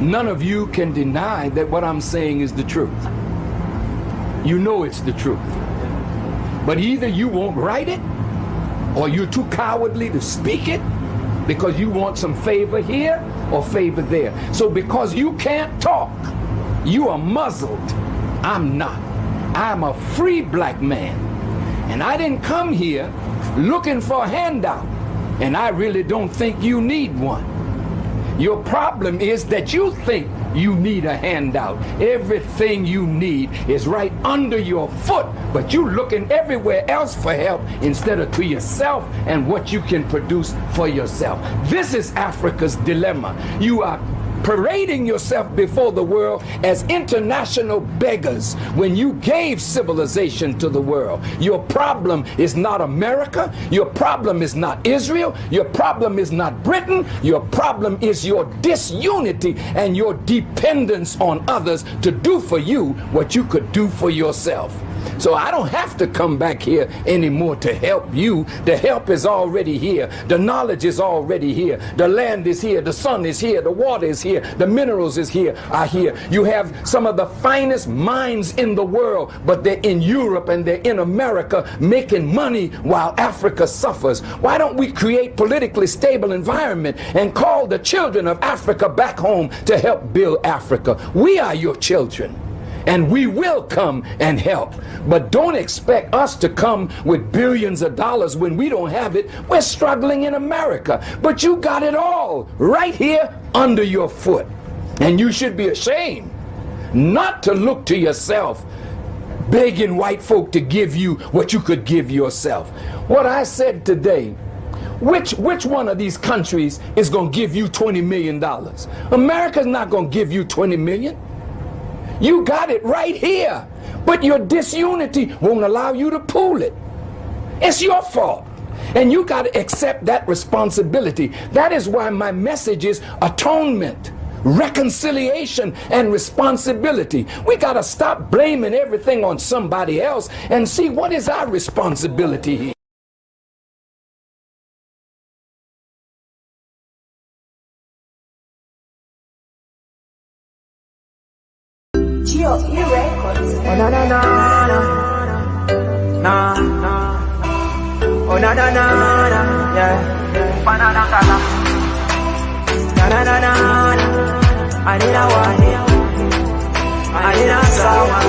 none of you can deny that what I'm saying is the truth. You know it's the truth. But either you won't write it, or you're too cowardly to speak it, because you want some favor here or favor there. So because you can't talk, you are muzzled. I'm not. I'm a free black man. And I didn't come here looking for a handout. And I really don't think you need one. Your problem is that you think you need a handout. Everything you need is right under your foot, but you looking everywhere else for help instead of to yourself and what you can produce for yourself. This is Africa's dilemma. You are parading yourself before the world as international beggars when you gave civilization to the world. Your problem is not America. Your problem is not Israel. Your problem is not Britain. Your problem is your disunity and your dependence on others to do for you what you could do for yourself. So I don't have to come back here anymore to help you. The help is already here. The knowledge is already here. The land is here. The sun is here. The water is here. The minerals are here. You have some of the finest minds in the world, but they're in Europe and they're in America making money while Africa suffers. Why don't we create politically stable environment and call the children of Africa back home to help build Africa? We are your children. And we will come and help. But don't expect us to come with billions of dollars when we don't have it. We're struggling in America. But you got it all right here under your foot. And you should be ashamed not to look to yourself, begging white folk to give you what you could give yourself. What I said today, which one of these countries is going to give you $20 million? America's not going to give you $20 million. You got it right here, but your disunity won't allow you to pool it. It's your fault, and you got to accept that responsibility. That is why my message is atonement, reconciliation, and responsibility. We got to stop blaming everything on somebody else and see what is our responsibility here. Records. Oh na na na na na, oh na na na na, yeah. Banana kala, na na na na, anina wani, anina sawa,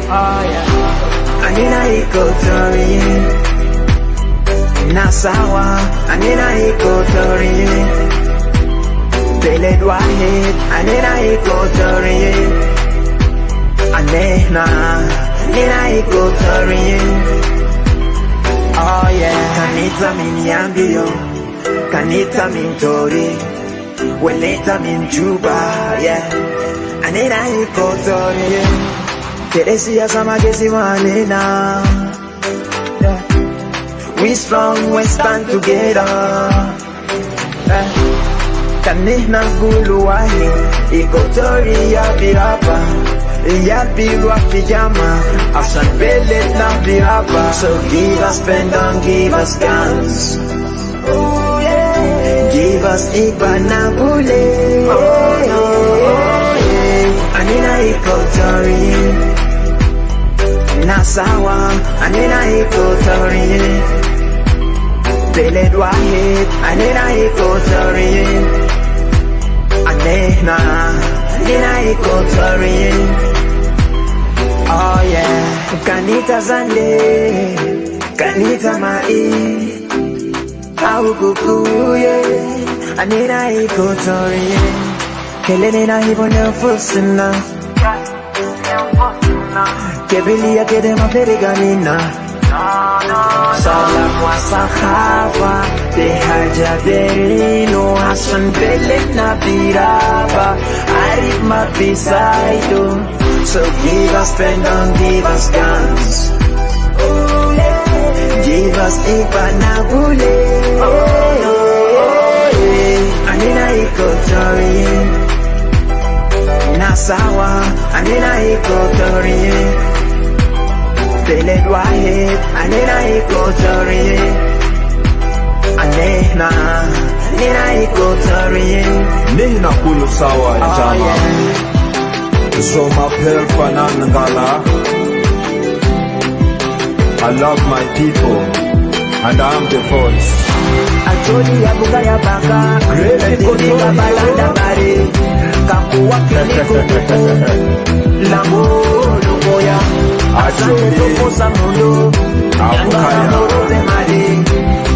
oh yeah. Anina Equatorian, na sawa, anina Equatorian. Beled wahid, anina Equatorian. Anena, anina Equatorian. Oh yeah. Kanita min yambio, kanita min tori, weleta min juba, yeah. Anina Equatorian. Teresia sama gesi manena, yeah. We strong, we stand together, yeah. Kanina gulu wahi, Equatoria biraba, Yabirwa pijama, Asan belet na biraba. So give us pen down, give us guns. Oh yeah. Give us Ibanabule. Oh no, oh yeah. Anina Equatorian. Nasawa, Anina Equatorian. Beled wahid, Anina Equatorian. Anena, anina Equatorian. Oh yeah. Kanita zande, kanita mai, au kukuye. Anina Equatorian. Kelene na hivyo nefusina, kebilia kede maferiganina. Salam wa sahaba, behaja derino, Hassan belet na biraba, Arif ma bisaido. So give us pen down, give us guns. Oh yeah. Give us Ibanabule. Oh yeah. Anina Equatorian. Nasawa, anina Equatorian. Beled wahid, anina Equatorian. Anena, nina Equatorian. Nina kulu sawa jama. So my pale fanangala. I love my people, and I'm the voice. Acholi ya buga ya baka, Equatoria balanda bari, kakuwa kili kukuku, lambo lumoya, asante tokosa mundo, nyambara moro de mali,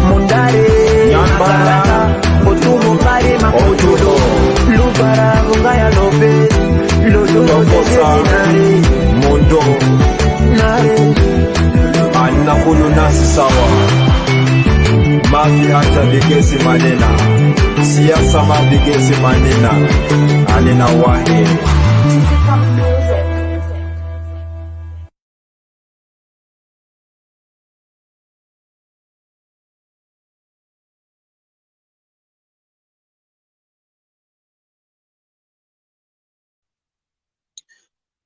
mundare, nyambara, otumu bari makojudo, lubara bunga ya lobe, lodo tokosa, mundo, nare, anakulu nasi sawa. Mavi hata vigesi manena, siasa mavigesi manena, anena wahe.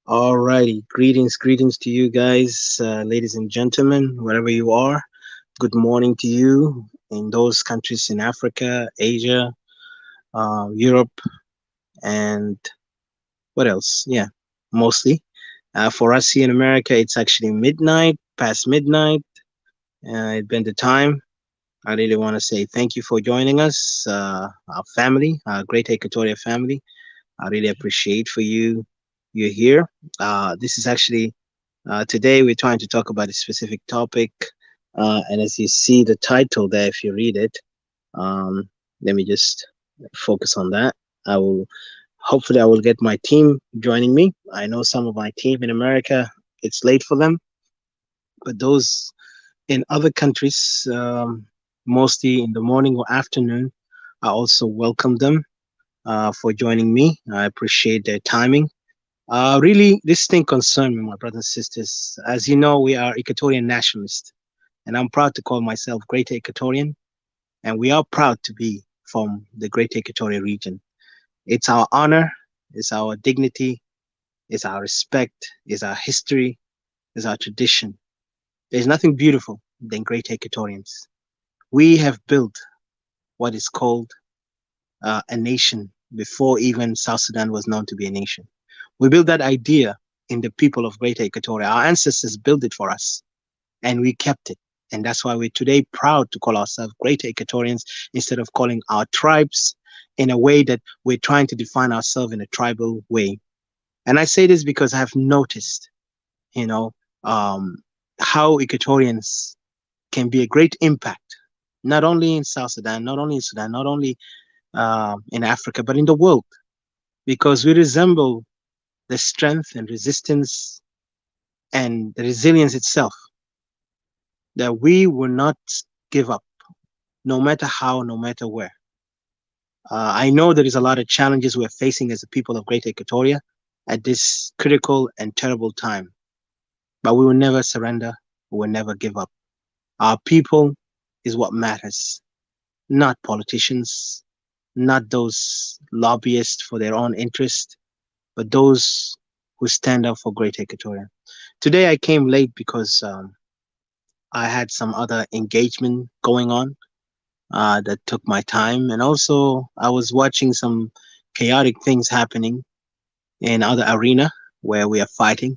Alrighty, greetings to you guys, ladies and gentlemen, wherever you are. Good morning to you in those countries in Africa, Asia, Europe, and what else? Yeah, mostly. For us here in America, it's actually midnight, past midnight. It's been the time. I really want to say thank you for joining us, our family, our Great Equatoria family. I really appreciate for you. You're here. This is actually today we're trying to talk about a specific topic, and as you see the title there, if you read it, um, let me just focus on that. I will hopefully I will get my team joining me. I know some of my team in America it's late for them, but those in other countries, mostly in the morning or afternoon, I also welcome them for joining me. I appreciate their timing. Really, this thing concerns me, my brothers and sisters. As you know, we are Equatorian nationalists, and I'm proud to call myself Greater Equatorian, and we are proud to be from the Greater Equatoria region. It's our honor, it's our dignity, it's our respect, it's our history, it's our tradition. There's nothing beautiful than Greater Equatorians. We have built what is called a nation before even South Sudan was known to be a nation. We built that idea in the people of Greater Equatoria. Our ancestors built it for us, and we kept it. And that's why we're today proud to call ourselves Greater Equatorians instead of calling our tribes in a way that we're trying to define ourselves in a tribal way. And I say this because I have noticed, you know, how Equatorians can be a great impact, not only in South Sudan, not only in Sudan, not only in Africa, but in the world, because we resemble the strength and resistance and the resilience itself, that we will not give up, no matter how, no matter where. I know there is a lot of challenges we're facing as a people of Greater Equatoria at this critical and terrible time, but we will never surrender, we will never give up. Our people is what matters, not politicians, not those lobbyists for their own interest, but those who stand up for Greater Equatoria. Today I came late because I had some other engagement going on that took my time, and also I was watching some chaotic things happening in other arena where we are fighting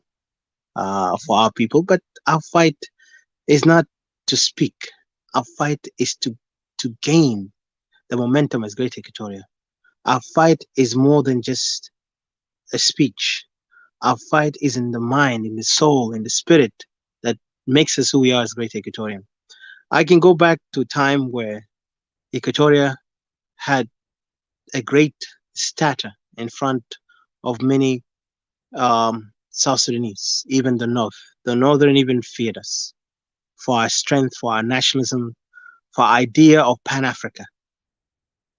for our people. But our fight is not to speak. Our fight is to gain the momentum as Greater Equatoria. Our fight is more than just a speech. Our fight is in the mind, in the soul, in the spirit that makes us who we are as Greater Equatorian. I can go back to a time where Equatoria had a great stature in front of many South Sudanese, even the North. The Northern even feared us for our strength, for our nationalism, for our idea of Pan-Africa.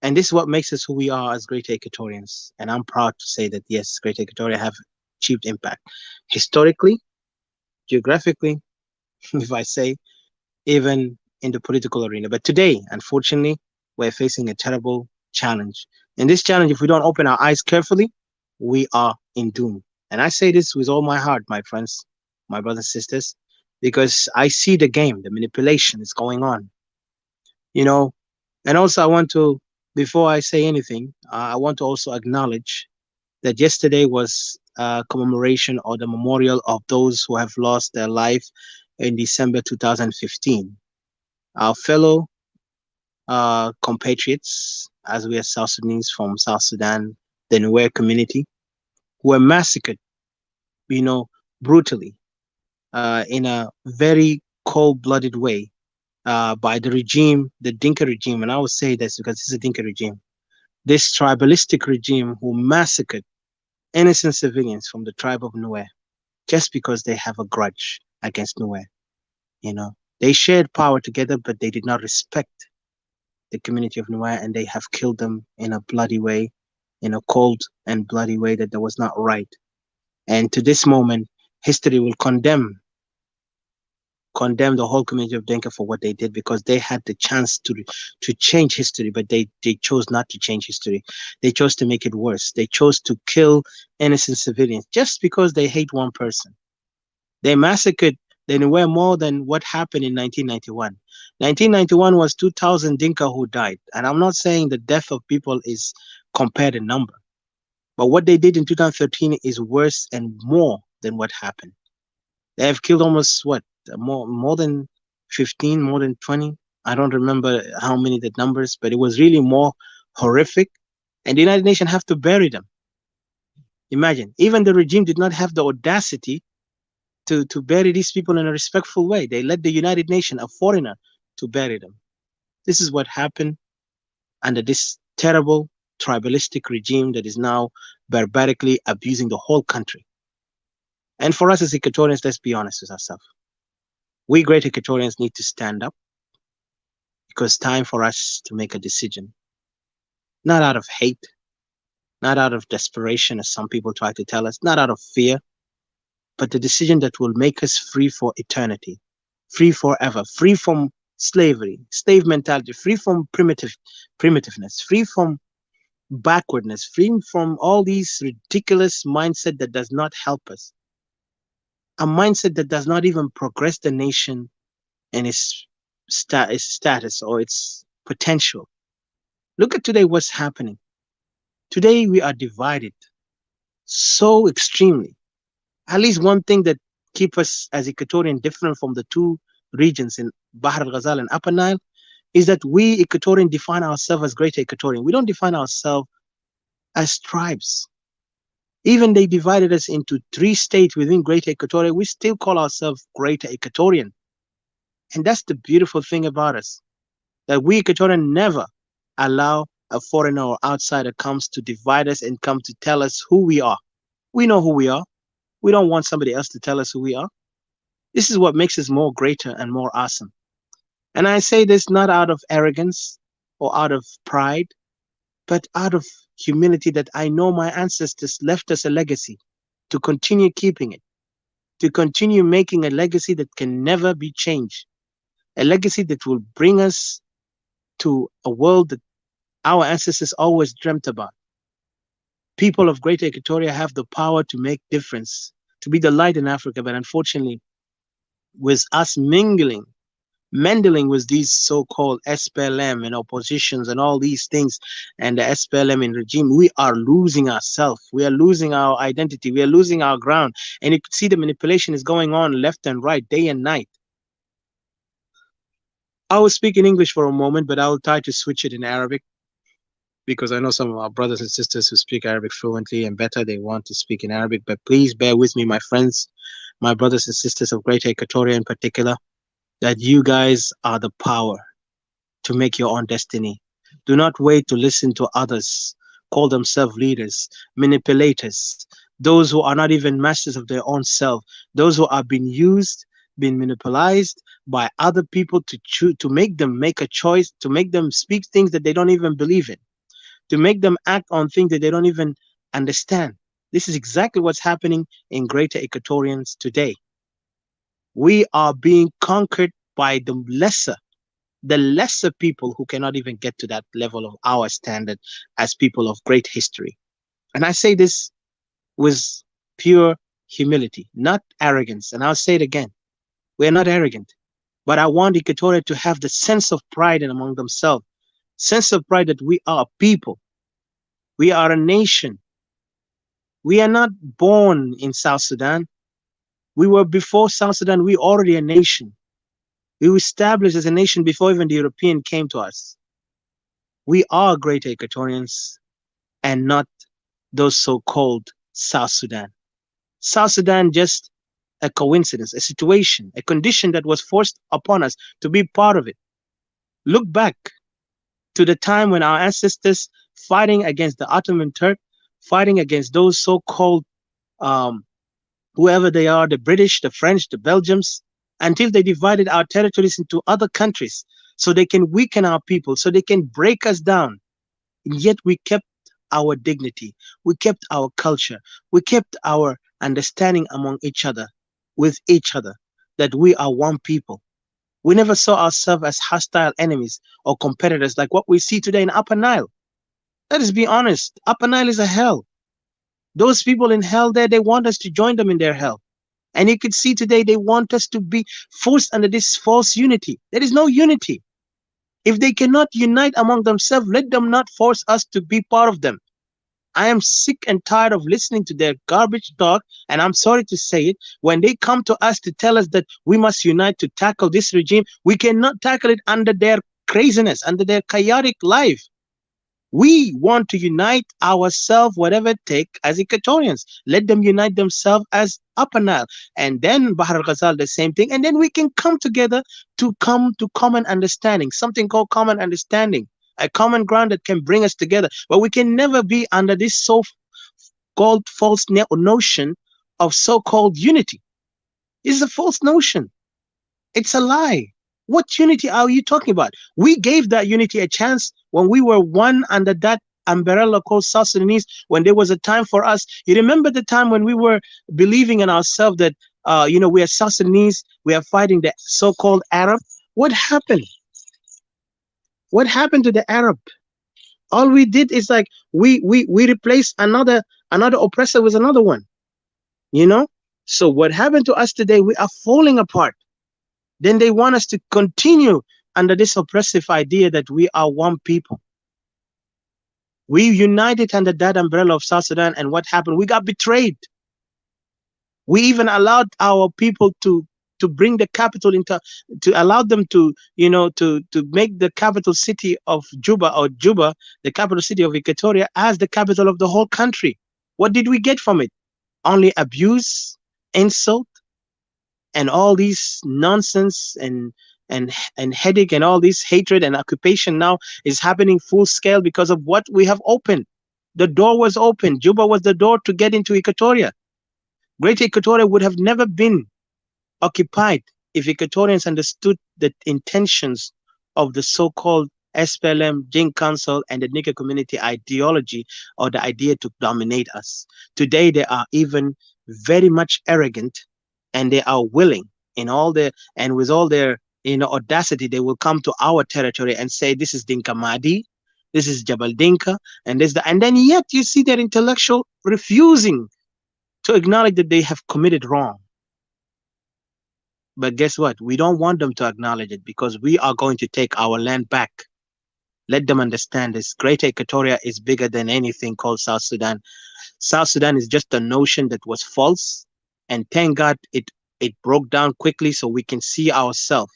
And this is what makes us who we are as Greater Equatorians. And I'm proud to say that, yes, Greater Equatoria have achieved impact. Historically, geographically, if I say, even in the political arena. But today, unfortunately, we're facing a terrible challenge. And this challenge, if we don't open our eyes carefully, we are in doom. And I say this with all my heart, my friends, my brothers and sisters, because I see the game, the manipulation is going on. You know, and also I want to before I say anything, I want to also acknowledge that yesterday was commemoration or the memorial of those who have lost their life in December 2015. Our fellow compatriots, as we are South Sudanese from South Sudan, the Nuer community, were massacred, you know, brutally, in a very cold-blooded way by the regime, the Dinka regime. And I will say this because it's a Dinka regime. This tribalistic regime who massacred innocent civilians from the tribe of Nuer just because they have a grudge against Nuer. You know, they shared power together, but they did not respect the community of Nuer, and they have killed them in a bloody way, in a cold and bloody way that was not right. And to this moment, history will condemn the whole community of Dinka for what they did, because they had the chance to change history, but they chose not to change history. They chose to make it worse. They chose to kill innocent civilians just because they hate one person. They massacred the Nuer more than what happened in 1991. 1991 was 2,000 Dinka who died. And I'm not saying the death of people is compared in number, but what they did in 2013 is worse and more than what happened. They have killed almost what? More than 15, more than 20. I don't remember how many the numbers, but it was really more horrific. And the United Nations have to bury them. Imagine, even the regime did not have the audacity to bury these people in a respectful way. They let the United Nations, a foreigner, to bury them. This is what happened under this terrible tribalistic regime that is now barbarically abusing the whole country. And for us as Equatorians, let's be honest with ourselves. We great Equatorians need to stand up, because it's time for us to make a decision. Not out of hate, not out of desperation, as some people try to tell us, not out of fear, but the decision that will make us free for eternity, free forever, free from slavery, slave mentality, free from primitiveness, free from backwardness, free from all these ridiculous mindset that does not help us. A mindset that does not even progress the nation and its status or its potential. Look at today, what's happening. Today we are divided so extremely. At least one thing that keeps us as Equatorian different from the two regions in Bahr al-Ghazal and Upper Nile is that we Equatorian define ourselves as Greater Equatorian. We don't define ourselves as tribes. Even they divided us into 3 states within Greater Equatoria, we still call ourselves Greater Equatorian. And that's the beautiful thing about us, that we Equatorian never allow a foreigner or outsider comes to divide us and come to tell us who we are. We know who we are. We don't want somebody else to tell us who we are. This is what makes us more greater and more awesome. And I say this not out of arrogance or out of pride, but out of humility, that I know my ancestors left us a legacy to continue keeping it, to continue making a legacy that can never be changed, a legacy that will bring us to a world that our ancestors always dreamt about. People of Greater Equatoria have the power to make difference, to be the light in Africa, but unfortunately, with us mingling with these so-called SPLM and oppositions and all these things, and the SPLM in regime, we are losing ourselves. We are losing our identity. We are losing our ground. And you can see the manipulation is going on left and right, day and night. I will speak in English for a moment, but I will try to switch it in Arabic, because I know some of our brothers and sisters who speak Arabic fluently and better, they want to speak in Arabic. But please bear with me, my friends, my brothers and sisters of Greater Equatoria in particular, that you guys are the power to make your own destiny. Do not wait to listen to others, call themselves leaders, manipulators, those who are not even masters of their own self, those who are being used, being manipulated by other people to make them make a choice, to make them speak things that they don't even believe in, to make them act on things that they don't even understand. This is exactly what's happening in Greater Equatorians today. We are being conquered by the lesser people who cannot even get to that level of our standard as people of great history. And I say this with pure humility, not arrogance. And I'll say it again. We're not arrogant, but I want Equatoria to have the sense of pride in among themselves, sense of pride that we are a people, we are a nation. We are not born in South Sudan. We were before South Sudan, we already a nation. We were established as a nation before even the European came to us. We are great Equatorians and not those so-called South Sudan. South Sudan just a coincidence, a situation, a condition that was forced upon us to be part of it. Look back to the time when our ancestors fighting against the Ottoman Turk, fighting against those so-called um, whoever they are, the British, the French, the Belgians, until they divided our territories into other countries so they can weaken our people, so they can break us down. And yet we kept our dignity, we kept our culture, we kept our understanding among each other, with each other, that we are one people. We never saw ourselves as hostile enemies or competitors like what we see today in Upper Nile. Let us be honest, Upper Nile is a hell. Those people in hell there, they want us to join them in their hell. And you could see today they want us to be forced under this false unity. There is no unity. If they cannot unite among themselves, let them not force us to be part of them. I am sick and tired of listening to their garbage talk, and I'm sorry to say it. When they come to us to tell us that we must unite to tackle this regime, we cannot tackle it under their craziness, under their chaotic life. We want to unite ourselves, whatever it takes, as Equatorians. Let them unite themselves as Upper Nile. And then Bahar al-Ghazal, the same thing. And then we can come together to come to common understanding, something called common understanding, a common ground that can bring us together. But we can never be under this so-called false notion of so-called unity. It's a false notion. It's a lie. What unity are you talking about? We gave that unity a chance when we were one under that umbrella called South Sudanese, when there was a time for us. You remember the time when we were believing in ourselves that, we are South Sudanese, we are fighting the so-called Arab? What happened? What happened to the Arab? All we did is like, we replaced another oppressor with another one, So what happened to us today? We are falling apart. Then they want us to continue under this oppressive idea that we are one people. We united under that umbrella of South Sudan, and what happened? We got betrayed. We even allowed our people to bring the capital to allow them to make the capital city of Juba, the capital city of Equatoria, as the capital of the whole country. What did we get from it? Only abuse, insult, and all these nonsense and headache, and all this hatred and occupation now is happening full scale because of what we have opened. The door was open. Juba was the door to get into Equatoria. Great Equatoria would have never been occupied if Equatorians understood the intentions of the so-called SPLM, Gaint Council, and the Nika community ideology, or the idea to dominate us. Today, they are even very much arrogant, and they are willing with all their audacity, they will come to our territory and say, this is Dinka Madi, this is Jabal Dinka, and then yet you see their intellectual refusing to acknowledge that they have committed wrong. But guess what? We don't want them to acknowledge it, because we are going to take our land back. Let them understand this. Greater Equatoria is bigger than anything called South Sudan. South Sudan is just a notion that was false, and thank God it broke down quickly so we can see ourselves.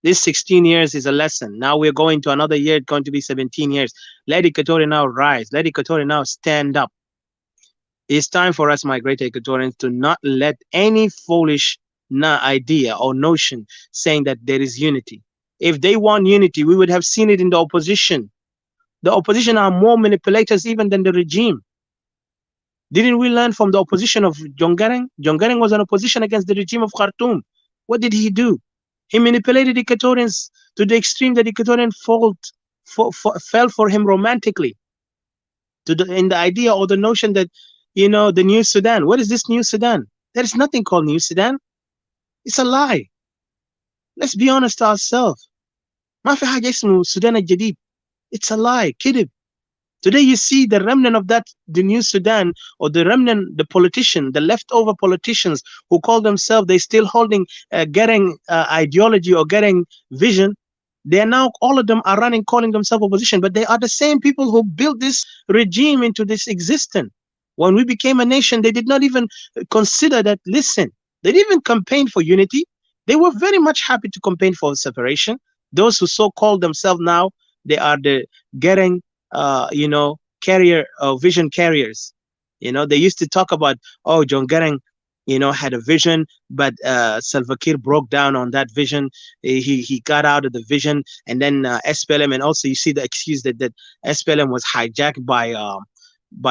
This 16 years is a lesson. Now we're going to another year, it's going to be 17 years. Let Equatoria now rise. Let Equatoria now stand up. It's time for us, my great Equatorians, to not let any foolish idea or notion saying that there is unity. If they want unity, we would have seen it in the opposition. The opposition are more manipulators even than the regime. Didn't we learn from the opposition of John Garang? John Garang was an opposition against the regime of Khartoum. What did he do? He manipulated Equatorians to the extreme that Equatorian fell for him romantically. In the idea or the notion that, the new Sudan. What is this new Sudan? There is nothing called new Sudan. It's a lie. Let's be honest to ourselves. ما في حاجة اسمه Sudan الجديد. It's a lie. كذب. Today you see the remnant of the new Sudan, or the remnant, the politician, the leftover politicians who call themselves, they still holding Garang ideology or Garang vision. They are now, all of them are running, calling themselves opposition, but they are the same people who built this regime into this existence. When we became a nation, they did not even consider that, listen, they didn't even campaign for unity. They were very much happy to campaign for separation. Those who so-called themselves now, they are the getting, carrier, vision carriers. They used to talk about, oh, John Garang, had a vision, but Salva Kiir broke down on that vision. He got out of the vision, and then SPLM, and also you see the excuse that SPLM was hijacked by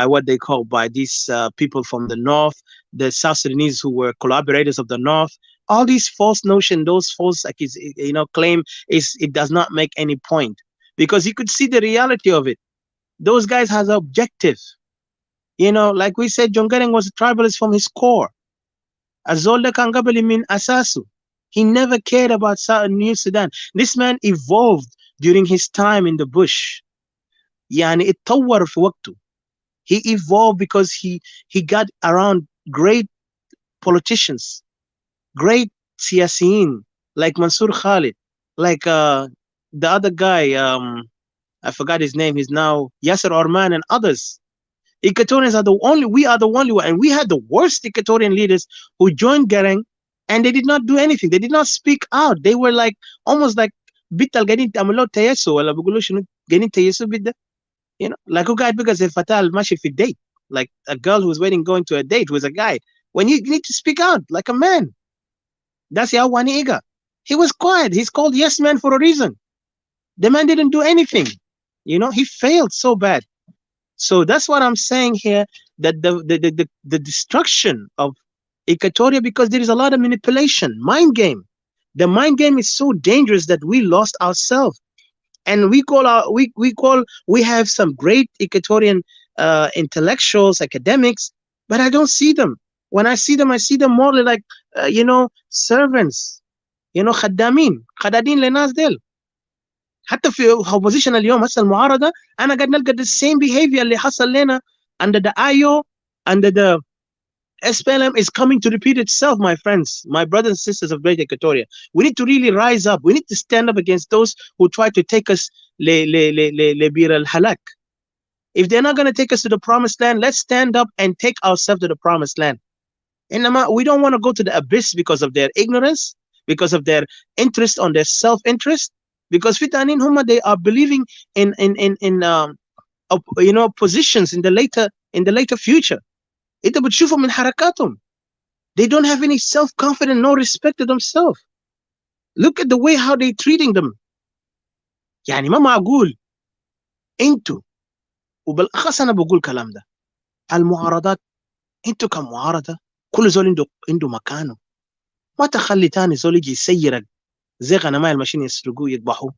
what they call, by these people from the north, the South Sudanese who were collaborators of the north. All these false notion, those false claim, is it does not make any point, because you could see the reality of it. Those guys has an objective. Like we said, John Garang was a tribalist from his core. Azolda Kangabali min Asasu. He never cared about New Sudan. This man evolved during his time in the bush. Yani اتطور في وقته. He evolved because he got around great politicians, great siyasiyin, like Mansour Khalid, like the other guy, I forgot his name. He's now Yasser Orman and others. Equatorians are we are the only one, and we had the worst Equatorian leaders who joined Garang, and they did not do anything. They did not speak out. They were like, almost like bital ganin amalo tayeso wala bugulu shunu ganin tayeso bidda, like who got, because if fatal mashi fi date, like a girl who was waiting going to a date with a guy, when you need to speak out like a man. That's Yawani Iga. He was quiet. He's called yes man for a reason. The man didn't do anything. He failed so bad. So that's what I'm saying here, that the destruction of Equatoria, because there is a lot of manipulation, mind game. The mind game is so dangerous that we lost ourselves. And we have some great Equatorian intellectuals, academics, but I don't see them. When I see them more like servants, خدامين لناس ديل. حتى في opposition اليوم هسه المعارضه انا قاعد نلقى the same behavior اللي حصل لنا under the IO, under the SPLM is coming to repeat itself, my friends, my brothers and sisters of Great Equatoria. We need to really rise up. We need to stand up against those who try to take us bir al-halak. If they're not going to take us to the promised land, let's stand up and take ourselves to the promised land. We don't want to go to the abyss because of their ignorance, because of their interest on their self-interest. Because fitanin huma, they are believing in positions in the later future. Ita بتشوفوا من حركاتهم. They don't have any self-confidence, no respect to themselves. Look at the way how they treating them. يعني ما معقول انتوا، وبالاخص انا بقول كلام ده، المعارضات انتوا كمعارضه كل زول عنده مكانه. ما تخلي تاني زول يجي يسيرك زي غنماء الماشيين يسرقوه يذبحوه.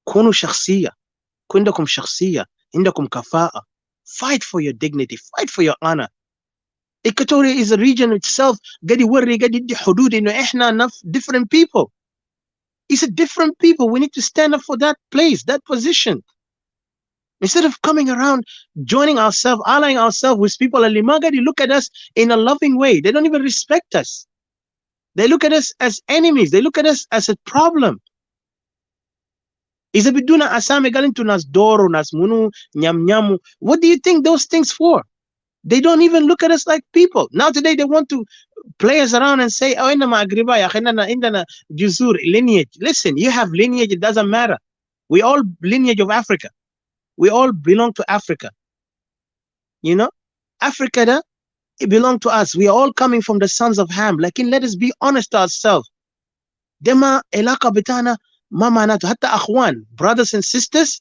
كونوا شخصيه، عندكم شخصيه، عندكم كفاءه. Fight for your dignity, fight for your honor. Equatoria is a region itself. قاعد يوري قاعد يدي حدود انه احنا different people. It's a different people. We need to stand up for that place, that position. Instead of coming around, joining ourselves, allying ourselves with people, اللي ما قاعد look at us in a loving way. They don't even respect us. They look at us as enemies. They look at us as a problem. إذا بدونا أسامي قال انتوا ناس دورو ناس منو نيام نيامو. What do you think those things for? They don't even look at us like people. Now today they want to play us around and say, oh, إنما أقرباء يا أخي إننا جذور lineage. Listen, you have lineage, it doesn't matter. We all lineage of Africa. We all belong to Africa. Africa, it belongs to us. We are all coming from the sons of Ham. Let us be honest to ourselves. Dema elaka bitana mama nato hatta akhwan, brothers and sisters,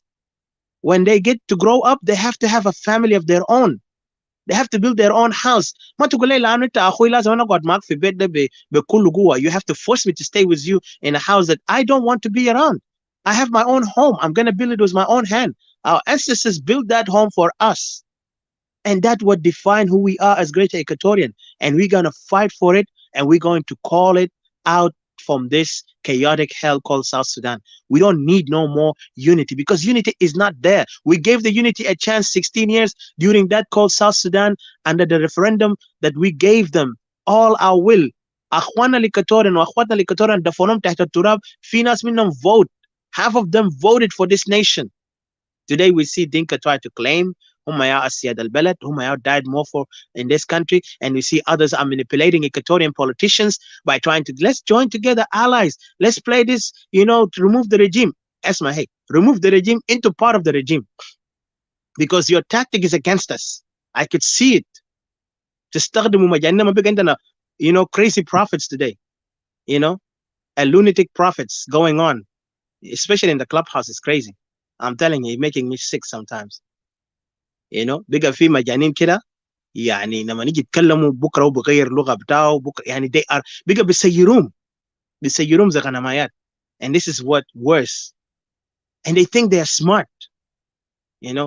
when they get to grow up, they have to have a family of their own. They have to build their own house. You have to force me to stay with you in a house that I don't want to be around. I have my own home. I'm going to build it with my own hand. Our ancestors built that home for us. And that's what defines who we are as Greater Equatorian. And we're going to fight for it. And we're going to call it out from this chaotic hell called South Sudan. We don't need no more unity, because unity is not there. We gave the unity a chance 16 years during that called South Sudan, under the referendum that we gave them all our will. أخواننا الإكواتوريين وأخواتنا الإكواتوريين دفنهم تحت التراب. في ناس منهم vote Half of them voted for this nation. Today we see Dinka try to claim Humaya Asiyad al-Balad, Humaya died more for in this country, and we see others are manipulating Equatorian politicians by trying to, let's join together allies, let's play this, to remove the regime. Esma, hey, remove the regime into part of the regime, because your tactic is against us. I could see it. تستخدموا مجانين ما بقى عندنا crazy prophets today, a lunatic prophets going on, especially in the clubhouse. Is crazy. I'm telling you, making me sick sometimes. بقى في مجانين كده، يعني لما نيجي يتكلموا بكره وبغير لغه بتاعه بكره، يعني they are بقى بيسيروهم زي غنمايات. And this is what worse. And they think they are smart.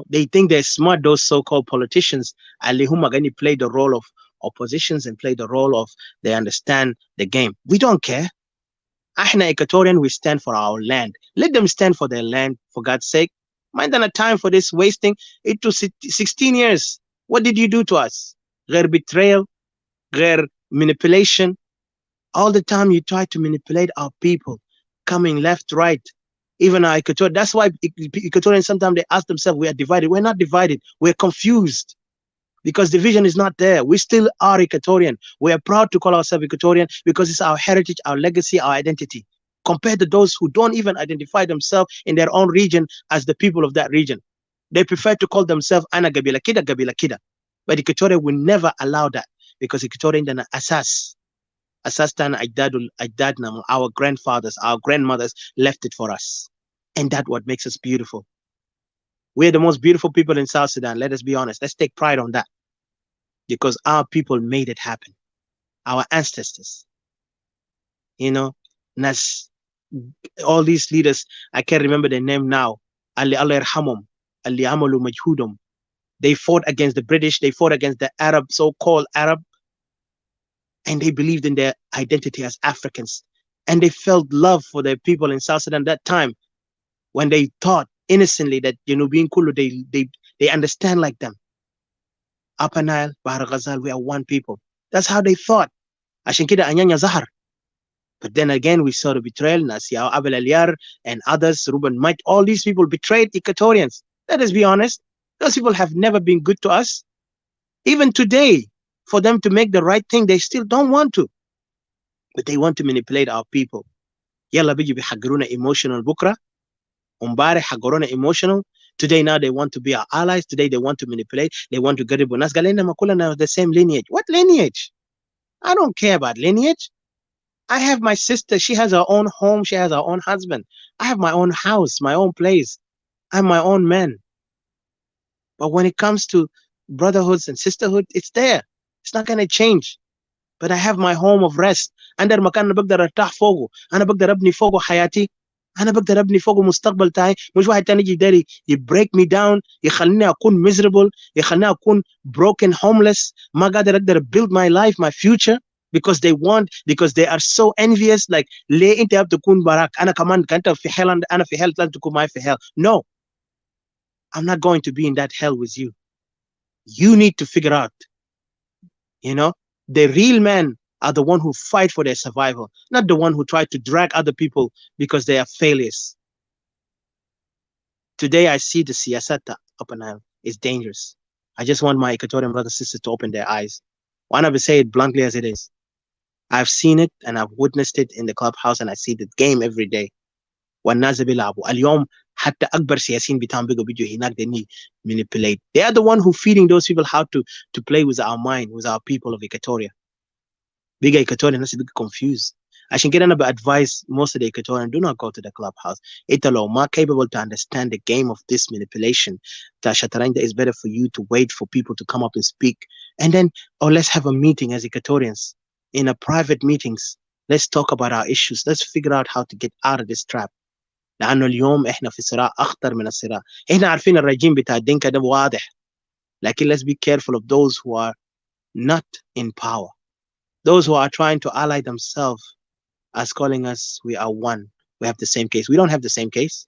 They think they're smart, those so-called politicians, اللي هم going to play the role of oppositions and play the role of they understand the game. We don't care. احنا Equatorian, we stand for our land. Let them stand for their land, for God's sake. Mind than a time for this wasting. It took 16 years. What did you do to us? غير betrayal, غير manipulation. All the time you try to manipulate our people, coming left, right. Even our Equatorian. That's why Equatorians sometimes they ask themselves, we are divided. We're not divided. We're confused, because division is not there. We still are Equatorian. We are proud to call ourselves Equatorian because it's our heritage, our legacy, our identity. Compared to those who don't even identify themselves in their own region as the people of that region. They prefer to call themselves Ana Gabila Kida, Gabila Kida. But Equatoria will never allow that, because Equatorian dana asas. Asastan Ajdadna, our grandfathers, our grandmothers left it for us. And that's what makes us beautiful. We're the most beautiful people in South Sudan. Let us be honest. Let's take pride on that. Because our people made it happen. Our ancestors. Nas, all these leaders, I can't remember their name now. Ali Allah Irhamum, Ali Amalu Majhudum. They fought against the British. They fought against the Arab, so-called Arab. And they believed in their identity as Africans. And they felt love for their people in South Sudan that time, when they thought innocently that, being Kulu, they understand like them. Upper Nile, Bahar Ghazal, we are one people. That's how they thought. Ashin kida Anyanya Zahar. But then again, we saw the betrayal, Nasiao Abel Aliar and others, Ruben Might, all these people betrayed Equatorians. Let us be honest. Those people have never been good to us. Even today, for them to make the right thing, they still don't want to. But they want to manipulate our people. Yalla biji bihaguruna emotional bukra. Umbare haguruna emotional. Today now they want to be our allies. Today they want to manipulate. They want to get it. Nas galena makula na the same lineage. What lineage? I don't care about lineage. I have my sister. She has her own home. She has her own husband. I have my own house, my own place. I'm my own man. But when it comes to brotherhoods and sisterhood, it's there. It's not going to change. But I have my home of rest. Andar makan na bagdar artah fogo. Ana bagdar abni fogo hayati. Ana bagdar abni fogo mustaqbal ta'i. Mush wahed tani jidari. You break me down. يخليني أكون miserable. يخليني أكون broken, homeless. ما قادر أقدر build my life, my future. Because they are so envious. Like, ليه أنت أب تكون barak. أنا كمان كنت في hell. أنا في hell. لازم تكون معي في hell. No. I'm not going to be in that hell with you. You need to figure out, the real men are the one who fight for their survival, not the one who try to drag other people because they are failures. Today, I see the siyasata Upper Nile is dangerous. I just want my Equatorian brothers and sisters to open their eyes. Why not say it bluntly as it is? I've seen it and I've witnessed it in the clubhouse, and I see the game every day. والناس بيلعبوا اليوم حتى أكبر سياسيين بتاعهم بيجوا هناك they manipulate. They are the one who feeding those people how to play with our mind, with our people of Equatoria. Big Equatorian الناس بيجوا confused. عشان كده أنا advise most of the Equatorian, do not go to the clubhouse. إنت لو ما capable to understand the game of this manipulation, it's better for you to wait for people to come up and speak, and then, or let's have a meeting as Equatorians in a private meetings. Let's talk about our issues. Let's figure out how to get out of this trap. لأنه اليوم إحنا في صراع أخطر من الصراع. إحنا عارفين الرجيم بتاع الدنكا ده واضح. لكن let's be careful of those who are not in power. Those who are trying to ally themselves as calling us, we are one. We have the same case. We don't have the same case.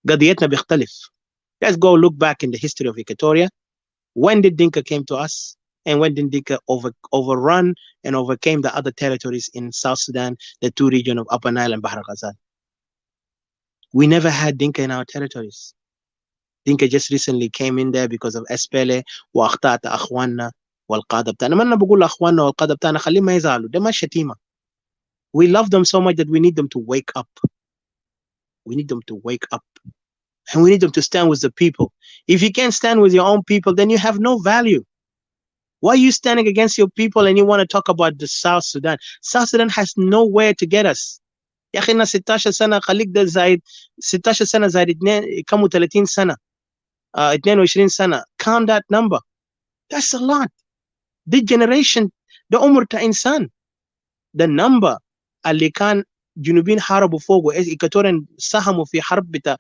قضيتنا بيختلف. Let's go look back in the history of Equatoria. When did Dinka came to us? And when did Dinka overrun and overcame the other territories in South Sudan, the two regions of Upper Nile and Bahar Ghazal? We never had Dinka in our territories. Dinka just recently came in there because of SPLA واخطاء اخواننا والقاده بتاعنا. ما انا بقول اخواننا والقاده بتاعنا خليهم ما يزعلوا، ده ما شتيمه. We love them so much that we need them to wake up. We need them to wake up. And we need them to stand with the people. If you can't stand with your own people, then you have no value. Why are you standing against your people and you want to talk about the South Sudan? South Sudan has nowhere to get us. يا اخي لنا 16 سنه، خليك ده زايد 16 سنه زايد 2 كم 30 سنه 22 سنه. Count that number. That's a lot. This generation ده عمر بتاع انسان. The number اللي كان جنوبين حاربوا فوقه إيكاتوريان ساهموا في حرب بتاع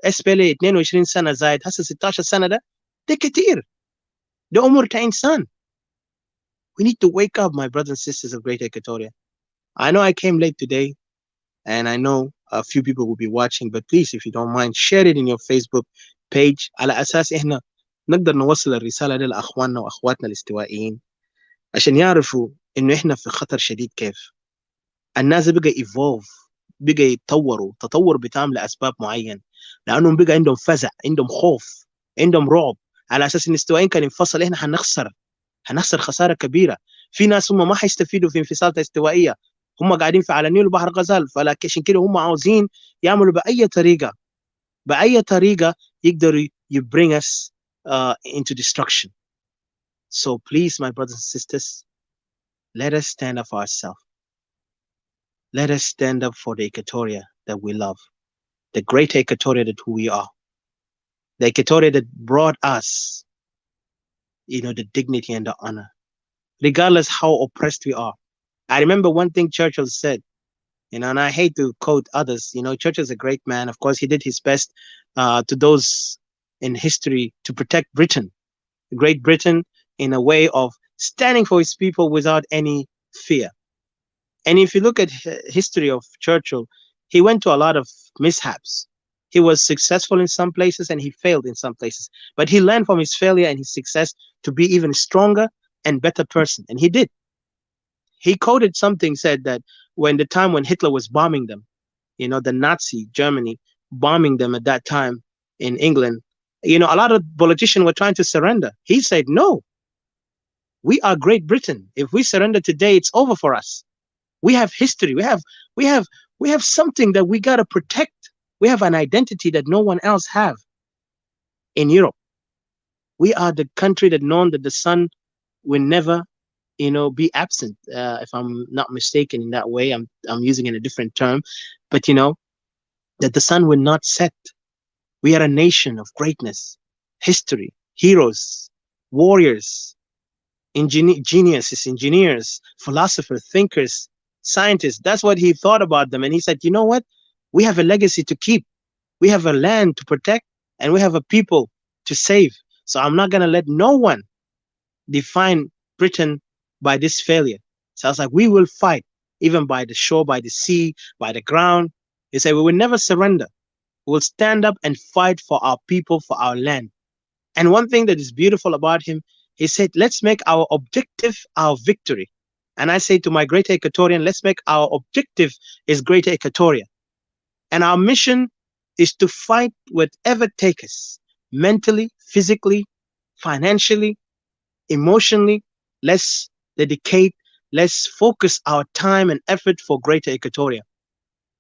SPLA 22 سنه زايد هسه 16 سنه، ده كتير. ده عمر بتاع انسان. We need to wake up, my brothers and sisters of Great Equatoria. I know I came late today, and I know a few people will be watching, but please, if you don't mind, share it in your Facebook page. على أساس إحنا نقدر نوصل الرسالة دي لأخواننا وأخواتنا الاستوائيين عشان يعرفوا إنه إحنا في خطر شديد. كيف الناس بقى evolve، بقى يتطوروا تطور بتام لأسباب معين، لأنهم بقى عندهم فزع، عندهم خوف، عندهم رعب، على أساس إن الاستوائيين كان ينفصل إحنا هنخسر خساره كبيره. في ناس هم ما حيستفيدوا في انفصال الاستوائيه، هم قاعدين في على النيل وبحر غزال، فلكن كده هم عاوزين يعملوا باي طريقه يقدروا bring us into destruction. So please, my brothers and sisters, let us stand up for ourselves. Let us stand up for the Equatoria that we love, the great Equatoria that who we are, the Equatoria that brought us, the dignity and the honor, regardless how oppressed we are. I remember one thing Churchill said, and I hate to quote others. Churchill's a great man. Of course, he did his best to those in history to protect Britain, Great Britain, in a way of standing for his people without any fear. And if you look at history of Churchill, he went to a lot of mishaps. He was successful in some places and he failed in some places. But he learned from his failure and his success to be even stronger and better person. And he did. He quoted something, said that when Hitler was bombing them, the Nazi Germany bombing them at that time in England, a lot of politicians were trying to surrender. He said, no, we are Great Britain. If we surrender today, it's over for us. We have history. We have something that we got to protect. We have an identity that no one else have in Europe. We are the country that known that the sun will never be absent, if I'm not mistaken in that way. I'm using it in a different term, but that the sun will not set. We are a nation of greatness, history, heroes, warriors, geniuses, engineers, philosophers, thinkers, scientists. That's what he thought about them. And he said, you know what? We have a legacy to keep. We have a land to protect, and we have a people to save. So I'm not going to let no one define Britain by this failure. So I was like, we will fight, even by the shore, by the sea, by the ground. He said, we will never surrender. We will stand up and fight for our people, for our land. And one thing that is beautiful about him, he said, let's make our objective our victory. And I say to my great Equatorian, let's make our objective is greater Equatoria. And our mission is to fight whatever takes us, mentally, physically, financially, emotionally. Let's dedicate, let's focus our time and effort for greater Equatoria.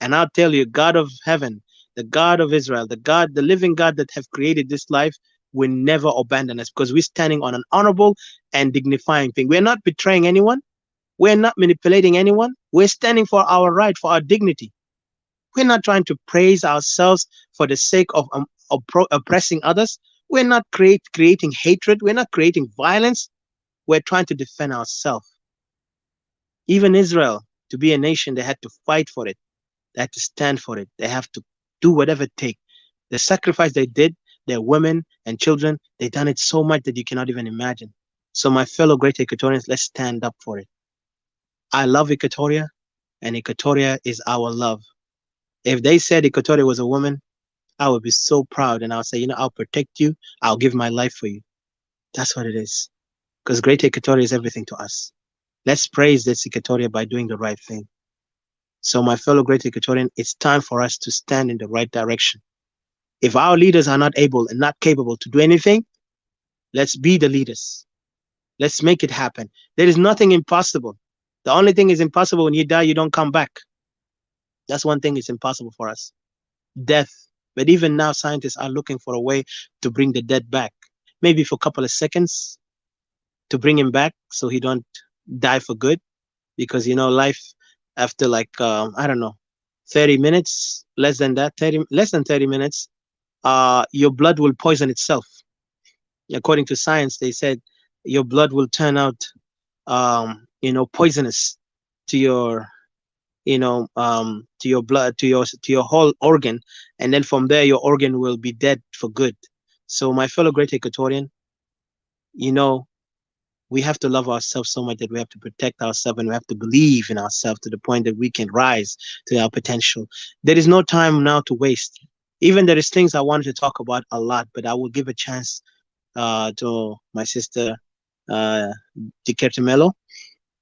And I'll tell you, God of heaven, the God of Israel, the living God that have created this life will never abandon us, because we're standing on an honorable and dignifying thing. We're not betraying anyone. We're not manipulating anyone. We're standing for our right, for our dignity. We're not trying to praise ourselves for the sake of oppressing others. We're not creating hatred. We're not creating violence. We're trying to defend ourselves. Even Israel, to be a nation, they had to fight for it. They had to stand for it. They have to do whatever it takes. The sacrifice they did, their women and children, they done it so much that you cannot even imagine. So my fellow great Equatorians, let's stand up for it. I love Equatoria, and Equatoria is our love. If they said Equatoria was a woman, I would be so proud, and I'll say, I'll protect you. I'll give my life for you. That's what it is. Because great Equatoria is everything to us. Let's praise this Equatoria by doing the right thing. So my fellow great Equatorian, it's time for us to stand in the right direction. If our leaders are not able and not capable to do anything, let's be the leaders. Let's make it happen. There is nothing impossible. The only thing is impossible when you die, you don't come back. That's one thing is impossible for us. Death. But even now, scientists are looking for a way to bring the dead back. Maybe for a couple of seconds to bring him back so he don't die for good. Because, you know, life after like, I don't know, 30 minutes, less than 30 minutes, your blood will poison itself. According to science, they said your blood will turn out, poisonous to your, to your blood, to your whole organ, and then from there your organ will be dead for good. So, my fellow great Equatorian, we have to love ourselves so much that we have to protect ourselves and we have to believe in ourselves to the point that we can rise to our potential. There is no time now to waste. Even there is things I wanted to talk about a lot, but I will give a chance to my sister, Melo,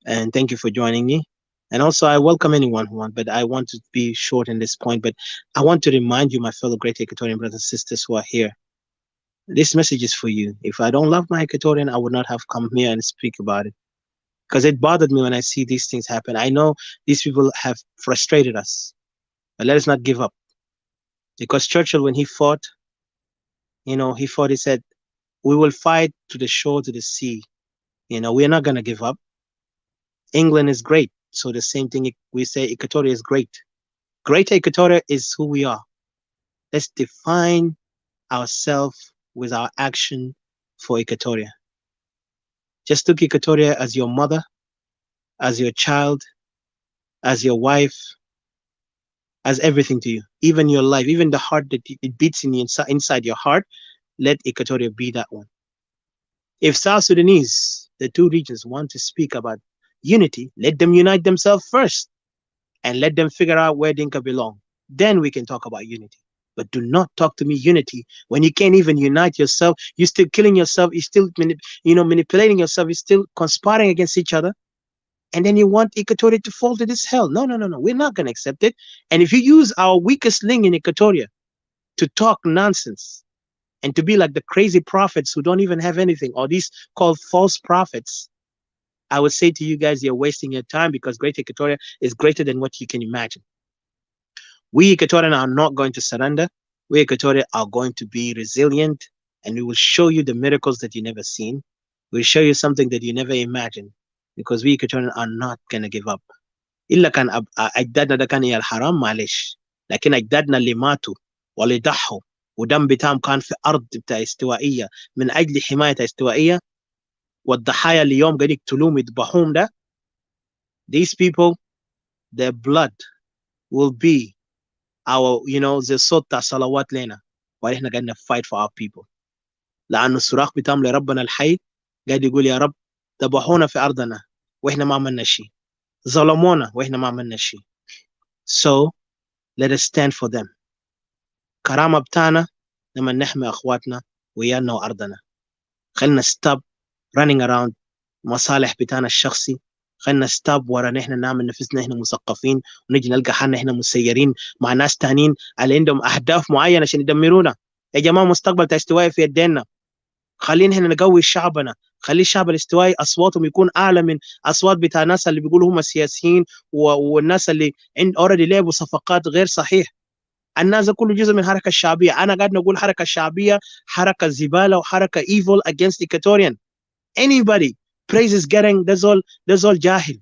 and thank you for joining me. And also, I welcome anyone who wants, but I want to be short in this point. But I want to remind you, my fellow great Equatorian brothers and sisters who are here, this message is for you. If I don't love my Equatorian, I would not have come here and speak about it. Because it bothered me when I see these things happen. I know these people have frustrated us, but let us not give up. Because Churchill, when he fought, he said, we will fight to the shore, to the sea. We're not going to give up. England is great. So the same thing, we say Equatoria is great. Greater Equatoria is who we are. Let's define ourselves with our action for Equatoria. Just look Equatoria as your mother, as your child, as your wife, as everything to you. Even your life, even the heart that it beats in you inside your heart, let Equatoria be that one. If South Sudanese, the two regions, want to speak about unity, let them unite themselves first and let them figure out where Dinka belong. Then we can talk about unity. But do not talk to me unity when you can't even unite yourself. You're still killing yourself. You're still manipulating yourself. You're still conspiring against each other. And then you want Equatoria to fall to this hell. No. We're not going to accept it. And if you use our weakest link in Equatoria to talk nonsense and to be like the crazy prophets who don't even have anything, or these called false prophets, I would say to you guys, you're wasting your time, because Great Equatoria is greater than what you can imagine. We Equatorians are not going to surrender. We Equatoria are going to be resilient, and we will show you the miracles that you never seen. We'll show you something that you never imagined, because we Equatorians are not going to give up. إلا كان أجدادنا ده كان يا الحرام معلش، لكن أجدادنا اللي ماتوا واللي ضحوا ودم بتاعهم كان في أرض بتاع استوائية من أجل حماية استوائية، والضحايا اللي يوم قاعد يقتلوهم يذبحوهم ده، these people, their blood will be our, the صوت تاع صلوات لنا، وإحنا قاعدين fight for our people. لأنه الصراخ بتاعهم لربنا الحي قاعد يقول يا رب ذبحونا في أرضنا وإحنا ما عملنا شيء، ظلمونا وإحنا ما عملنا شيء. So let us stand for them. كرامة بتاعنا لما نحمي أخواتنا ويانا وأرضنا. خلنا stop running around مصالح بتاعنا الشخصي. خلنا stop ورا نحن نعمل نفسنا إحنا مثقفين ونجي نلقى حالنا إحنا مسيرين مع ناس تانيين اللي عندهم أهداف معينة عشان يدمرونا. يا جماعة مستقبل الاستوائي في يدينا. خلينا إحنا نقوي شعبنا. خلي الشعب الاستوائي أصواتهم يكون أعلى من أصوات بتاع الناس اللي بيقولوا هم سياسيين والناس اللي already لعبوا صفقات غير صحيح. الناس كله جزء من الحركة الشعبية. أنا قاعد نقول حركة شعبية حركة زبالة وحركة evil against Equatorian. Anybody praises Garing ده زول جاهل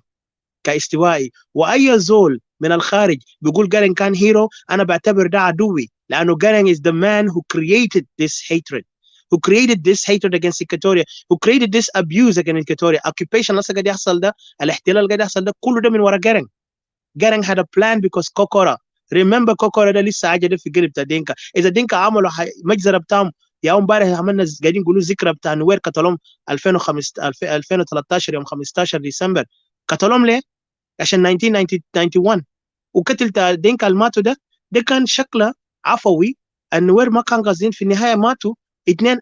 كاستوائي، وأي زول من الخارج بيقول Garing كان هيرو أنا بعتبر ده عدوي، لأنه Garing is the man who created this hatred, who created this hatred against Equatoria, who created this abuse against Equatoria. Occupation لسه قاعد يحصل ده، الاحتلال قاعد يحصل ده، كله ده من ورا Garing. Garing had a plan because Kokora. Remember Kokora ده لسه عاجل في قلب بتاع دينكا. إذا دينكا عملوا مجزرة بتاعهم يوم امبارح عملنا قاعدين يقولوا ذكرى بتاع نوير قتلهم 2013 يوم 15 ديسمبر. قتلهم ليه؟ عشان 1991. وقتل دينكا الماتوا ده كان شكله عفوي. النوير ما كان قاصدين، في النهاية ماتوا 2000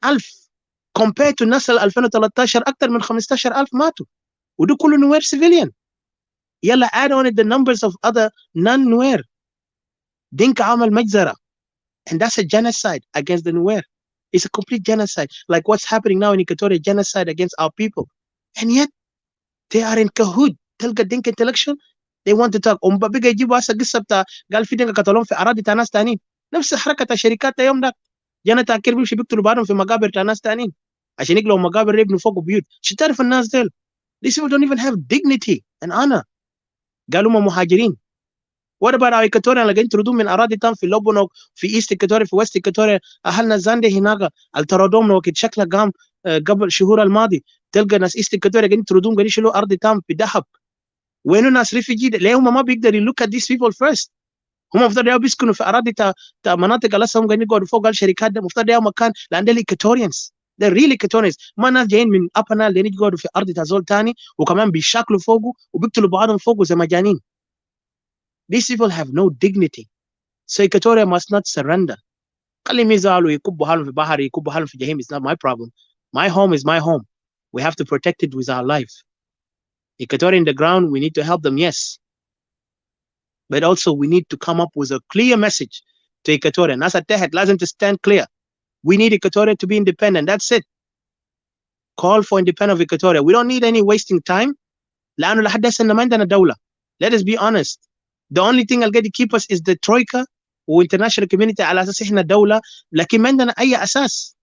compared to الناس 2013 أكثر من 15,000 ماتوا، وده كله نوير civilian. Yalla, add on it the numbers of other non-Nuer. Dinka Amal Majzara. And that's a genocide against the Nuer. It's a complete genocide. Like what's happening now in Equatoria, genocide against our people. And yet, they are in cahoot. تلقى الدينك intellectual, they want to talk. بقى يجيبوا هسه قصه بتاع قال في دينك قتلهم في اراضي ناس ثانيين. نفس حركه الشركات يوم ده. جانا تاكير بيمشي بيقتلوا بعضهم في مقابر ناس ثانيين عشان يقلوا مقابر يبنوا فوق بيوت. شو تعرف الناس ديل؟ These people don't even have dignity and honor. قالوا هم مهاجرين. What about our Equatorian اللي قاعدين يطردون من اراضي تام في لوبونوك في ايست اكواتوريا في ويست اكواتوريا؟ اهلنا زاندي هناك التردوم وقت شكله قام قبل شهور الماضي. تلقى ناس ايست اكواتوريا قاعدين يطردون قاعدين يشيلوا ارض تام بذهب. وينو ناس ريفيجي؟ ليه هم ما بيقدروا يلوك at these people first؟ هم المفروض ياو بيسكنوا في اراضي تا مناطق لسه هم قاعدين يقعدوا فوق الشركات ده. المفروض ياو مكان لان ديل Equatorians. They're really Equatorians. ما ناس جايين من ابنا اللي يقعدوا في ارض تازول ثاني وكمان بيشاكلوا فوقه وبيقتلوا بعضهم فوقه زي مجانين. These people have no dignity. So Equatoria must not surrender. خليهم يزعلوا يكبوا حالهم في بحر يكبوا حالهم في جهنم. It's not my problem. My home is my home. We have to protect it with our life. Equatoria in the ground, we need to help them, yes. But also we need to come up with a clear message to Equatoria. ناس التحت لازم to stand clear. We need Equatoria to be independent. That's it. Call for independence of Equatoria. We don't need any wasting time. لأنه لحد هسه ما عندنا دولة. Let us be honest. The only thing اللي قاعد keep us is the troika والinternational community على أساس إحنا دولة، لكن ما عندنا أي أساس.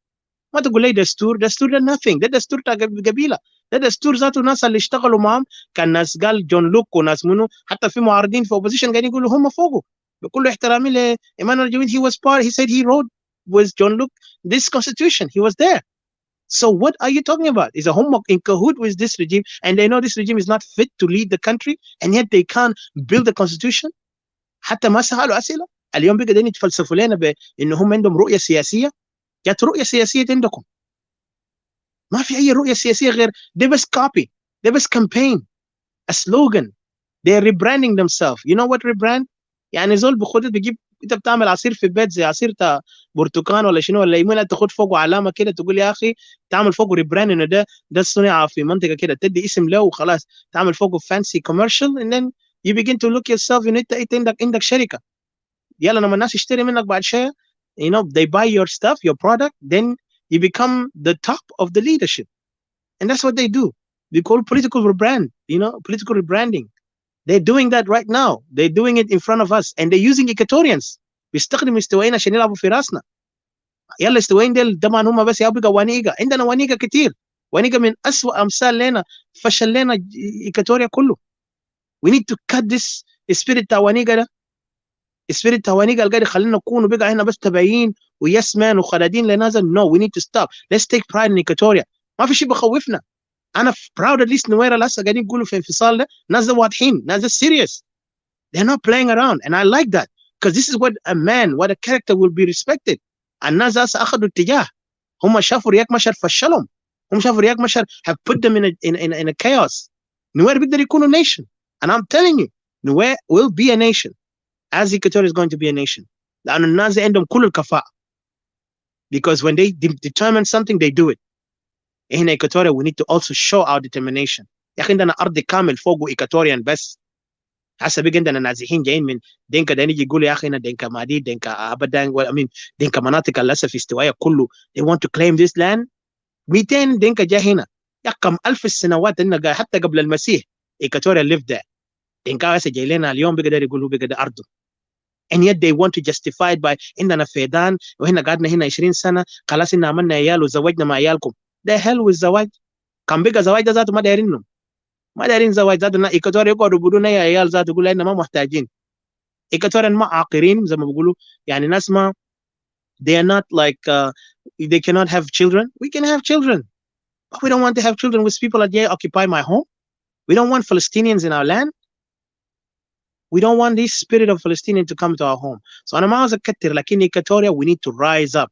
ما تقول لي دستور ده nothing. ده دستور تاع قبيلة. ده دستور ذاته ناس اللي اشتغلوا معهم كان ناس قال جون لوك وناس منو، حتى في معارضين في opposition قاعدين يقولوا هم فوقه. بكل احترامي لإيمانويل جوين, he said he wrote with John Luke this constitution. He was there. So what are you talking about? Is a homework in cahoot with this regime, and they know this regime is not fit to lead the country, and yet they can't build a constitution. حتى ما سألوا أسئلة. اليوم بيقدروا يتفلسفوا لنا بأنهم عندهم رؤية سياسية. جات رؤية سياسية عندكم؟ ما في أي رؤية سياسية غير they best copy, they best campaign, a slogan. They're rebranding themselves. You know what rebrand؟ يعني زول بخدت بيجيب انت بتعمل عصير في البيت زي عصير تا برتقال ولا شنو ولا ليمون، تاخد فوقه علامه كده تقول يا اخي تعمل فوقه ريبراند انه ده صنع في منطقه كده، تدي اسم له وخلاص تعمل فوقه فانسي كوميرشال and then you begin to look yourself ان انت عندك شركه. يلا لما الناس يشتري منك بعد شيء you know they buy your stuff, your product, then you become the top of the leadership. And that's what they do. They call political rebrand, you know, political rebranding. They're doing that right now. They're doing it in front of us, and they're using Equatorians. بيستخدموا استوائيين عشان يلعبوا في راسنا. يلا استوائيين ديل طبعا هم بس يبقى ونيقة. عندنا ونيقة كتير. ونيقة من أسوأ أمثال لنا فشل لنا إيكاتوريا كله. We need to cut this spirit تاع ونيقة ده. spirit تاع ونيقة اللي قاعد يخلينا نكون وبقى هنا بس تبعين ويسمان وخلادين لنازل. No, we need to stop. Let's take pride in Equatoria. ما في شيء بخوفنا. أنا proud at least نويرة لسه قاعدين يقولوا في انفصال ده ناس ده واضحين، ناس ده serious. They're not playing around, and I like that because this is what a man, what a character will be respected. الناس هسه أخذوا اتجاه. هم شافوا رياك مشهر فشلهم. هم شافوا رياك مشهر have put them in a chaos. نوير بيقدر يكونوا nation, and I'm telling you, نوير will be a nation, as Equatoria is going to be a nation. لأن الناس عندهم كل الكفاءة. Because when they determine something, they do it. هنا Equatoria, we need to also show our determination. يا أخي عندنا أرض كامل فوقه Equatorian بس. هسه بيجي عندنا نازحين جايين من دينكا ده نيجي يقول يا اخي هنا دينكا مادي دينكا ابدا دينكا مناطق للاسف استوائيه كله they want to claim this land. 200 دينكا جا هنا يا كم الف السنوات انه حتى قبل المسيح Equatoria lived there. دينكا هسه جاي لنا اليوم بيقدر يقولوا بيقدر ارضه. And yet they want to justify it by عندنا فيدان وهنا قعدنا هنا 20 سنه خلاص إن عملنا عيال وزوجنا مع عيالكم. ده hell with زواج. كان بقى زواج ده ذاته ما دايرينه. ما دايرين زواج ذاتنا. إيكواتوريا يقعدوا بدون أي عيال ذاته يقولوا إننا ما محتاجين. إيكواتوريا ما عاقرين زي ما بيقولوا يعني ناس ما they are not like they cannot have children. We can have children, but we don't want to have children with people that occupy my home. We don't want Palestinians in our land. We don't want this spirit of Palestinian to come to our home. So أنا ما عاوز أكتر لكن إيكواتوريا we need to rise up.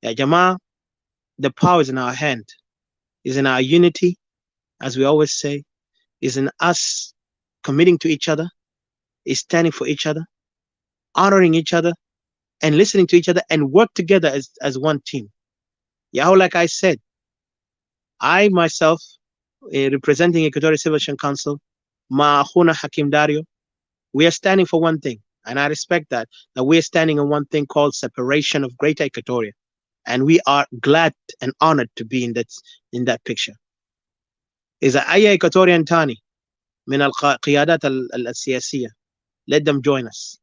يا جماعة, the power is in our hand, is in our unity, as we always say, is in us committing to each other, is standing for each other, honoring each other, and listening to each other, and work together as one team. Yeah, like I said, I myself, representing Equatorial Civil Action Council, مع أخونا حكيم داريو. We are standing for one thing, and I respect that we are standing on one thing called separation of Greater Equatoria, and we are glad and honored to be in that picture. إذا أي Equatorian تاني من القيادات السياسية, let them join us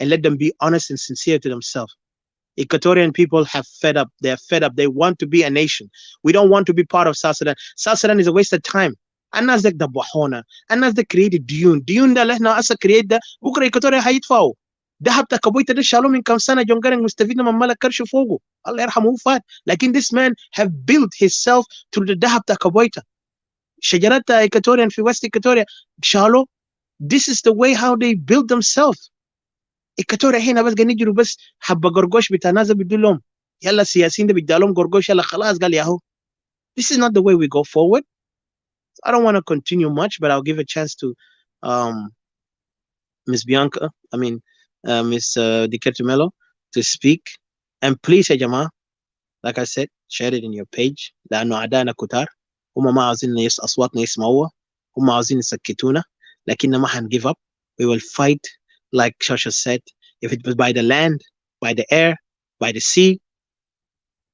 and let them be honest and sincere to themselves. Equatorian people have fed up. They're fed up. They want to be a nation. We don't want to be part of South Sudan. South Sudan is a waste of time. الناس ديك ذبحونا. الناس ديك created ديون ده اللي احنا هسه create ده بكره إيكواتوريا هيدفعوا. دهب كابويتا ده شالوه من كم سنه جون جارنج مستفيد من ملك كرش فوقه. الله يرحمه هو فات. لكن this man have built himself through the دهب كابويتا. شجرات إيكواتوريان في وست إيكواتوريا شالوه. This is the way how they build themselves. إيكواتوريا هنا بس قاعدين يجروا بس حبه قرقوش بتاع ناس بيدوا لهم. يلا السياسيين ده بيدوا لهم قرقوش يلا خلاص قال ياهو. This is not the way we go forward. I don't want to continue much, but I'll give a chance to Miss Bianca, Miss Di to speak. And please, يا جماعة, like I said, share it in your page. لأنه أعدائنا كتار. هم ما عاوزين أصواتنا يسمعوها. هم عاوزين يسكتونا. لكننا ما هنgive up. We will fight, like Shasha said, if it was by the land, by the air, by the sea.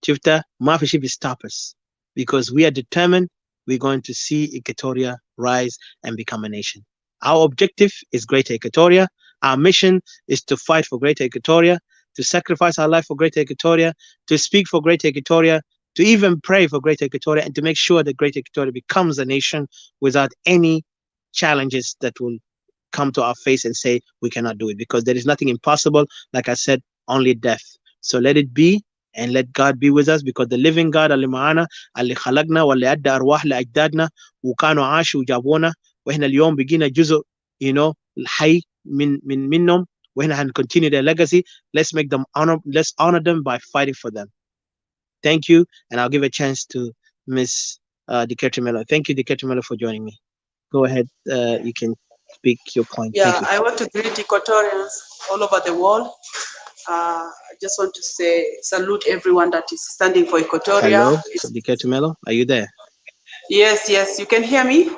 شفتها ما في شيء stop us, because we are determined we're going to see Equatoria rise and become a nation. Our objective is Greater Equatoria. Our mission is to fight for Greater Equatoria, to sacrifice our life for Greater Equatoria, to speak for Greater Equatoria, to even pray for Greater Equatoria, and to make sure that Greater Equatoria becomes a nation without any challenges that will come to our face and say we cannot do it, because there is nothing impossible. Like I said, only death. So let it be, and let God be with us, because the living God اللي معانا اللي خلقنا واللي أدى أرواح لأجدادنا وكانوا عاشوا وجابونا وإحنا اليوم بقينا جزء الحي منهم وإحنا هنcontinue their legacy. Let's make them let's honor them by fighting for them. Thank you, and I'll give a chance to Miss Di. Thank you, Di, for joining me. Go ahead, you can speak your point. Yeah, Thank you. I want to greet Equatorians all over the world. I just want to say salute everyone that is standing for Equatoria. Hello, Di, are you there? Yes, you can hear me?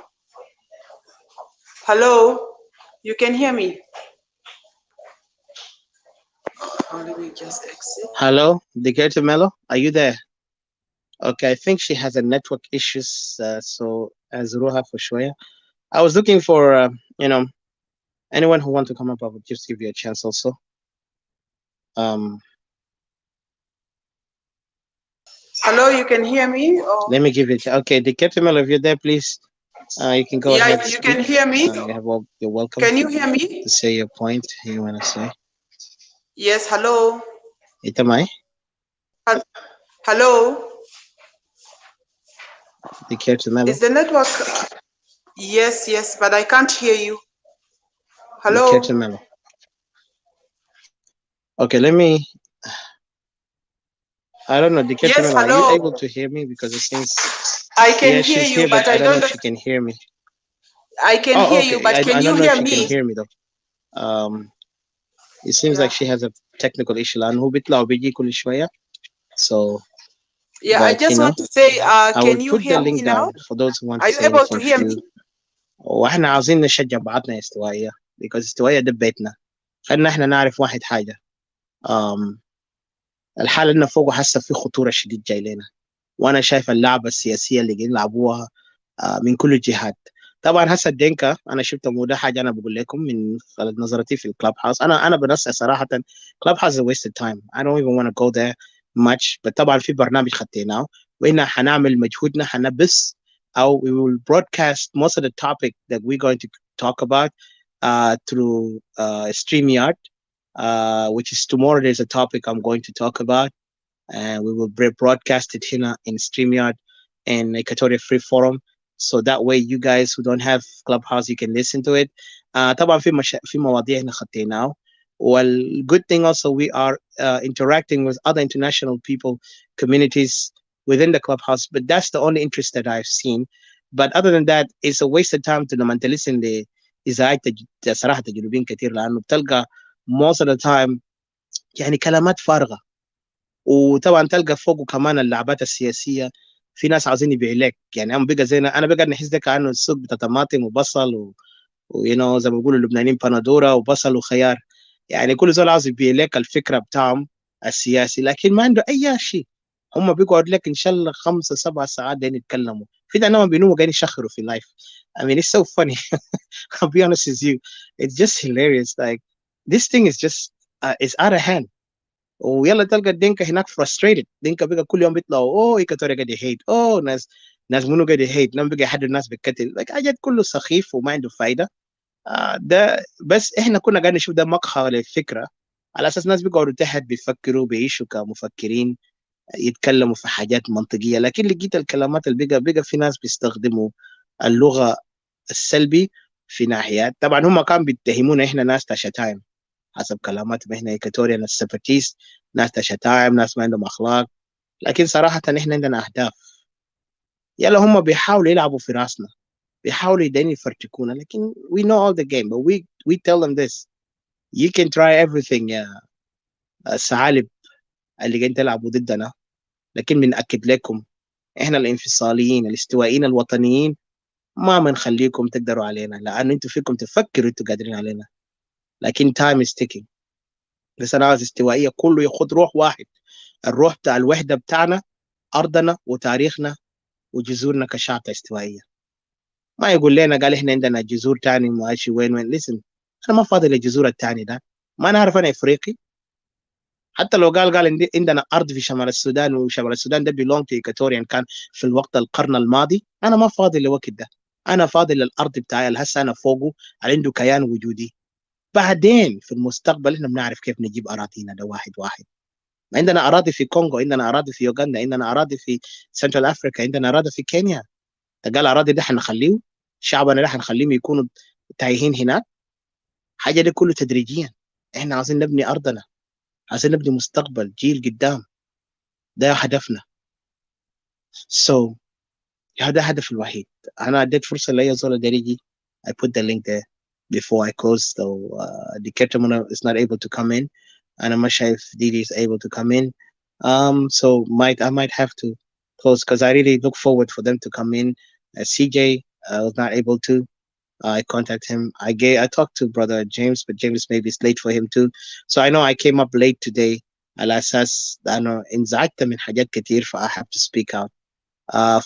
Hello, you can hear me? Oh, let me just exit. Hello, Di, are you there? Okay, I think she has a network issues, so as Ruha for Shoya. I was looking for, anyone who wants to come up, I would just give you a chance also. Hello, you can hear me? Or... Let me give it. Okay, Di, if you're there, please, you can go ahead. Yeah, you can hear me. You're welcome. Can you hear me? To say your point you want to say. Yes, hello. Itamai? Hello. Di, is the network? Yes, but I can't hear you. Hello. Di, okay, let me. I don't know. Di, yes, are hello. you able to hear me? Because it seems I can hear you, but I don't know if she can hear me. I can hear you, but can you hear me? She can hear me though. It seems like she has a technical issue. So yeah, I just want to say, can you hear me now? For those who want to say able to hear me? واحنا عاوزين نشجع بعضنا استوائية because استوائية ده بيتنا. خلينا احنا نعرف واحد حاجة. الحالة اللي فوق حاسة في خطورة شديد جاي لنا. وانا شايف اللعبة السياسية اللي قاعدين يلعبوها من كل الجهات. طبعا هسه الدينكا انا شفت موضوع حاجه انا بقول لكم من خلال نظرتي في الكلاب هاوس. انا بنصح صراحه كلاب هاوس is a wasted time. I don't even want to go there much. but طبعا في برنامج خديناه وإحنا حنعمل مجهودنا حنبث او we will broadcast most of the topic that we're going to talk about through StreamYard, which is tomorrow. There's a topic I'm going to talk about, and we will broadcast it here in StreamYard and Equatoria Free Forum. So that way you guys who don't have Clubhouse, you can listen to it. طبعا في مواضيع هنا خديناه. Well, good thing also we are interacting with other international people, communities within the Clubhouse, but that's the only interest that I've seen. But other than that, it's a waste of time to لما انت listen لإذاعات صراحة تجربين كتير لأنه بتلقى most of the time يعني كلامات فارغة. وطبعا تلقى فوقه كمان اللعبات السياسية في ناس عاوزين يبيع لك يعني هم بقى زينا انا بقى نحس ده كانه السوق بتاع طماطم وبصل زي ما بيقولوا اللبنانيين بندوره وبصل وخيار يعني كل زول عاوز يبيع لك الفكره بتاعهم السياسي لكن ما عنده اي شيء هم بيقعد لك ان شاء الله 5 7 ساعات دين يتكلموا في ده نوع بينوموا قاعدين يشخروا في لايف I mean it's so funny I'll be honest with you it's just hilarious like this thing is just it's out of hand ويلا تلقى الدينكا هناك frustrated دينكا بقى كل يوم بيطلعوا اوه ايكاتوريا قاعد يهيت اوه ناس منو قاعد يهيت نام بقى يحدوا الناس بالقتل like حاجات كله سخيف وما عنده فايده ده بس احنا كنا قاعدين نشوف ده مقهى للفكره على اساس ناس بيقعدوا تحت بيفكروا بيعيشوا كمفكرين يتكلموا في حاجات منطقيه لكن لقيت الكلمات اللي بقى في ناس بيستخدموا اللغه السلبي في ناحيات طبعا هم كانوا بيتهمونا احنا ناس شتايم حسب كلاماتهم احنا ايكاتوريا ناس سباتيست ناس شتايم ناس ما عندهم اخلاق لكن صراحه احنا عندنا اهداف يلا هم بيحاولوا يلعبوا في راسنا بيحاولوا يدين يفرتكونا لكن we know all the game but we tell them this you can try everything يا الثعالب اللي قاعدين تلعبوا ضدنا لكن بنأكد لكم احنا الانفصاليين الاستوائيين الوطنيين ما بنخليكم تقدروا علينا لانه انتوا فيكم تفكروا انتوا قادرين علينا لكن time is ticking بس انا عاوز استوائيه كله ياخد روح واحد الروح بتاع الوحده بتاعنا ارضنا وتاريخنا وجذورنا كشعب استوائيه ما يقول لنا قال احنا عندنا جذور تاني ماشي وين listen انا ما فاضي للجذور التاني ده ما انا عارف انا افريقي حتى لو قال عندنا ارض في شمال السودان وشمال السودان ده belong to Equatorian كان في الوقت القرن الماضي انا ما فاضي للوقت ده انا فاضي للارض بتاعي اللي هسه انا فوقه اللي عنده كيان وجودي بعدين في المستقبل احنا بنعرف كيف نجيب اراضينا ده واحد واحد عندنا اراضي في كونغو عندنا اراضي في يوغندا عندنا اراضي في سنترال افريكا عندنا اراضي في كينيا قال الاراضي ده حنخليه شعبنا ده حنخليهم يكونوا تايهين هناك حاجه دي كله تدريجيا احنا عايزين نبني ارضنا عايزين نبني مستقبل جيل قدام ده هدفنا so هذا الهدف الوحيد انا اديت فرصه لاي زول دريجي I put the link there before I close so the Ketamuna is not able to come in and I'm not sure if Didi is able to come in so I might have to close because I really look forward for them to come in CJ was not able to I contact him I talked to brother James but James maybe it's late for him too so I know I came up late today على اساس انا انزعجت من حاجات كتير ف I have to speak out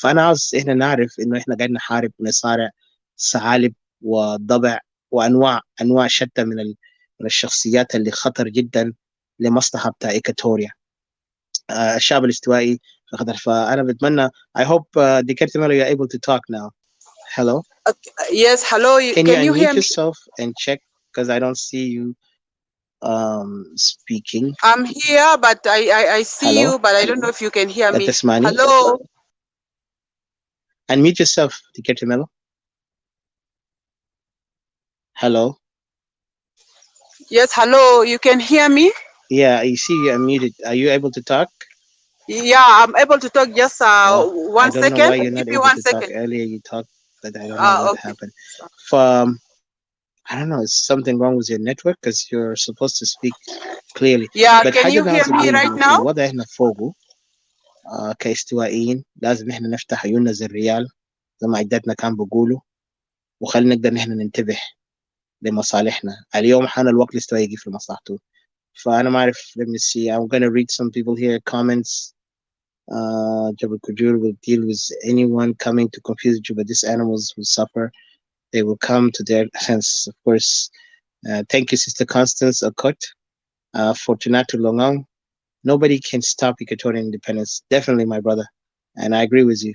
فانا عاوز احنا نعرف انه احنا قاعدين نحارب ونصارع ثعالب وضبع وانواع شتى من الشخصيات اللي خطر جدا لمصلحه بتاع ايكاتوريا الشعب الاستوائي خطر فانا بتمنى I hope Dikemelo you're able to talk now hello Yes, hello. can you hear unmute me? yourself and check because I don't see you speaking I'm here, but I see hello you, but I don't know if you can hear me. تسمعني Hello. unmute yourself Dikemelo hello Yes, hello. You can hear me? yeah I see you unmuted are you able to talk Yeah, I'm able to talk. Just I 1 don't know second. why you're not Give me able 1 to talk second. earlier. You talked, but I don't know what Okay. happened. I don't know. Is something wrong with your network? Because you're supposed to speak clearly. Yeah, But can حاجة you hear ناقصة me دينا right إنه في now? الوضع إحنا فوقه كاستوائيين لازم إحنا نفتح عيوننا زي الريال زي ما عدتنا كان بيقولوا وخلينا نقدر إحنا ننتبه لمصالحنا. اليوم حان الوقت الاستوائي يجي في مصلحته. فأنا ما أعرف. Let me see. I'm gonna read some people here comments. Jabal Kujur will deal with anyone coming to confuse Juba. These animals will suffer. They will come to their hands, of course. Thank you, Sister Constance Okot. Fortunato Longang. Nobody can stop Equatorian independence. Definitely, my brother. And I agree with you.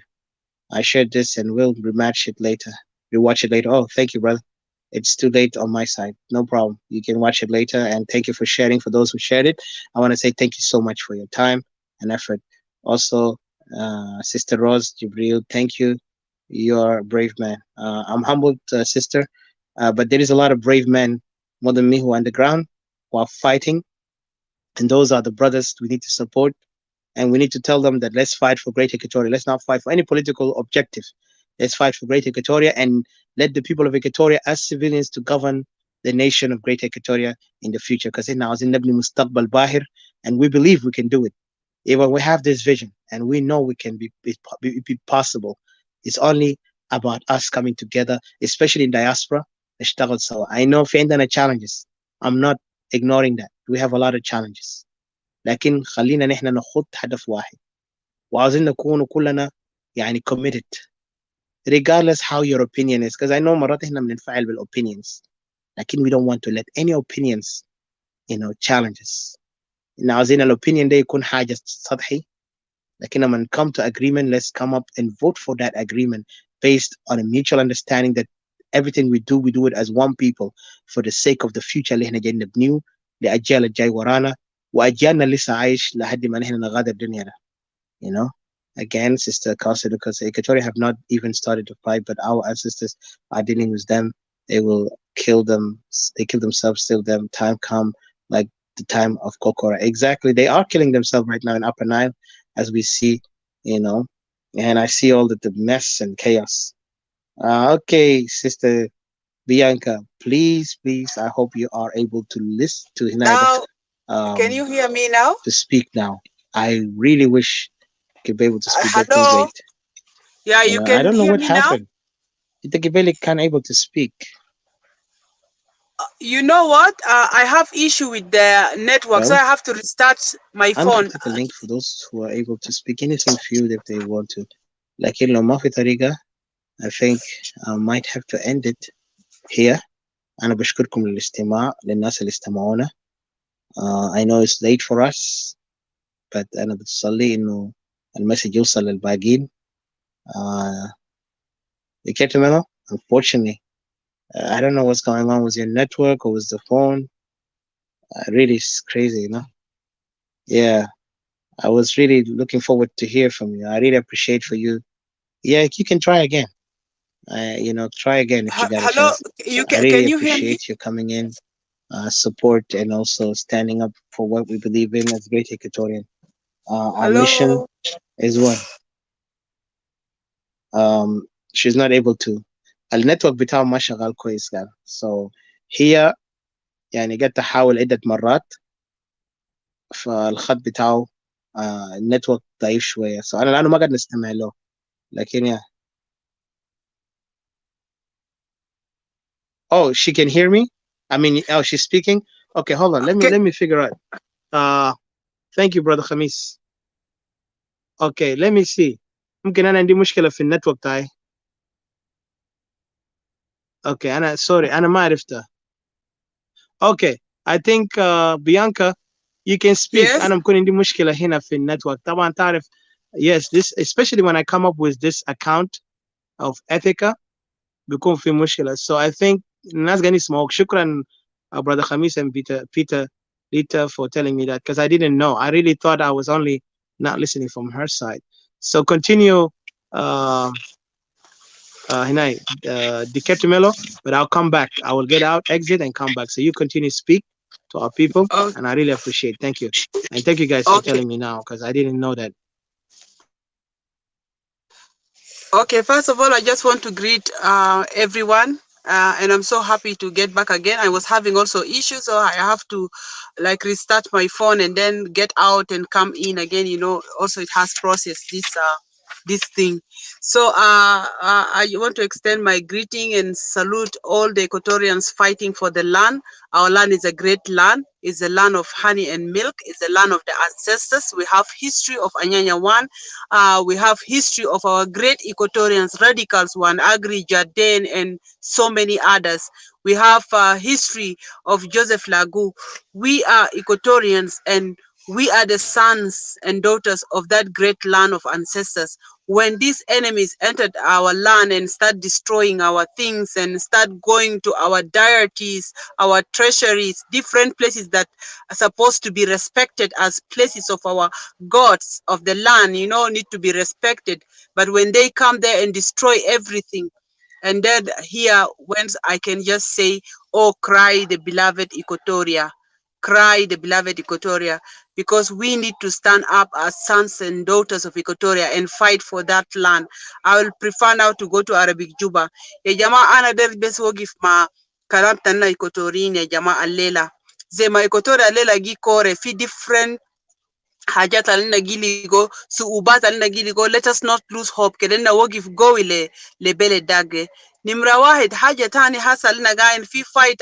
I shared this and we'll rematch it later. Rewatch it later. Oh, thank you, brother. It's too late on my side. No problem. You can watch it later. And thank you for sharing. For those who shared it, I want to say thank you so much for your time and effort. Also, Sister Rose Jibril, thank you. You're a brave man. I'm humbled, sister, but there is a lot of brave men more than me who are on the ground, who are fighting. And those are the brothers we need to support. And we need to tell them that let's fight for Greater Equatoria. Let's not fight for any political objective. Let's fight for Greater Equatoria and let the people of Equatoria as civilians to govern the nation of Greater Equatoria in the future. Because now is in Mustaqbal Bahir, and we believe we can do it. Even we have this vision and we know we can be possible. It's only about us coming together, especially in diaspora. نشتغل سوا. I know في عندنا challenges. I'm not ignoring that. We have a lot of challenges. لكن خلينا نحن نخط هدف واحد. وعاوزين نكون كلنا يعني committed. Regardless how your opinion is. Because I know مرات احنا بننفعل بالopinions. لكن we don't want to let any opinions, challenge us. عاوزين الopinion ده يكون حاجة سطحي. لكن لما come to agreement, let's come up and vote for that agreement based on a mutual understanding that everything we do it as one people for the sake of the future اللي احنا جايين نبنيه لأجيال الجاي ورانا وأجيالنا لسه عايش لحد ما نحن نغادر الدنيا ده. Again, Sister Casa, because Equatoria have not even started to fight, but our ancestors are dealing with them. They will kill them. They kill themselves till them time come, like the time of Kokora. Exactly. They are killing themselves right now in Upper Nile, as we see, and I see all the mess and chaos. Okay, Sister Bianca, please, I hope you are able to listen to Now, can you hear me now? To speak now. I really wish could be able to speak. Hello. Great. Yeah, you can. I don't know hear what me happened. The Gibeli can't able to speak. You know what? I have issue with the network, so I have to restart my phone. I'm take a link for those who are able to speak anything few if they want to. Like in Lomafi Tariga, I think I might have to end it here. أنا بشكركم للاستماع للناس اللي استمعونا. I know it's late for us, but أنا بتصلي إنه المسج يوصل للباقين. Equatorians, unfortunately, I don't know what's going on with your network or with the phone. Really, it's crazy, Yeah, I was really looking forward to hear from you. I really appreciate for you. Yeah, you can try again. Try again if you got a chance. I really appreciate you coming in, support, and also standing up for what we believe in as Great Equatorian. Our mission is one. She's not able to. النتورك بتاعه ما شغال كويس قال. So هي يعني قد تحاول عدة مرات فالخط بتاعه النتورك ضعيف شوية. So أنا الآن ما قاعد نستمع له لكن Oh, she can hear me? I mean, she's speaking? Okay, hold on. Let me figure out. Thank you, brother Khamis. Okay, let me see. ممكن أنا عندي مشكلة في النتورك تاعي. Okay, أنا sorry أنا ما عرفتها. Okay, I think Bianca, you can speak. Yes. أنا بكون عندي مشكلة هنا في النتورك. طبعا تعرف, yes, this especially when I come up with this account of Ethica بيكون في مشكلة. So I think الناس قاعدين يسمعوك. شكرا brother Khamis and Peter Lita for telling me that because I didn't know. I really thought I was only not listening from her side. So continue Diketumelo, but I'll come back. I will get out, exit, and come back. So you continue to speak to our people, and I really appreciate it. Thank you. And thank you guys for telling me now, because I didn't know that. Okay, first of all, I just want to greet everyone. And I'm so happy to get back again. I was having also issues, so I have to restart my phone and then get out and come in again. Also it has processed this thing. So I want to extend my greeting and salute all the Equatorians fighting for the land. Our land is a great land. It's a land of honey and milk. It's a land of the ancestors. We have history of Anyanya 1. We have history of our great Equatorians, radicals, One Agri, Jardine, and so many others. We have history of Joseph Lagu. We are Equatorians, and we are the sons and daughters of that great land of ancestors. When these enemies entered our land and start destroying our things and start going to our deities, our treasuries, different places that are supposed to be respected as places of our gods of the land, need to be respected. But when they come there and destroy everything, and then here, whence I can just say, oh, cry the beloved Equatoria. Cry the beloved Equatoria, because we need to stand up as sons and daughters of Equatoria and fight for that land. I will prefer now to go to Arabic Juba. Ya jamaa ana der bes wogif ma kalam tanna Equatorin ya jamaa allela. Zema Equatoria lela gi kore fi different hajat alina giligo suubat alina giligo. Let us not lose hope. Kedenna wogif go le bele dage. Nimra wahid haja tani hasa alina gain fi fight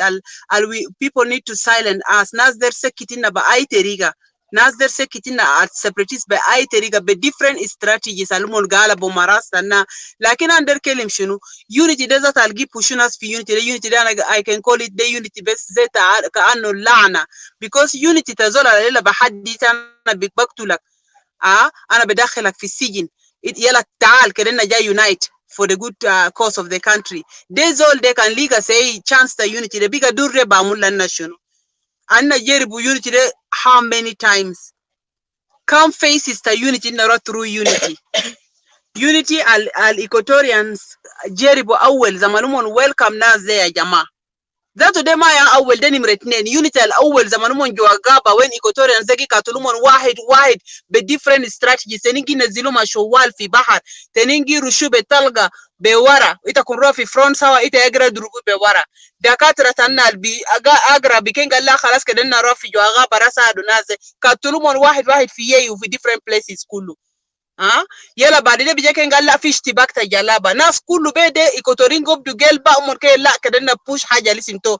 we people need to silence us. Nas der sekitina ba ay teriga. Nas der sekitina at separatists ba ay teriga be different strategies alumon gala bo marasta na. Lakin under kelim shunu unity desert algi pushunas fi unity. The unity I can call it the unity best zeta ka anno lana because unity tazola lela bahadita بقتلك انا بدخلك في السجن يلا تعال كده جاي unite for the good cause of the country. There's all they can liga say chance the unity the bigger durre bamula nation anna jeribu unity how many times come faces the unity not through unity. Unity al Equatorians jeribu awel zamanumon welcome nas there jama ذاته ده ما يا أول ده نمرة اثنين unity الأول زمانهم جوا غابة وين Equatorians زكي كاتلومون واحد بديفرنت strategies تنيجي نزلوا مع شوال في بحر تنيجي رشوب تلقى بورا إتا كنروح في فرونت سوا إتا يقرأ دروب بورا دكاترة تنا البي أقرأ بكين قال لا خلاص كده نروح في جوا غابة راسا دونازة كاتلومون واحد في يي وفي different places كله yala badide bijeke ngalla fish tibakta jalaba nas kullu bede ikotoringo bdu gelba umon ke la kadena push haja lisinto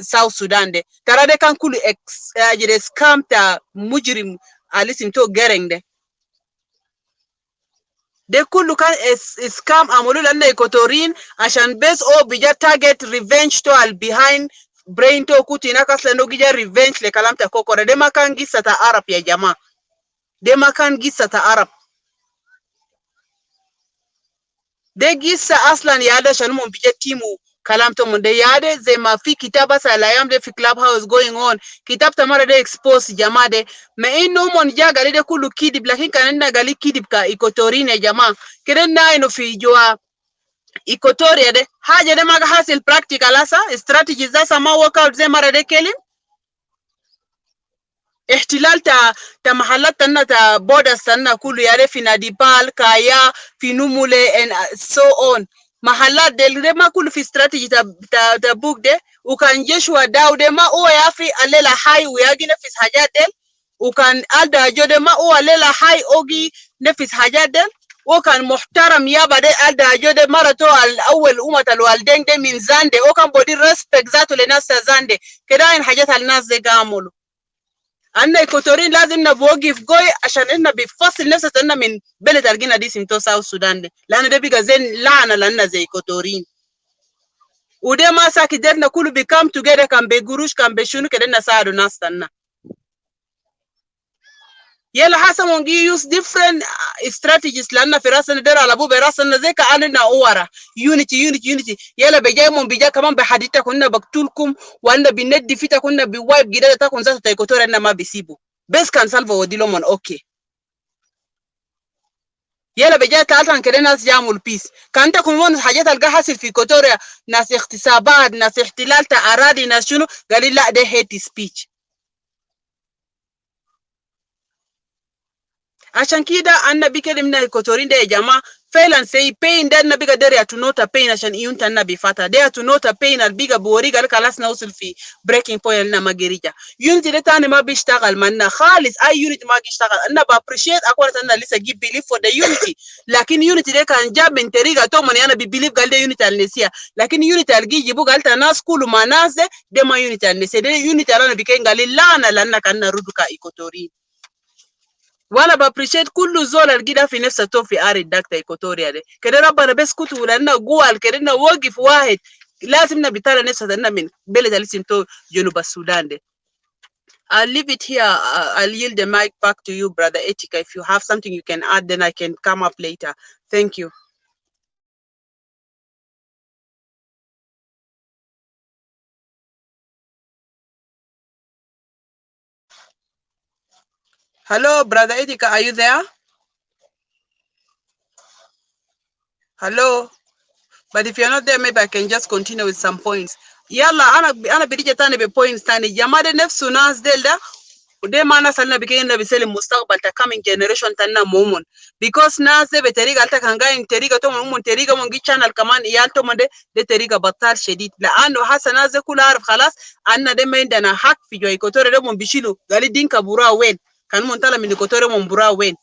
South Sudan de tarade kan kullu jere scam ta mujrim alisinto gereng de kullu kan scam amulu landa ikotorin ashan base o bija target revenge to al behind brain to kutina kasla no gija revenge le kalamta kokore de makan gisata arab ya jama de makan gisata arab de gisa aslan yada shalmon bije timu kalam to munde yade ze ma fi kitaba salayam de fi clubhouse going on kitab tamara de expose jamade me ino mon jaga de kulu kidib lakin kanenda gali kidib ka ikotorine jama kirenna ino fi joa Equatoria de haja de maga hasil practical asa strategies asa ma workout ze mara de kelim احتلال تا محلات تنا تا borders تنا كله يعرف في ناديبال كايا في نمولة and so on محلات ده ما كله في استراتيجي تا بوك ده وكان جشوا داو ده ما هو يافي على هاي ويجي نفس حاجات ده وكان ألدا جو ده ما هو على هاي أوجي نفس حاجات ده وكان محترم يا بعد ألدا جو ده مرة الأول أمة الوالدين ده من زانده وكان بودي respect ذاته لناس زانده كده إن حاجات الناس ده قاموا أنا إكواتوريين لازم نبوقف قوي عشان إحنا بفصل نفسنا من بلد الجنة دي سمتو ساوث سودان ده لأن ده بيجا زين لعنة لنا زي إكواتوريين وده ما ساكدرنا كله بيكام together كان بيجروش كان بيشونو كده نساعدوا ناس تنا يلا حسن ونجي use different strategies لأن في راسنا ده على بو براسنا زي كأننا أورا unity يلا بيجي من بيجي كمان بحديثة كنا بقتلكم وأنا بندي فيتا كنا بوايب جدا تكون ذات تيكوتوريا إننا ما بيسيبوا بس كان سالفة وديلو من أوكي يلا بيجي تعالى كده ناس جاموا البيس كان تكون من حاجات الجا حاصل في إكواتوريا ناس اغتصابات ناس احتلال أراضي ناس شنو قال لا ده hate speech عشان كده أنا بيكلم من إكواتوريين ده يا جماعة فعلا سي pain ده أنا بيجا داري to not a pain عشان يونت أنا بيفاتا ده to not a pain البيجا بوري قال خلاص نوصل في breaking point لنا ما جريجا يونت ده تاني ما بيشتغل منا خالص أي يونت ما بيشتغل أنا بappreciate أقول أنا لسه give believe for the unity لكن يونت ده كان جاب من طريقة تومن أنا ببelieve قال ده يونت النسيا لكن يونت الجي يبغى قال الناس كله ما ناس ده ما يونت النسيا ده يونت أنا بيكين قال لا أنا لأن كان نردك إكواتوريين وانا بابريشيت كل زول الجدا في نفسه تو في اري دكتا إكواتوريا ده كده ربنا بس كتو لنا جوال كده وقف واحد لازم نبيتال نفسه لنا من بلد اللي سنتو جنوب السودان ده. I'll leave it here. I'll yield the mic back to you, brother Etika. If you have something you can add, then I can come up later. Thank you. Hello, brother Etika, are you there? Hello. But if you're not there, maybe I can just continue with some points. Yalla, ana birija tani be points tani. Jamade nefsu nas delda. Ude mana salna bikenda biseli mustaqbal ta coming generation tanna momon. Because nas de beteriga alta kanga in teriga to momon teriga mongi channel kaman iyalto monde de teriga batal shedid. La ando hasa naze kula arf khalas anna de menda na hak fi jo Equatoria de mon bishilu gali dinka bura wen. كان منطلع من إيكوتوريا من برا وين.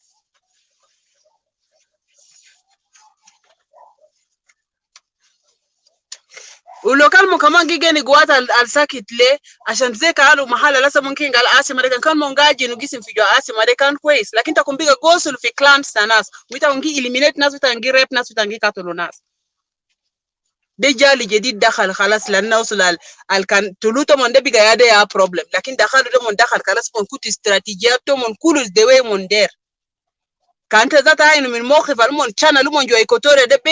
ولو كان كمان جيجي قوات الساكت ليه عشان زي قالوا محل لسه ممكن قال عاصمة ده كان منجاجي نقسم في جو عاصمة ده كان كويس لكن تكون بيجا غوصل في كلانس ناس ويتونجي إليمينيت ناس ويتونجي ريب ناس ويتونجي قتلوا ناس. ده جالي جديد دخل خلاص لأنه وصل كان تلوتو من ده بيجا ياده يا بروبلم لكن دخلوا ده من دخل خلاص من كوت استراتيجياته من كل الدواء من دير كانت ذات عين من موقف المون كان المون جو إيكوتوريا ده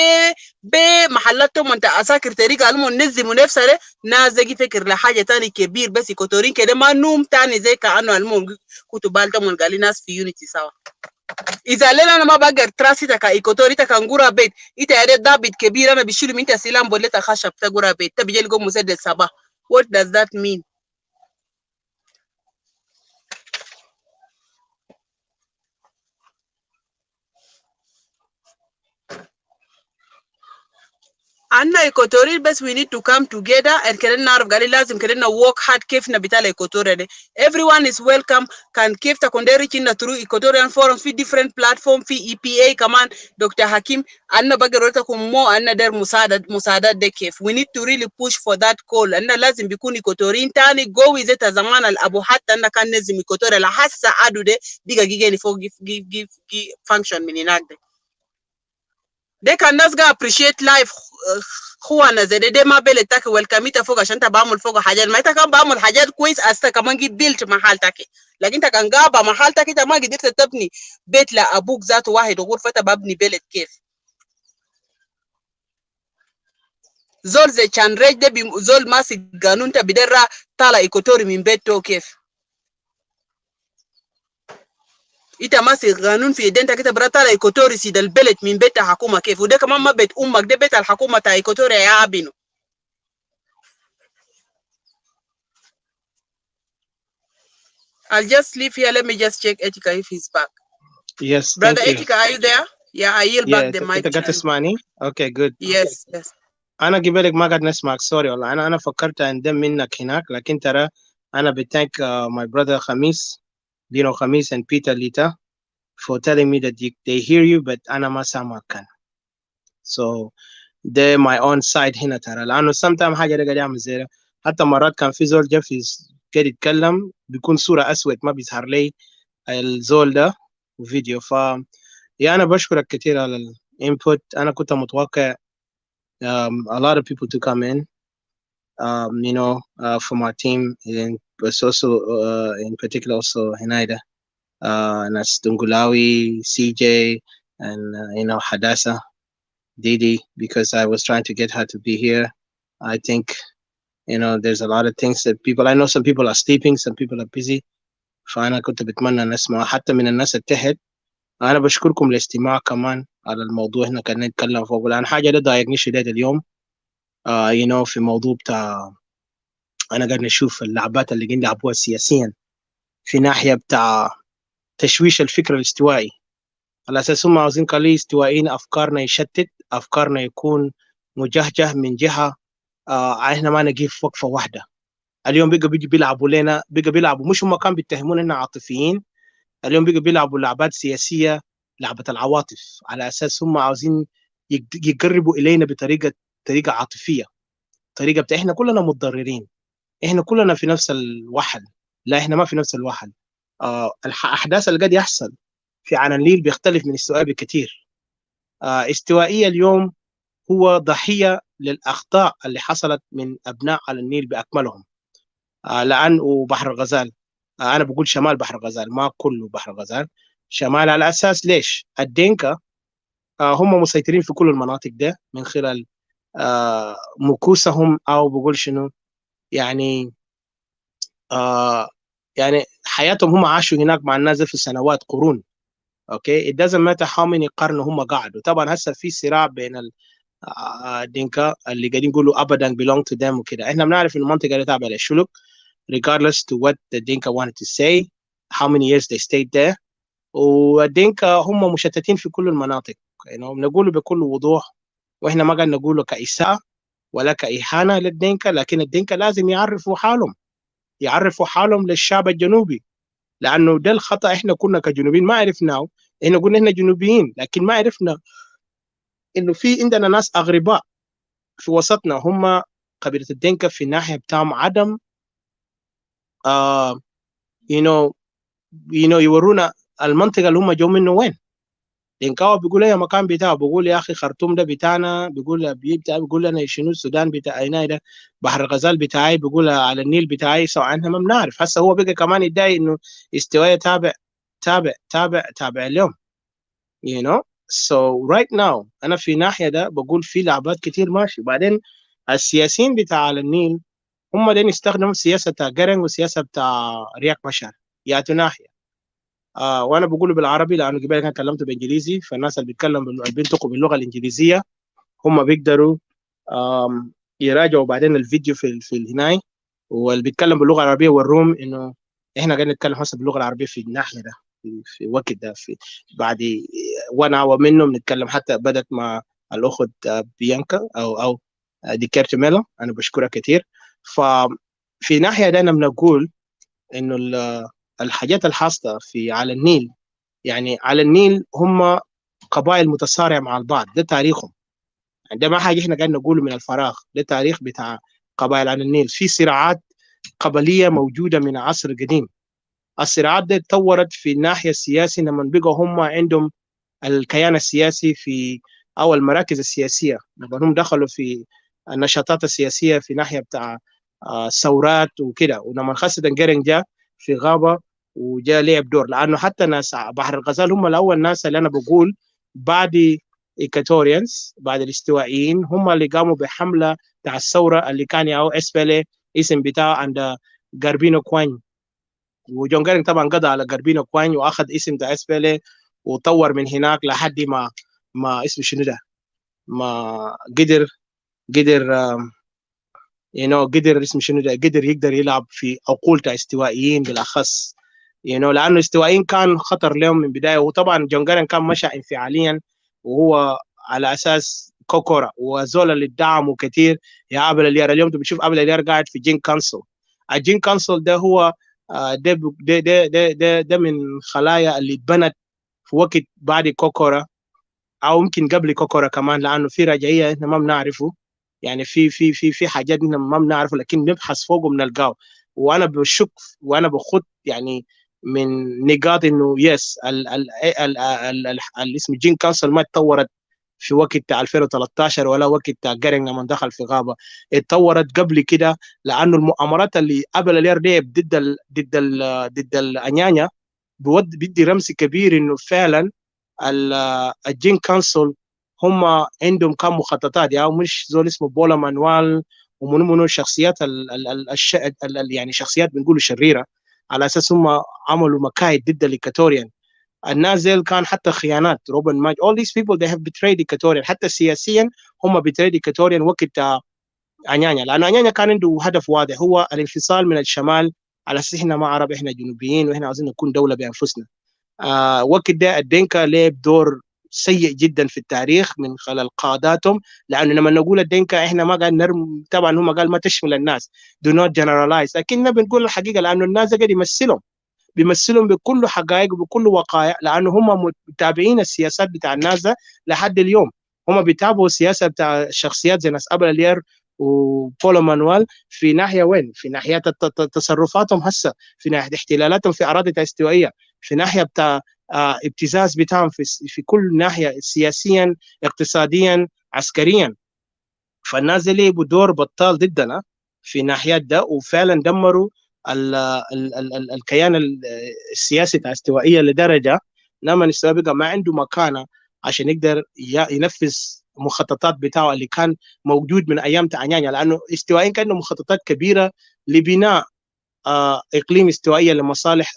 بي محلات من تأساكر طريقة المون نزي منافسة ناس زي فكر لحاجة تاني كبير بس إيكوتوريين كده ما نوم تاني زي كأنه المون كنتوا بالتا من قالي ناس في يونيتي سوا. إذا لنا أنا ما بقدر تراسي تكا إيكوتوري تكا نقورا بيت إتا يريد دابت كبير أنا بشيلو من تسيلام بوليتا خشب تقورا بيت تبجي لكم مسدس سبا. What does that mean? Anna Equatorial best we need to come together and كلنا نعرف قال لازم كلنا work hard كيف نبتال Equatoria. Everyone is welcome كان كيف تكون reaching through Equatorian forum في different platform في EPA كمان Dr. Hakim أنا بقدر تكون مو أنا در مساعدة ده كيف we need to really push for that call أنا لازم بيكون Equatorian تاني go with it زمان الأبو حتى أنا كان نزم Equatoria لحسا عدو ده بيجا جيجاني فوق give function من هناك ده كان الناس قاعد appreciate life خوانا زي ده ما بيلتاكي والكميتا فوق عشان تبعمل فوق حاجات ما انت كان بعمل حاجات كويس استا كمان جيب بيلت محل تاكي لكن انت كان قابع محل تاكي انت ما قدرت تبني بيت لابوك ذاته واحد وغرفة ببني بيلت كيف زول زي كان ريج ده زول ماسك قانون تبدرها طالع إيكوتوري من بيته كيف إنت ماسك قانون في يدين تاكي تبرا طالع إيكوتوري سيد البلد من بيت الحكومة كيف وده كمان ما بيت أمك ده بيت الحكومة تا إيكوتوريا يا عبينو. I'll just leave here. Let me just check Etika if he's back. Yes, Brother thank you. Etika, are you there? Yeah, I yield back the mic. انت قاعد تسمعني؟ Okay, good. Yes, yes. انا قبلك ما قاعد نسمعك سوري والله انا فكرت اندم منك هناك لكن ترى انا بتانك my brother خميس Dino Khamis and Peter Lita for telling me that they hear you but أنا ما سامع كان. So they're my own side هنا ترى لأنه sometimes حاجة ده قاعد يعمل زي ده حتى مرات كان في زول جا في قاعد يتكلم بيكون صورة أسود ما بيظهر لي الزول ده وفيديو يا أنا بشكرك كتير على الانبوت أنا كنت متوقع a lot of people to come in you know from our team and but also in particular also Hinaida Nas Dungulawi, CJ and you know Hadassah, Didi because I was trying to get her to be here. I think you know there's a lot of things that people I know some people are sleeping some people are busy فأنا كنت بتمنى نسمع حتى من الناس التحت أنا بشكركم الاستماع كمان على الموضوع هنا كنا نتكلم فوق لأن حاجة ده ضايقني شديد اليوم you know في موضوع بتاع أنا قاعد نشوف اللعبات اللي قاعدين يلعبوها سياسيا في ناحية بتاع تشويش الفكر الاستوائي على أساس هم عاوزين قليل استوائيين أفكارنا يشتت أفكارنا يكون مجهجه من جهة إحنا ما نقف وقفة واحدة اليوم بيجي بيلعبوا لنا بيلعبوا مش هم كانوا بيتهمون إننا عاطفيين اليوم بيلعبوا لعبات سياسية لعبة العواطف على أساس هم عاوزين يقربوا إلينا طريقة عاطفية طريقة بتاع إحنا كلنا متضررين إحنا كلنا في نفس الوحل لا إحنا ما في نفس الوحل الأحداث اللي قاعد يحصل في عنان النيل بيختلف من استواء بكثير استوائية اليوم هو ضحية للأخطاء اللي حصلت من أبناء على النيل بأكملهم لأن وبحر الغزال أنا بقول شمال بحر الغزال ما كله بحر الغزال شمال على أساس ليش الدينكا هم مسيطرين في كل المناطق ده من خلال مكوسهم أو بقول شنو يعني يعني حياتهم هم عاشوا هناك مع الناس في سنوات قرون اوكي it doesn't matter how many قرن هم قعدوا طبعا هسه في صراع بين الدينكا اللي قاعدين يقولوا ابدا belong to them وكده احنا بنعرف ان المنطقه دي تابعه للشلوك regardless to what the Dinka wanted to say how many years they stayed there والدينكا هم مشتتين في كل المناطق يعني بنقوله بكل وضوح واحنا ما قاعد نقوله كإساءة ولا كإهانة للدينكا لكن الدينكا لازم يعرفوا حالهم للشعب الجنوبي لانه ده الخطا احنا كنا كجنوبيين ما عرفناه. احنا قلنا احنا جنوبيين لكن ما عرفنا انه في عندنا ناس اغرباء في وسطنا، هم قبيله الدنكا في الناحيه بتاعهم عدم آه you know يورونا المنطقه اللي هم جو منه وين. دينكاوا بيقول يا مكان بتاعه، بيقول يا اخي خرطوم ده بتاعنا، بيقول ابي بتاعي، بيقول انا شنو السودان بتاعي ده، بحر الغزال بتاعي، بيقول على النيل بتاعي. سو عنها ما بنعرف. هسه هو بقى كمان يدعي انه استواء تابع اليوم you know so right now انا في ناحيه ده بقول في لعبات كتير ماشي. وبعدين السياسيين بتاع على النيل هم دين يستخدموا سياسه بتاع قرن وسياسه بتاع رياك مشار ياتوا ناحيه. وانا بقوله بالعربي لانه قبل كان كلمته بالانجليزي، فالناس اللي اللي بينطقوا باللغه الانجليزيه هم بيقدروا يراجعوا بعدين الفيديو في هناي، واللي بيتكلم باللغه العربيه والروم انه احنا قاعدين نتكلم هسه باللغه العربيه في الناحيه ده في وقت ده في بعد وانا منه بنتكلم. حتى بدات مع الاخت بيانكا او دي كيرتميلا، انا بشكرها كثير. ففي ناحيه ده انا بنقول انه الحاجات الحاصله في على النيل، يعني على النيل هم قبائل متصارعه مع البعض، ده تاريخهم. يعني ده ما حاجه احنا قاعدين نقوله من الفراغ، ده تاريخ بتاع قبائل على النيل. في صراعات قبليه موجوده من العصر القديم. الصراعات دي اتطورت في الناحيه السياسيه لما بقوا هم عندهم الكيان السياسي في او المراكز السياسيه، لما هم دخلوا في النشاطات السياسيه في ناحيه بتاع ثورات وكده. ولما خاصه جيرنج جاء في غابه وجاء لعب دور، لانه حتى ناس بحر الغزال هم الاول ناس اللي انا بقول بعد Equatorians بعد الاستوائيين هم اللي قاموا بحمله بتاع الثوره اللي كان ياو اسبلي اسم بتاعه عند غاربينو كوين. وجون جيرنج طبعا قضى على غاربينو كوين واخذ اسم بتاع اسبلي وطور من هناك لحد ما اسمه شنو ده، ما قدر قدر اسمه شنو ده، قدر يقدر يلعب في عقول تاع استوائيين بالاخص. لانه استوائيين كان خطر لهم من بدايه. وطبعا جون جارن كان مشى انفعاليا وهو على اساس كوكورا وزول اللي دعموا كثير يا ابل اليار. اليوم انت بتشوف ابل اليار قاعد في جين كونسل. الجين كونسل ده هو ده من خلايا اللي اتبنت في وقت بعد كوكورا او يمكن قبل كوكورا كمان، لانه في رجعيه احنا ما بنعرفه. يعني في حاجات احنا ما بنعرفه لكن نبحث فوقه بنلقاه. وانا بشك وانا بخط يعني من نقاط انه يس الاسم جين كانسل ما اتطورت في وقت 2013 ولا وقت جارين لما دخل في غابه. اتطورت قبل كده، لانه المؤامرات اللي قبل الير ضد الانيانيا بيدي رمز كبير انه فعلا الجين كونسل هم عندهم كم مخططات. يعني مش زول اسمه بولا مانوال ومنو الشخصيات يعني شخصيات بنقولوا شريره على اساس هم عملوا مكايد ضد الايكاتوريان. الناس ديل كان حتى خيانات. روبن ماج all these people they have betrayed Equatorian. حتى سياسيا هم betrayed Equatorian وقت عنانيا، لانه عنانيا كان عنده هدف واضح هو الانفصال من الشمال على اساس احنا ما عرب، احنا جنوبيين واحنا عاوزين نكون دوله بانفسنا. وقت ده الدينكا لعب دور سيء جدا في التاريخ من خلال قاداتهم. لانه لما نقول الدينكا احنا ما قال نرم، طبعا هم قال ما تشمل الناس do not generalize، لكننا بنقول الحقيقه لانه الناس قاعد بيمثلهم بكل حقائق وبكل وقائع، لانه هم متابعين السياسات بتاع الناس ده لحد اليوم. هم بيتابعوا السياسه بتاع شخصيات زي ناس ابل الير وبولو مانوال في ناحيه وين؟ في ناحيه تصرفاتهم هسه، في ناحيه احتلالاتهم في اراضي استوائيه، في ناحيه بتاع ابتزاز بتاعهم في كل ناحيه سياسيا اقتصاديا عسكريا. فالناس دي لعبوا دور بطال ضدنا في ناحيات ده، وفعلا دمروا الكيان السياسي الاستوائيه لدرجه لما الاستواء بقى ما عنده مكانه عشان يقدر ينفذ مخططات بتاعه اللي كان موجود من ايام تعنيانيا. لانه استوائيين كان عندهم مخططات كبيره لبناء اقليم استوائيه لمصالح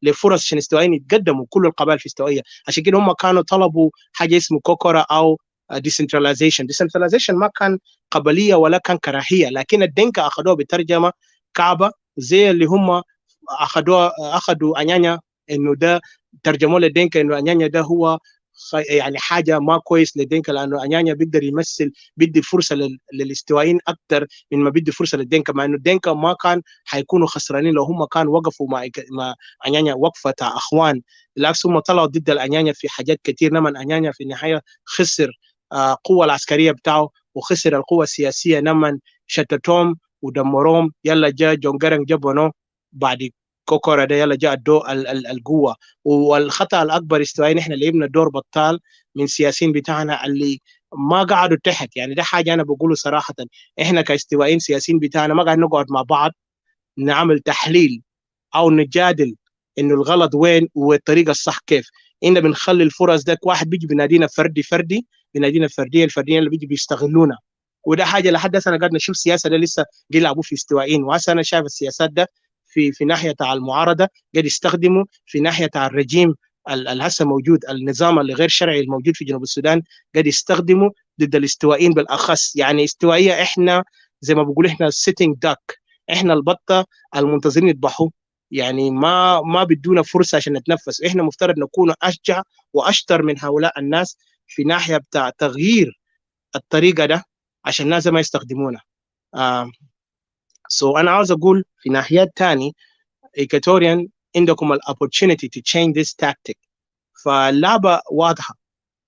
لفرص عشان استوائيين يتقدموا كل القبائل في استوائيه. عشان كده هم كانوا طلبوا حاجه اسمه كوكورا او ديسنتراليزيشن. ديسنتراليزيشن ما كان قبليه ولا كان كراهيه، لكن الدنكا اخذوها بترجمه كعبه زي اللي هم اخذوا انيانيا انه ده ترجموا للدنكا انه انيانيا ده هو يعني حاجه ما كويس للدينكا، لانه انيانيا بيقدر يمثل، بيدي فرصه للاستوائيين اكثر من ما بيدي فرصه للدينكا، مع انه الدينكا ما كان حيكونوا خسرانين لو هم كانوا وقفوا مع انيانيا وقفه تاع اخوان. بالعكس هم طلعوا ضد الانيانيا في حاجات كثير، نما انيانيا في النهايه خسر القوه العسكريه بتاعه وخسر القوه السياسيه، نما شتتهم ودمروهم. يلا جاء جونجرنج جابونو بعد كوكورا ده، يلا جاء القوه. والخطا الاكبر استوائي احنا لعبنا دور بطال من سياسيين بتاعنا اللي ما قعدوا تحت. يعني ده حاجه انا بقوله صراحه، احنا كاستوائيين سياسيين بتاعنا ما قاعد نقعد مع بعض نعمل تحليل او نجادل انه الغلط وين والطريقه الصح كيف. إحنا بنخلي الفرص ده واحد بيجي بينادينا فردي، بينادينا الفرديه اللي بيجي بيستغلونا. وده حاجه لحد هسه انا قاعد نشوف سياسه ده لسه بيلعبوا في استوائيين. وهسه انا شايف السياسات ده في ناحيه تاع المعارضه قاعد يستخدموا، في ناحيه تاع الرجيم اللي هسه موجود، النظام اللي غير شرعي الموجود في جنوب السودان قاعد يستخدموا ضد الاستوائيين بالاخص. يعني استوائيه احنا زي ما بقول احنا سيتنج داك، احنا البطه المنتظرين يذبحوا. يعني ما بدونا فرصه عشان نتنفس. احنا مفترض نكون اشجع واشطر من هؤلاء الناس في ناحيه بتاع تغيير الطريقه ده عشان الناس ما يستخدمونا. سو انا عاوز اقول في ناحيات تاني Equatorian عندكم opportunity to change this tactic. فاللعبه واضحه.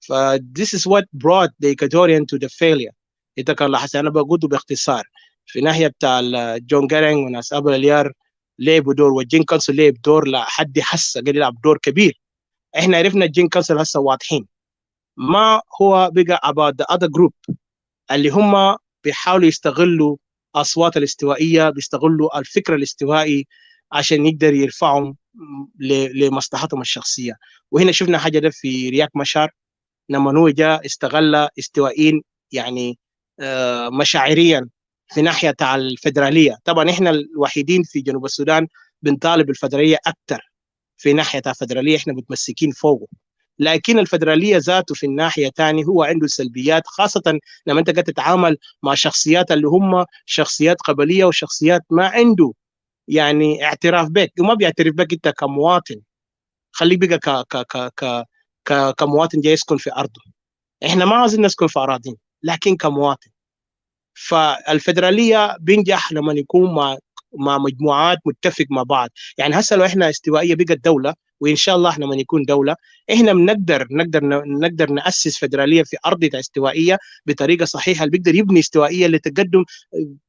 ف this is what brought the Equatorian to the failure. انت كان لاحظت انا بقوله باختصار في ناحيه بتاع جون جارينج وناس ابو اليار لعبوا دور، والجين كونسل لعب دور لحد حسه قاعد يلعب دور كبير. احنا عرفنا الجين كونسل هسه واضحين، ما هو بقى about the other group اللي هم بيحاولوا يستغلوا اصوات الاستوائيه، بيستغلوا الفكر الاستوائي عشان يقدر يرفعهم لمصلحتهم الشخصيه. وهنا شفنا حاجه ده في رياك مشار لما هو جاء استغل استوائيين يعني مشاعريا في ناحيه تاع الفدراليه. طبعا احنا الوحيدين في جنوب السودان بنطالب الفدراليه اكثر، في ناحيه تاع الفدراليه احنا متمسكين فوقه. لكن الفدراليه ذاته في الناحيه الثانيه هو عنده سلبيات، خاصه لما انت قاعد تتعامل مع شخصيات اللي هم شخصيات قبليه وشخصيات ما عنده يعني اعتراف بك، وما بيعترف بك انت كمواطن. خليك بقى كمواطن جاي يسكن في ارضه. احنا ما عاوزين نسكن في اراضينا، لكن كمواطن. فالفدراليه بينجح لما يكون مع مجموعات متفق مع بعض. يعني هسه لو احنا استوائيه بقت دوله، وان شاء الله احنا لما نكون دوله احنا نقدر ناسس فدراليه في ارض استوائيه بطريقه صحيحه، اللي بيقدر يبني استوائيه لتقدم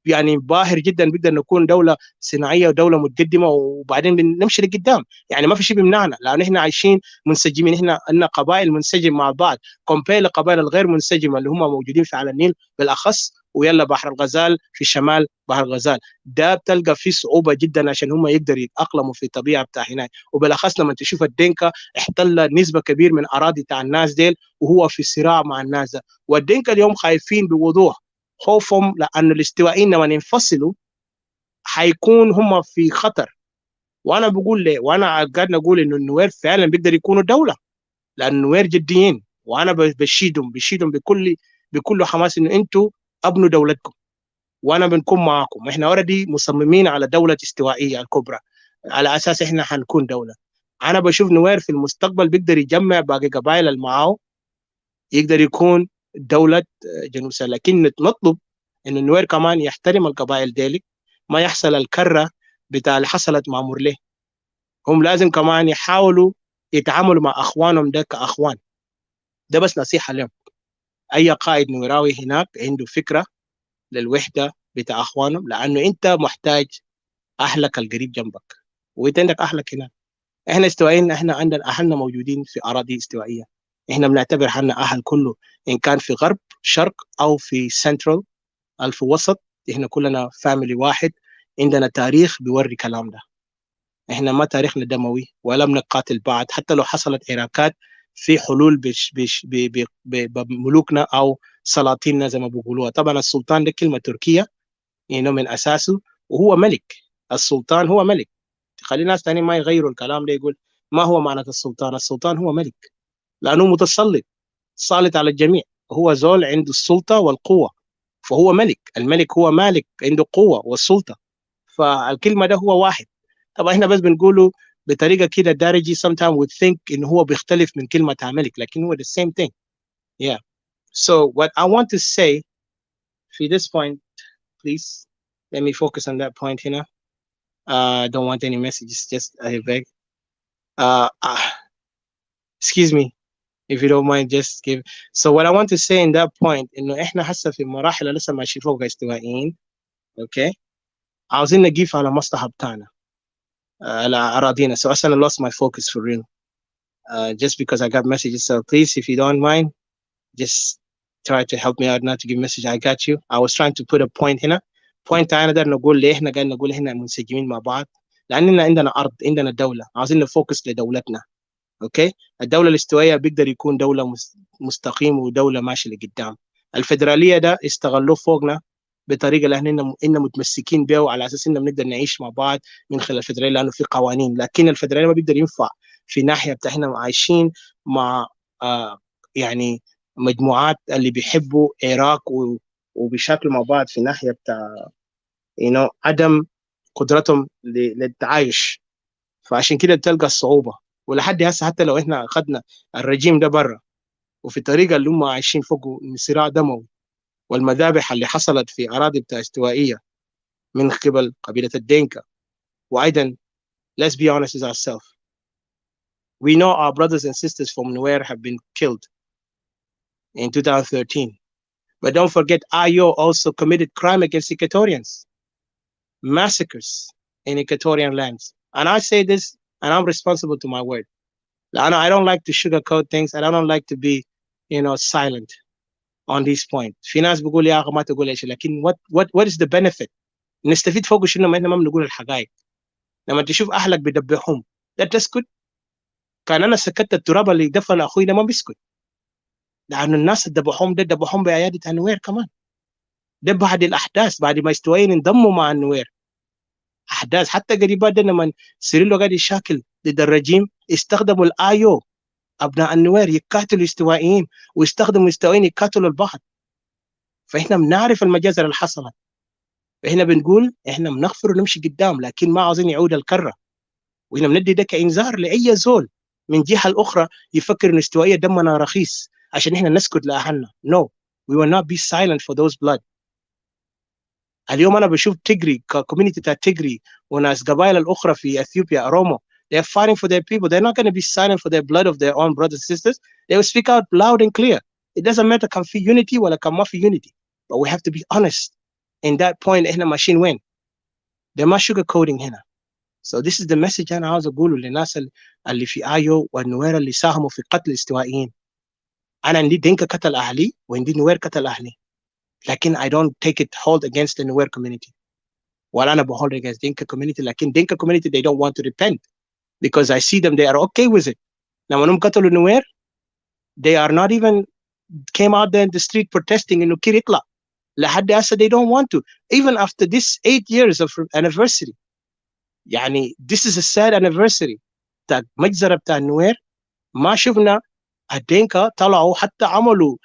يعني باهر جدا. بيقدر نكون دوله صناعيه ودوله متقدمه، وبعدين بنمشي لقدام. يعني ما في شيء بيمنعنا، لان احنا عايشين منسجمين. احنا عندنا قبائل منسجم مع بعض كومبير القبائل الغير منسجمه اللي هم موجودين في على النيل بالاخص، ويلا بحر الغزال في الشمال بحر الغزال ده بتلقى فيه صعوبه جدا عشان هم يقدروا يتاقلموا في الطبيعه بتاع هناك. وبالاخص لما تشوف الدنكا احتل نسبه كبير من اراضي بتاع الناس ديل، وهو في صراع مع الناس ده. والدنكا اليوم خايفين بوضوح، خوفهم لان الاستوائيين لما ينفصلوا حيكون هم في خطر. وانا بقول ليه، وانا قاعد نقول انه النوير فعلا بيقدر يكونوا دوله، لان النوير جديين. وانا بشيدهم بكل حماس انه انتوا ابنوا دولتكم وانا بنكون معاكم. احنا اوريدي مصممين على دوله استوائيه الكبرى، على اساس احنا حنكون دوله. انا بشوف نوير في المستقبل بيقدر يجمع باقي قبائل اللي معاه، يقدر يكون دوله جنوب السودان. لكن نطلب ان النوير كمان يحترم القبائل ديلك، ما يحصل الكره بتاع اللي حصلت مع مرليه. هم لازم كمان يحاولوا يتعاملوا مع اخوانهم ده كاخوان. ده بس نصيحه لهم. اي قائد نويراوي هناك عنده فكره للوحده بتاع اخوانهم، لانه انت محتاج اهلك القريب جنبك، وانت عندك اهلك هناك. احنا استوائيين، احنا عندنا اهلنا موجودين في اراضي استوائيه. احنا بنعتبر حالنا اهل كله، ان كان في غرب شرق او في سنترال في وسط. احنا كلنا فاميلي واحد، عندنا تاريخ بيوري كلام ده. احنا ما تاريخنا دموي ولا بنقاتل بعض، حتى لو حصلت عراكات في حلول بملوكنا او سلاطيننا زي ما بيقولوها. طبعا السلطان ده كلمه تركيه يعني من اساسه، وهو ملك. السلطان هو ملك. خلي ناس تاني ما يغيروا الكلام ده، يقول ما هو معنى السلطان. السلطان هو ملك لانه متسلط، سالط على الجميع. هو زول عنده السلطه والقوه، فهو ملك. الملك هو مالك عنده قوه والسلطه. فالكلمه ده هو واحد. طبعا احنا بس بنقوله بطريقة كده دارجي sometimes we think إن هو بيختلف من كلمة عملك لكن هو the same thing. Yeah. So what I want to say for this point, please let me focus on that point here. I don't want any messages, just I beg. Excuse me if you don't mind, just give. So what I want to say in that point إنه إحنا هسه في مراحل لسه ماشيين فوق استوائيين. Okay. عاوزين نقيف على مصلحة بتاعنا على أراضينا. So I lost my focus for real. Just because I got messages. So please, if you don't mind, just try to help me out not to give message. I got you. I was trying to put a point هنا. Point أنا ده نقول ليه إحنا قاعد نقول إحنا منسجمين مع بعض لأننا عندنا أرض عندنا دولة عاوزين نفوكس لدولتنا. أوكي. الدولة الاستوائية بيقدر يكون دولة مستقيم ودولة ماشية لقدام. الفدرالية ده استغلوه فوقنا بطريقة اللي احنا متمسكين بها وعلى أساس إننا بنقدر نعيش مع بعض من خلال الفدرالية لأنه في قوانين لكن الفدرالية ما بيقدر ينفع في ناحية بتاع احنا عايشين مع يعني مجموعات اللي بيحبوا عراق وبيشاكلوا مع بعض في ناحية بتاع عدم قدرتهم للتعايش. فعشان كده تلقى الصعوبة ولحد هسه حتى لو احنا اخذنا الرجيم ده برا وفي الطريقة اللي هم عايشين فوقه صراع دموي والمذابح اللي حصلت في أراضي بتاع استوائية من قبل قبيلة الدينكا وأيضا let's be honest with ourselves. We know our brothers and sisters from Nuer have been killed in 2013. But don't forget, Ayo also committed crime against Equatorians, massacres in Equatorian lands. And I say this, and I'm responsible to my word. I don't like to sugarcoat things, and I don't like to be, silent on this point. في ناس بيقول يا أخي ما تقول إيش لكن what is the benefit؟ نستفيد فوق شنو ما إحنا ما بنقول الحقائق. لما تشوف أهلك بيدبحهم ده تسكت؟ كان أنا سكت التراب اللي دفن أخوي ده ما بيسكت. لأن الناس دبحهم ده دبحهم بعيادة النوير كمان. ده بعد الأحداث بعد ما استوائيين انضموا مع النوير. أحداث حتى قريبات ده لما سيريلو قاعد يشاكل ضد الرجيم استخدموا الآيو أبناء النوير يقاتلوا استوائيين ويستخدموا استوائيين يقاتلوا البعض. فإحنا بنعرف المجازر اللي حصلت. إحنا بنقول إحنا بنغفر ونمشي قدام لكن ما عاوزين يعود الكرة. وهنا بندي ده كإنذار لأي زول من جهة الأخرى يفكر إن استوائية دمنا رخيص عشان إحنا نسكت لأهلنا. No, we will not be silent for those blood. اليوم أنا بشوف تجري ككوميونيتي بتاع تجري وناس قبائل الأخرى في أثيوبيا أرومو they are fighting for their people. They're not going to be silent for their blood of their own brothers and sisters. They will speak out loud and clear. It doesn't matter كان في unity ولا كان ما في unity. But we have to be honest. In that point إحنا ماشيين وين؟ They're not sugarcoating هنا. So this is the message أنا عاوز أقوله للناس اللي في آيو والنوير اللي ساهموا في قتل الاستوائيين. أنا عندي دينكا قتل أهلي وعندي نوير قتل أهلي. لكن I don't take it hold against the Nuer community. ولا أنا بhold against Dinka community. لكن Dinka community they don't want to repent because I see them they are okay with it. لما هم قتلوا Nuer they are not even came out there in the street protesting إنه كير يطلع. لحد هسه they don't want to even after this 8 years of anniversary. يعني this is a sad anniversary. بتاع مجزرة بتاع النوير ما شفنا الدينكا طلعوا حتى عملوا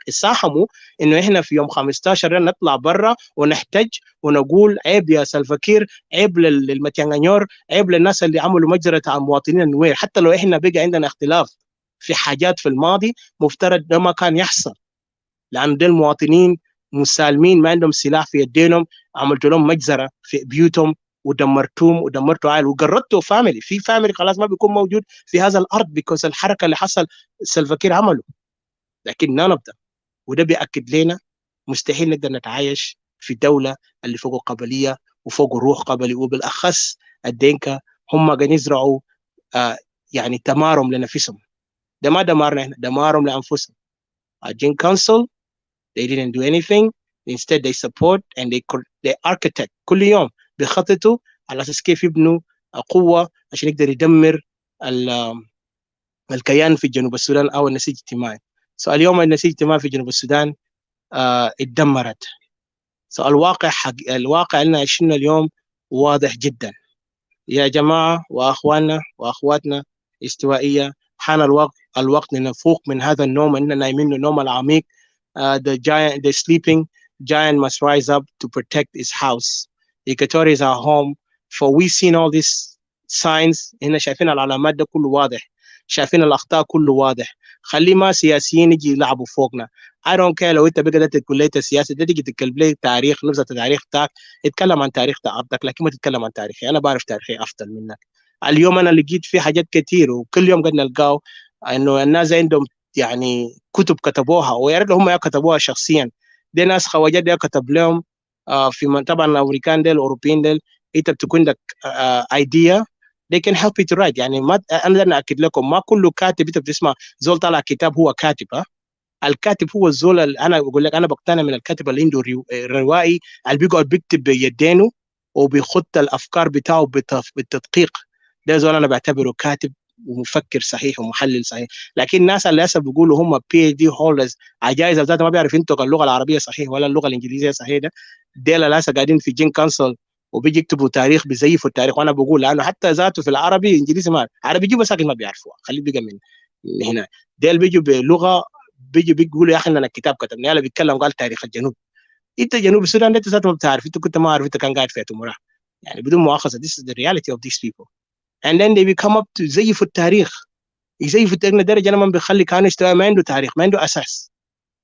ساهموا انه احنا في يوم 15 نطلع برا ونحتج ونقول عيب يا سلفاكير عيب للمتيانغانيور عيب للناس اللي عملوا مجزرة على مواطنين النوير. حتى لو احنا بقى عندنا اختلاف في حاجات في الماضي مفترض ده ما كان يحصل لان دول المواطنين مسالمين ما عندهم سلاح في يدينهم عملتوا لهم مجزرة في بيوتهم ودمرتوا عائل وقررتوا فاميلي في فاميلي خلاص ما بيكون موجود في هذا الارض بيكوز الحركه اللي حصل سلفاكير عمله. لكن ما نبدا وده بياكد لنا مستحيل نقدر نتعايش في دوله اللي فوق قبليه وفوق روح قبلي وبالاخص الدينكا هم قاعدين يزرعوا يعني تمارم لنفسهم. ده ما دمارنا احنا دمارهم لانفسهم. Gaint Council they didn't do anything. Instead they support and they architect كل يوم بيخططوا على اساس كيف يبنوا قوه عشان يقدر يدمر الكيان في جنوب السودان او النسيج الاجتماعي. اليوم النسيج الاجتماعي في جنوب السودان اتدمرت. الواقع اللي عايشينه اليوم واضح جدا يا جماعه واخواننا واخواتنا استوائيه. حان الوقت نفوق من هذا النوم اننا نايمين النوم العميق. The sleeping giant must rise up to protect his house. Equatoria is our home, for we've seen all this ساينس، هنا شايفين العلامات ده كله واضح، شايفين الاخطاء كله واضح. خلي ما سياسيين يجي يلعبوا فوقنا. I don't care لو انت بقى كليه السياسه ده تيجي تتكلم لي تاريخ، نبذه التاريخ بتاعك، اتكلم عن تاريخ ارضك، لكن ما تتكلم عن تاريخي. انا بعرف تاريخي افضل منك. اليوم انا لقيت في حاجات كتير، وكل يوم قد نلقاه انه الناس عندهم يعني كتب كتبوها، ويا ريت هم كتبوها شخصيا. دي ناس خواجات دي كتب لهم في طبعا الامريكان ديل الاوروبيين ديل. انت بتكون عندك ايديا they can help you to write. يعني ما انا اكد لكم ما كله كاتب انت بتسمع زول طلع كتاب هو كاتب. الكاتب هو الزول اللي انا بقول لك انا بقتنع من الكاتب اللي عنده روائي، اللي بيقعد بيكتب بيدينه وبيخط الافكار بتاعه بالتدقيق. ده زول انا بعتبره كاتب ومفكر صحيح ومحلل صحيح. لكن الناس اللي هسه بيقولوا هم بي دي هولدرز عجائز ذات ما بيعرف ينطق اللغه العربيه صحيح ولا اللغه الانجليزيه صحيح، ده ديل اللي هسه قاعدين في جين كونسل وبيجي يكتبوا تاريخ بيزيفوا التاريخ. وانا بقول لانه حتى ذاته في العربي انجليزي ما عربي يجيبوا ساكن ما بيعرفوها، خليه بيجي من هنا. ديل بيجوا بلغه بيجي بيقولوا يا اخي انا الكتاب كتبني، يلا بيتكلم قال تاريخ الجنوب. انت جنوب السودان انت ذاته ما بتعرف، انت كنت ما عارف، انت كان قاعد في تمره يعني بدون مؤاخذه. this is the reality of these people and then they become up to يزيفوا التاريخ. يزيفوا التاريخ لدرجه انا ما بيخلي كانوا يستوى ما عنده تاريخ ما عنده اساس،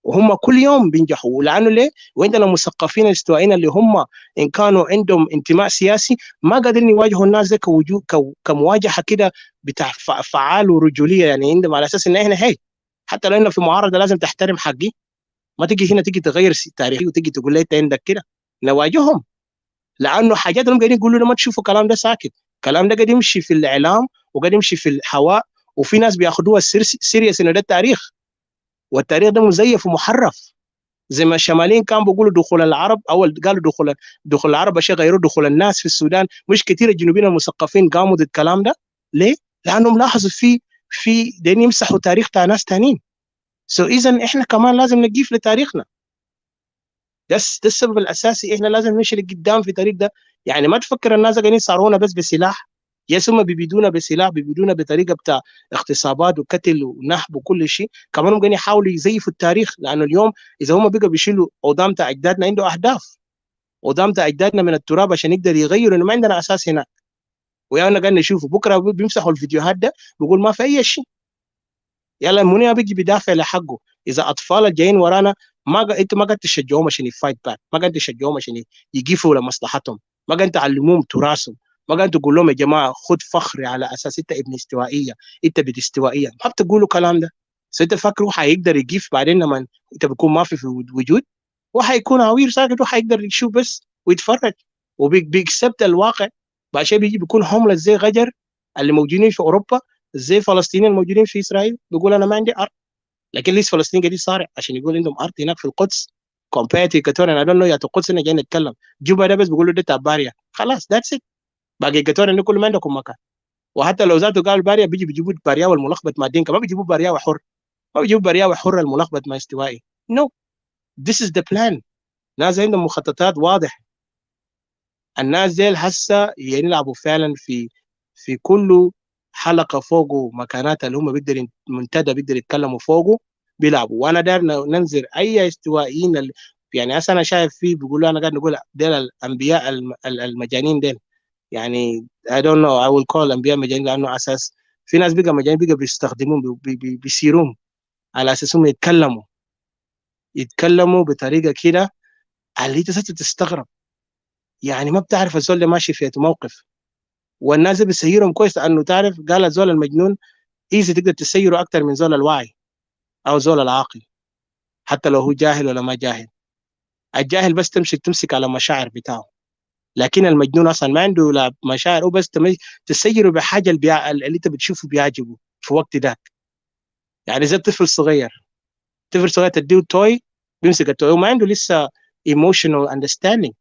وهم كل يوم بينجحوا. لانه ليه؟ وعندنا المثقفين الاستوائيين اللي هم ان كانوا عندهم انتماء سياسي ما قادرين يواجهوا الناس ده كوجود كمواجهه كده بتاع فعال ورجوليه. يعني عندهم على اساس ان احنا هي حتى لو احنا في معارضه لازم تحترم حقي، ما تجي هنا تجي تغير تاريخي وتجي تقول لي انت عندك كده. نواجههم لانه حاجات هم قاعدين يقولوا ما تشوفوا الكلام ده ساكت. الكلام ده قاعد يمشي في الاعلام وقاعد يمشي في الهواء، وفي ناس بياخدوها سيريس انه ده التاريخ، والتاريخ ده مزيف ومحرف. زي ما الشماليين كانوا بيقولوا دخول العرب، اول قالوا دخول العرب شيء غيروا دخول الناس في السودان. مش كثير الجنوبيين المثقفين قاموا ضد الكلام ده. ليه؟ لانهم لاحظوا في دين يمسحوا تاريخ تاع ناس ثانيين. اذا احنا كمان لازم نقيف لتاريخنا. ده السبب الاساسي، احنا لازم نمشي لقدام في طريق ده. يعني ما تفكر الناس قاعدين يصارونا بس بسلاح، يس هم بيبيدونا بسلاح، بيبيدونا بطريقه بتاع اغتصابات وقتل ونحب وكل شيء. كمان هم قاعدين يحاولوا يزيفوا التاريخ، لانه اليوم اذا هم بقى بيشيلوا قدام تاع اجدادنا عنده اهداف، قدام تاع اجدادنا من التراب عشان يقدر يغيروا انه ما عندنا اساس هناك. ويانا قاعد نشوفه بكره بيمسحوا الفيديوهات ده بيقول ما في اي شيء. يلا منى بيجي بيدافع لحقه. اذا اطفال جايين ورانا انت ما قاعد تشجعوهم عشان يفايت باك، ما قاعد تشجعوهم عشان يقفوا لمصلحتهم، ما قاعد تعلموهم تراثهم، ما قاعد تقول لهم يا جماعه خد فخري على اساس انت ابن استوائيه، انت بنت استوائيه. ما بتقولوا الكلام ده. انت فاكره حيقدر يقف بعدين لما انت بيكون ما في وجود؟ وحيكون عوير ساكت وحيقدر يشوف بس ويتفرج وبيكسبت الواقع. بعد شيء بيجي بيكون هوملس زي غجر اللي موجودين في اوروبا، زي فلسطينيين الموجودين في اسرائيل. بيقول انا ما عندي ارض، لكن ليش فلسطين قاعد يصارع عشان يقول عندهم ارض هناك في القدس. كومبيرتي ايكاتوريان اي دونت نو يا القدس هنا جايين نتكلم. جوبا ده بس بيقولوا ده تاع باريا، خلاص ذاتس ات. باقي ايكاتوريان كله ما عندكم مكان. وحتى لو ذاته قال باريا بيجيبوا باريا والملخبط مع دينكا، ما بيجيبوا باريا وحر، ما بيجيبوا باريا وحر الملخبط مع استوائي. نو ذيس از ذا بلان. ناس عندهم مخططات واضحه. الناس ديل هسه يلعبوا فعلا في كل حلقه فوقه مكانات اللي هم بيقدر منتدى بيقدر يتكلموا فوقه بيلعبوا. وانا داير ننظر اي استوائيين يعني هسه انا شايف فيه بيقولوا انا قاعد نقول ديل الانبياء المجانين ديل. يعني I don't know I will call انبياء مجانين لانه اساس في ناس بقى مجانين بقى بيستخدموهم بيسيروهم على اساسهم يتكلموا بطريقه كده اللي انت تستغرب. يعني ما بتعرف الزول اللي ماشي في موقف، والناس بتسيرهم كويس لانه تعرف قال الزول المجنون ايزي تقدر تسيره اكثر من زول الواعي او زول العاقل، حتى لو هو جاهل ولا ما جاهل. الجاهل بس تمسك على مشاعر بتاعه، لكن المجنون اصلا ما عنده لا مشاعر، هو بس تسيره بحاجه اللي انت بتشوفه بيعجبه في وقت ذاك. يعني زي طفل صغير تديه توي بيمسك التوي وما عنده لسه ايموشنال اندرستاندينج.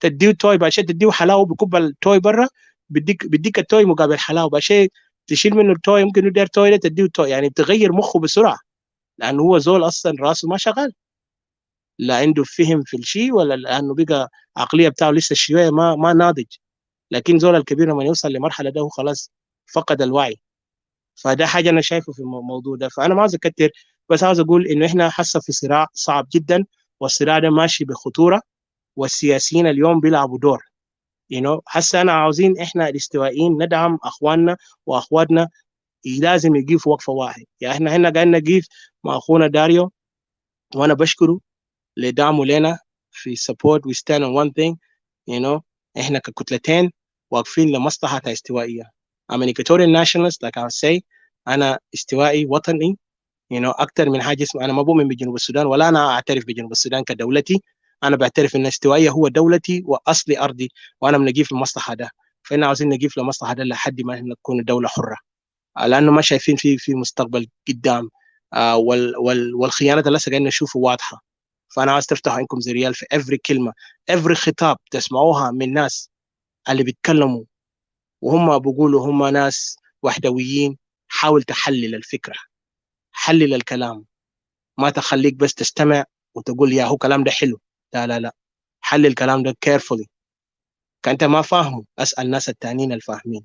تديه توي بعد شيء تديه حلاوه بكب التوي برا، بديك التوي مقابل حلاوه. بعد شيء تشيل منه التوي ممكن يدير توي ده تديه توي. يعني تغير مخه بسرعه لانه هو زول اصلا راسه ما شغال، لا عنده فهم في الشيء ولا لانه بقى عقليه بتاعه لسه شويه ما ناضج. لكن زول الكبير لما يوصل لمرحله ده هو خلاص فقد الوعي. فده حاجه انا شايفه في الموضوع ده. فانا ما عاوز اكتر، بس عاوز اقول انه احنا حاسه في صراع صعب جدا، والصراع ده ماشي بخطوره، والسياسيين اليوم بيلعبوا دور. هسه أنا عاوزين إحنا الاستوائيين ندعم أخواننا وأخواتنا، لازم يجيف وقفة واحد. يعني إحنا هنا قاعدين نجيف مع أخونا داريو، وأنا بشكره لدعمه لنا في support we stand on one thing. إحنا ككتلتين واقفين لمصلحة استوائية. I'm an Equatorian nationalist like I say. أنا استوائي وطني. أكتر من حاجة اسمها، أنا ما بؤمن بجنوب السودان ولا أنا أعترف بجنوب السودان كدولتي. أنا بعترف إن استوائية هو دولتي وأصلي أرضي، وأنا بنجيف لمصلحة ده. فإحنا عاوزين نجيف لمصلحة ده لحد ما نكون دولة حرة، لأنه ما شايفين في مستقبل قدام. والخيانات اللي لسه قاعدين نشوفه واضحة. فأنا عاوز تفتحوا عينكم زي ريال في every كلمة، every خطاب تسمعوها من ناس اللي بيتكلموا وهم بيقولوا هم ناس وحدويين. حاول تحلل الفكرة، حلل الكلام، ما تخليك بس تستمع وتقول يا هو كلام ده حلو. لا لا لا، حلل الكلام ده carefully. كأنت ما فاهمه اسأل الناس التانيين الفاهمين،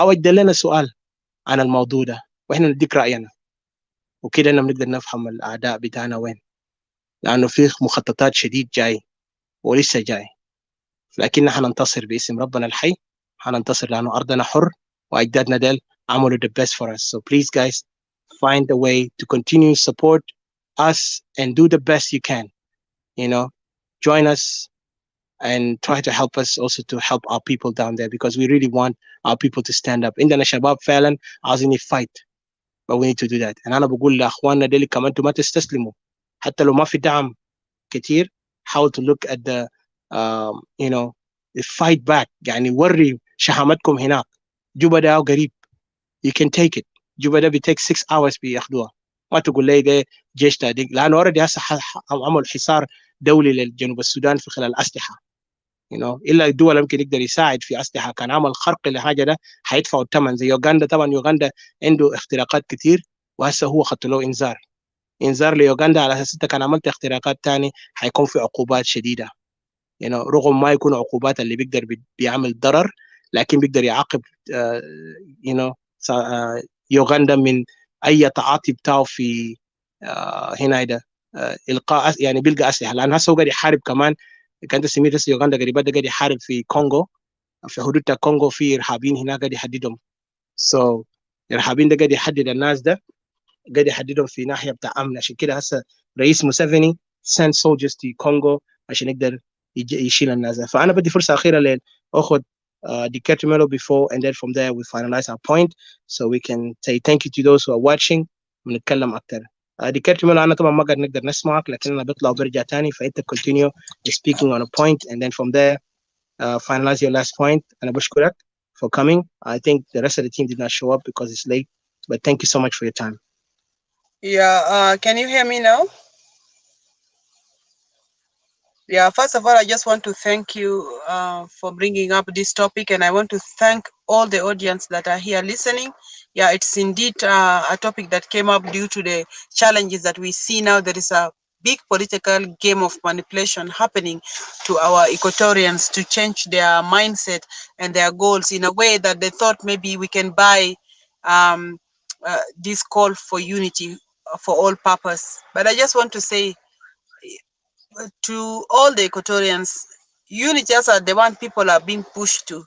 أو ادي لنا سؤال عن الموضوع ده وإحنا نديك رأينا، وكده إننا بنقدر نفهم الأعداء بتاعنا وين. لأنه في مخططات شديد جاي ولسه جاي، لكن حننتصر باسم ربنا الحي. حننتصر لأنه أرضنا حر، وأجدادنا ديل عملوا the best for us. So please guys, find a way to continue support us and do the best you can. Join us and try to help us also to help our people down there, because we really want our people to stand up. عندنا شباب فعلا عاوزين fight, but we need to do that. And أنا بقول لأخواننا ديل كمان أنتم ما تستسلموا، حتى لو ما في دعم كتير. حاول to look at the fight back. يعني وري شهامتكم هناك. جوبا ده قريب، you can take it. جوبا ده بيتيك 6 hours بياخدوها. ما تقول لي ده جيش تاديك، لأنه أوريدي هسه عمل حصار دولي للجنوب السودان في خلال الأسلحة. إلا الدول يمكن يقدر يساعد في أسلحة. كان عمل خرق لحاجة ده هيدفعوا الثمن. زي يوغندا، طبعا يوغندا عنده اختراقات كتير، وهسه هو خدت له إنذار ليوغندا على أساس كان عملت اختراقات تاني هيكون في عقوبات شديدة. رغم ما يكون عقوبات اللي بيقدر بيعمل ضرر، لكن بيقدر يعاقب يوغندا من أي تعاطي بتاعه في هنا ده إلقاء، يعني بيلقى أسلحة. لأن هسه هو قاعد يحارب كمان. كانت سميت هسه يوغندا قريبا ده قاعد يحارب في كونغو، في حدود كونغو في إرهابيين هناك قاعد يحددهم. الإرهابيين ده قاعد يحدد الناس ده، قاعد يحددهم في ناحيه بتاع امن. عشان كده هسه رئيس موسيفيني send soldiers to Congo عشان يقدر يشيل الناس. فانا بدي فرصه اخيره لاخذ Dictator Melo before, and then from there we finalize our point so we can say thank you to those who are watching ونتكلم اكثر. Dictator Melo انا طبعا ما قاعد نقدر نسمعك، لكن انا بطلع وبرجع تاني، فانت continue speaking on a point and then from there finalize your last point. انا بشكرك for coming. I think the rest of the team did not show up because it's late, but thank you so much for your time. Yeah, can you hear me now? Yeah, first of all, I just want to thank you for bringing up this topic, and I want to thank all the audience that are here listening. Yeah, it's indeed a topic that came up due to the challenges that we see now. There is a big political game of manipulation happening to our Equatorians to change their mindset and their goals in a way that they thought maybe we can buy this call for unity for all purpose. But I just want to say to all the Equatorians, unity as the one people are being pushed to.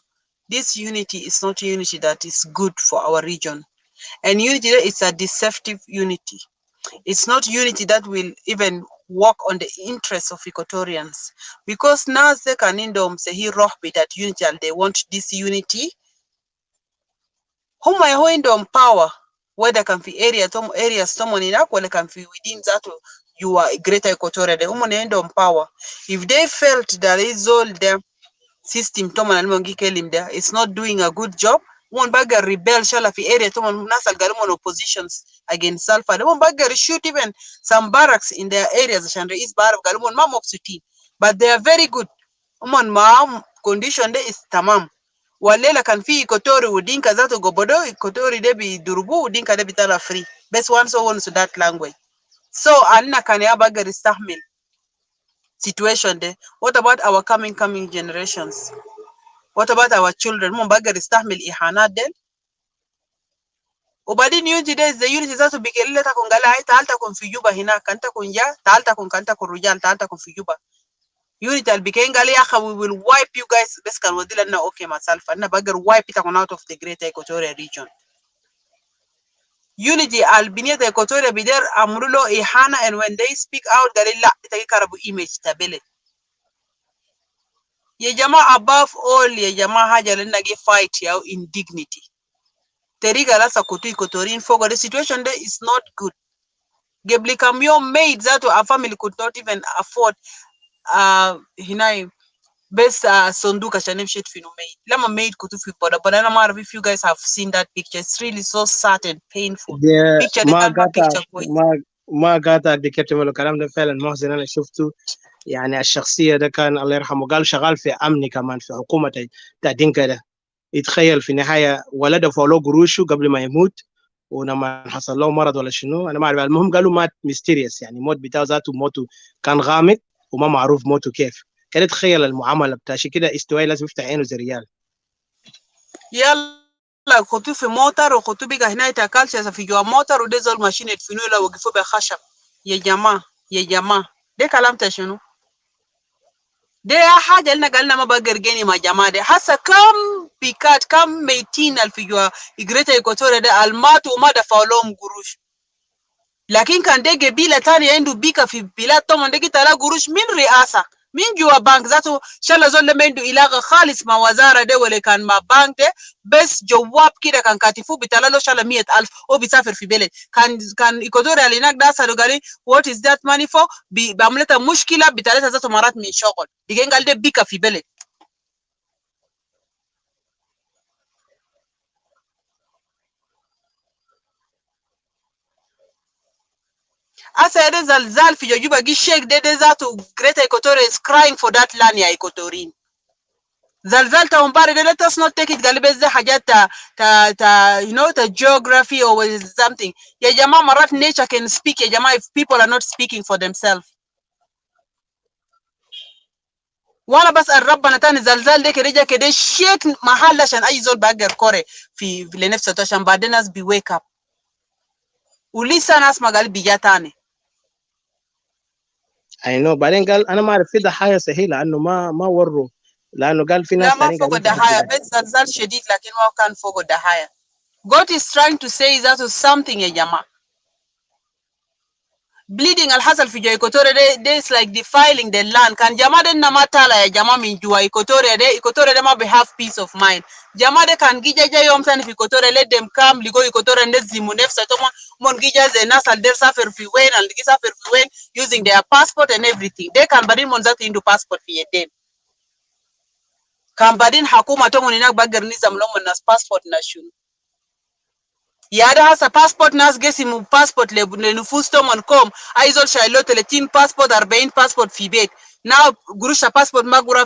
This unity is not unity that is good for our region. And unity is a deceptive unity. It's not unity that will even work on the interests of Equatorians. Because now they can indom say he rohbi that unity and they want this unity. Whom I hold on power, whether can be areas someone in Aqua can be within that you are a greater Equatoria, the woman end on power. If they felt that is all the system there, it's not doing a good job. One bagger rebel shall have area to nasal garimon oppositions against Salfa. The one bagger shoot even some barracks in their areas, Chandra is bar of Garimon Mam of Suti. But they are very good. Woman ma'am condition there is tamam. Walela kan fi Equatoria udinka zato gobodo Equatoria debi durubu udinka debi tala free. Best one so on to that language. So anna kan ya bagger istahmil situation there. What about our coming generations? What about our children? Mo bagger istahmil ihanat then? Ubadini unity there is the unity zato bigelele ta kungala ai talta kun fi Juba hina kanta kun ya talta kun kanta kun rujal talta kun fi Juba. unity al-Bikengali we will wipe you guys. Best can wadila na okay myself. Na bagger wipe it out of the greater Equatoria region. Unity al-Biniyata Equatoria bider amrulo ihana, and when they speak out, galila itagi karabu image tabele. Ye jama above all, ye jama haja lena ge fight yao in dignity. Teriga lasa kutu Equatorian fogo. The situation there is not good. Gebli kamyo made that a family could not even afford hinai best sonduka chanem shit fino made. Lama made kutu fi boda. But I don't know if you guys have seen that picture. It's really so sad and painful. ده Picture ما the قاطع picture boy. ما قاطع دكتور الكلام ده فعلا محزن. انا شفته يعني الشخصيه ده كان الله يرحمه قال شغال في امن كمان في حكومه دينكا ده. يتخيل في النهايه ولده فولو قروشه قبل ما يموت، ولما حصل له مرض ولا شنو انا ما اعرف. المهم قالوا مات ميستيريس، يعني موت بتاعه ذاته موته كان غامض وما معروف موته كيف. كده تخيل المعامله بتاع شي كده استوائي لازم يفتح عينه زي ريال. يلا خطو في موتر وخطو بيجا هنا يتاكلش في جوا موتر وديزل ماشين يدفنوا له وقفوا بخشب. يا جماعه يا جماعه ده كلام تشنو؟ ده حاجه لنا قالنا ما بقرجيني ما جماعه. ده حاسه كم بيكات كم ميتين في جوا إجريتا إيكواتوريا ده المات وما دفعوا لهم قروش. لكن كان ده قبيله ثانيه عنده بيكا في بلاد طبعا ده قلت له قروش من رئاسه من جوا بنك ذاته شاء زول ما عنده علاقه خالص مع وزاره ده ولا كان مع بنك ده، بس جواب كده كان كاتفوه بيطلع له شاء 100,000 هو بيسافر في بلد. كان إيكواتوريا اللي هناك ده سالوا قال what is that money for؟ بعملتها مشكله بثلاثه ذاته مرات من شغل. دي قال ده بيكا في بلد. Asa ede zalzal fi jojuba gi shake de zatu Greater Equatoria is crying for that land ya Equatorian. Zalzal ta umbari de let us not take it galibez de hajat ta you know the geography or something. Ya jama marat nature can speak ya jama if people are not speaking for themselves. Wana bas arabana tani zalzal de kereja kede shake mahalla shan ay zol bagger kore fi lenefsa to shan badenas be wake up. Ulisa nas magali bijatane. I know بعدين قال انا ما اعرف في ضحايا صحيح لانه ما وروا، لانه قال في لا ناس ما ثانيين فوق قاعدين الدهاية بس زلزال شديد لكن ما كان فوق الدهاية. God is trying to say that was something يا جماعة. Bleeding الحصل في جوا Equatoria ده is like defiling the land. كان جماعة ده نما تلا يا جماعة من جوا Equatoria ده ما be have peace of mind. جماعة ده كان جيجا جا يوم ثاني في Equatoria let them come لقوا Equatoria نزيمو نفسه توما من جيجا زي ناس الدر سافر في وين الدر سافر في وين using their passport and everything. ده كان بدين من ذات عنده passport في يدين. كان بعدين حكومة تومن هناك بقدر نظام لهم الناس باسبورت ناشون. يا ده هسه باسبورت ناس قسموا باسبورت لنفوس تومن كوم أيزول شايلو 30 باسبورت 40 باسبورت في بيت. ناو قروش باسبورت ما قرا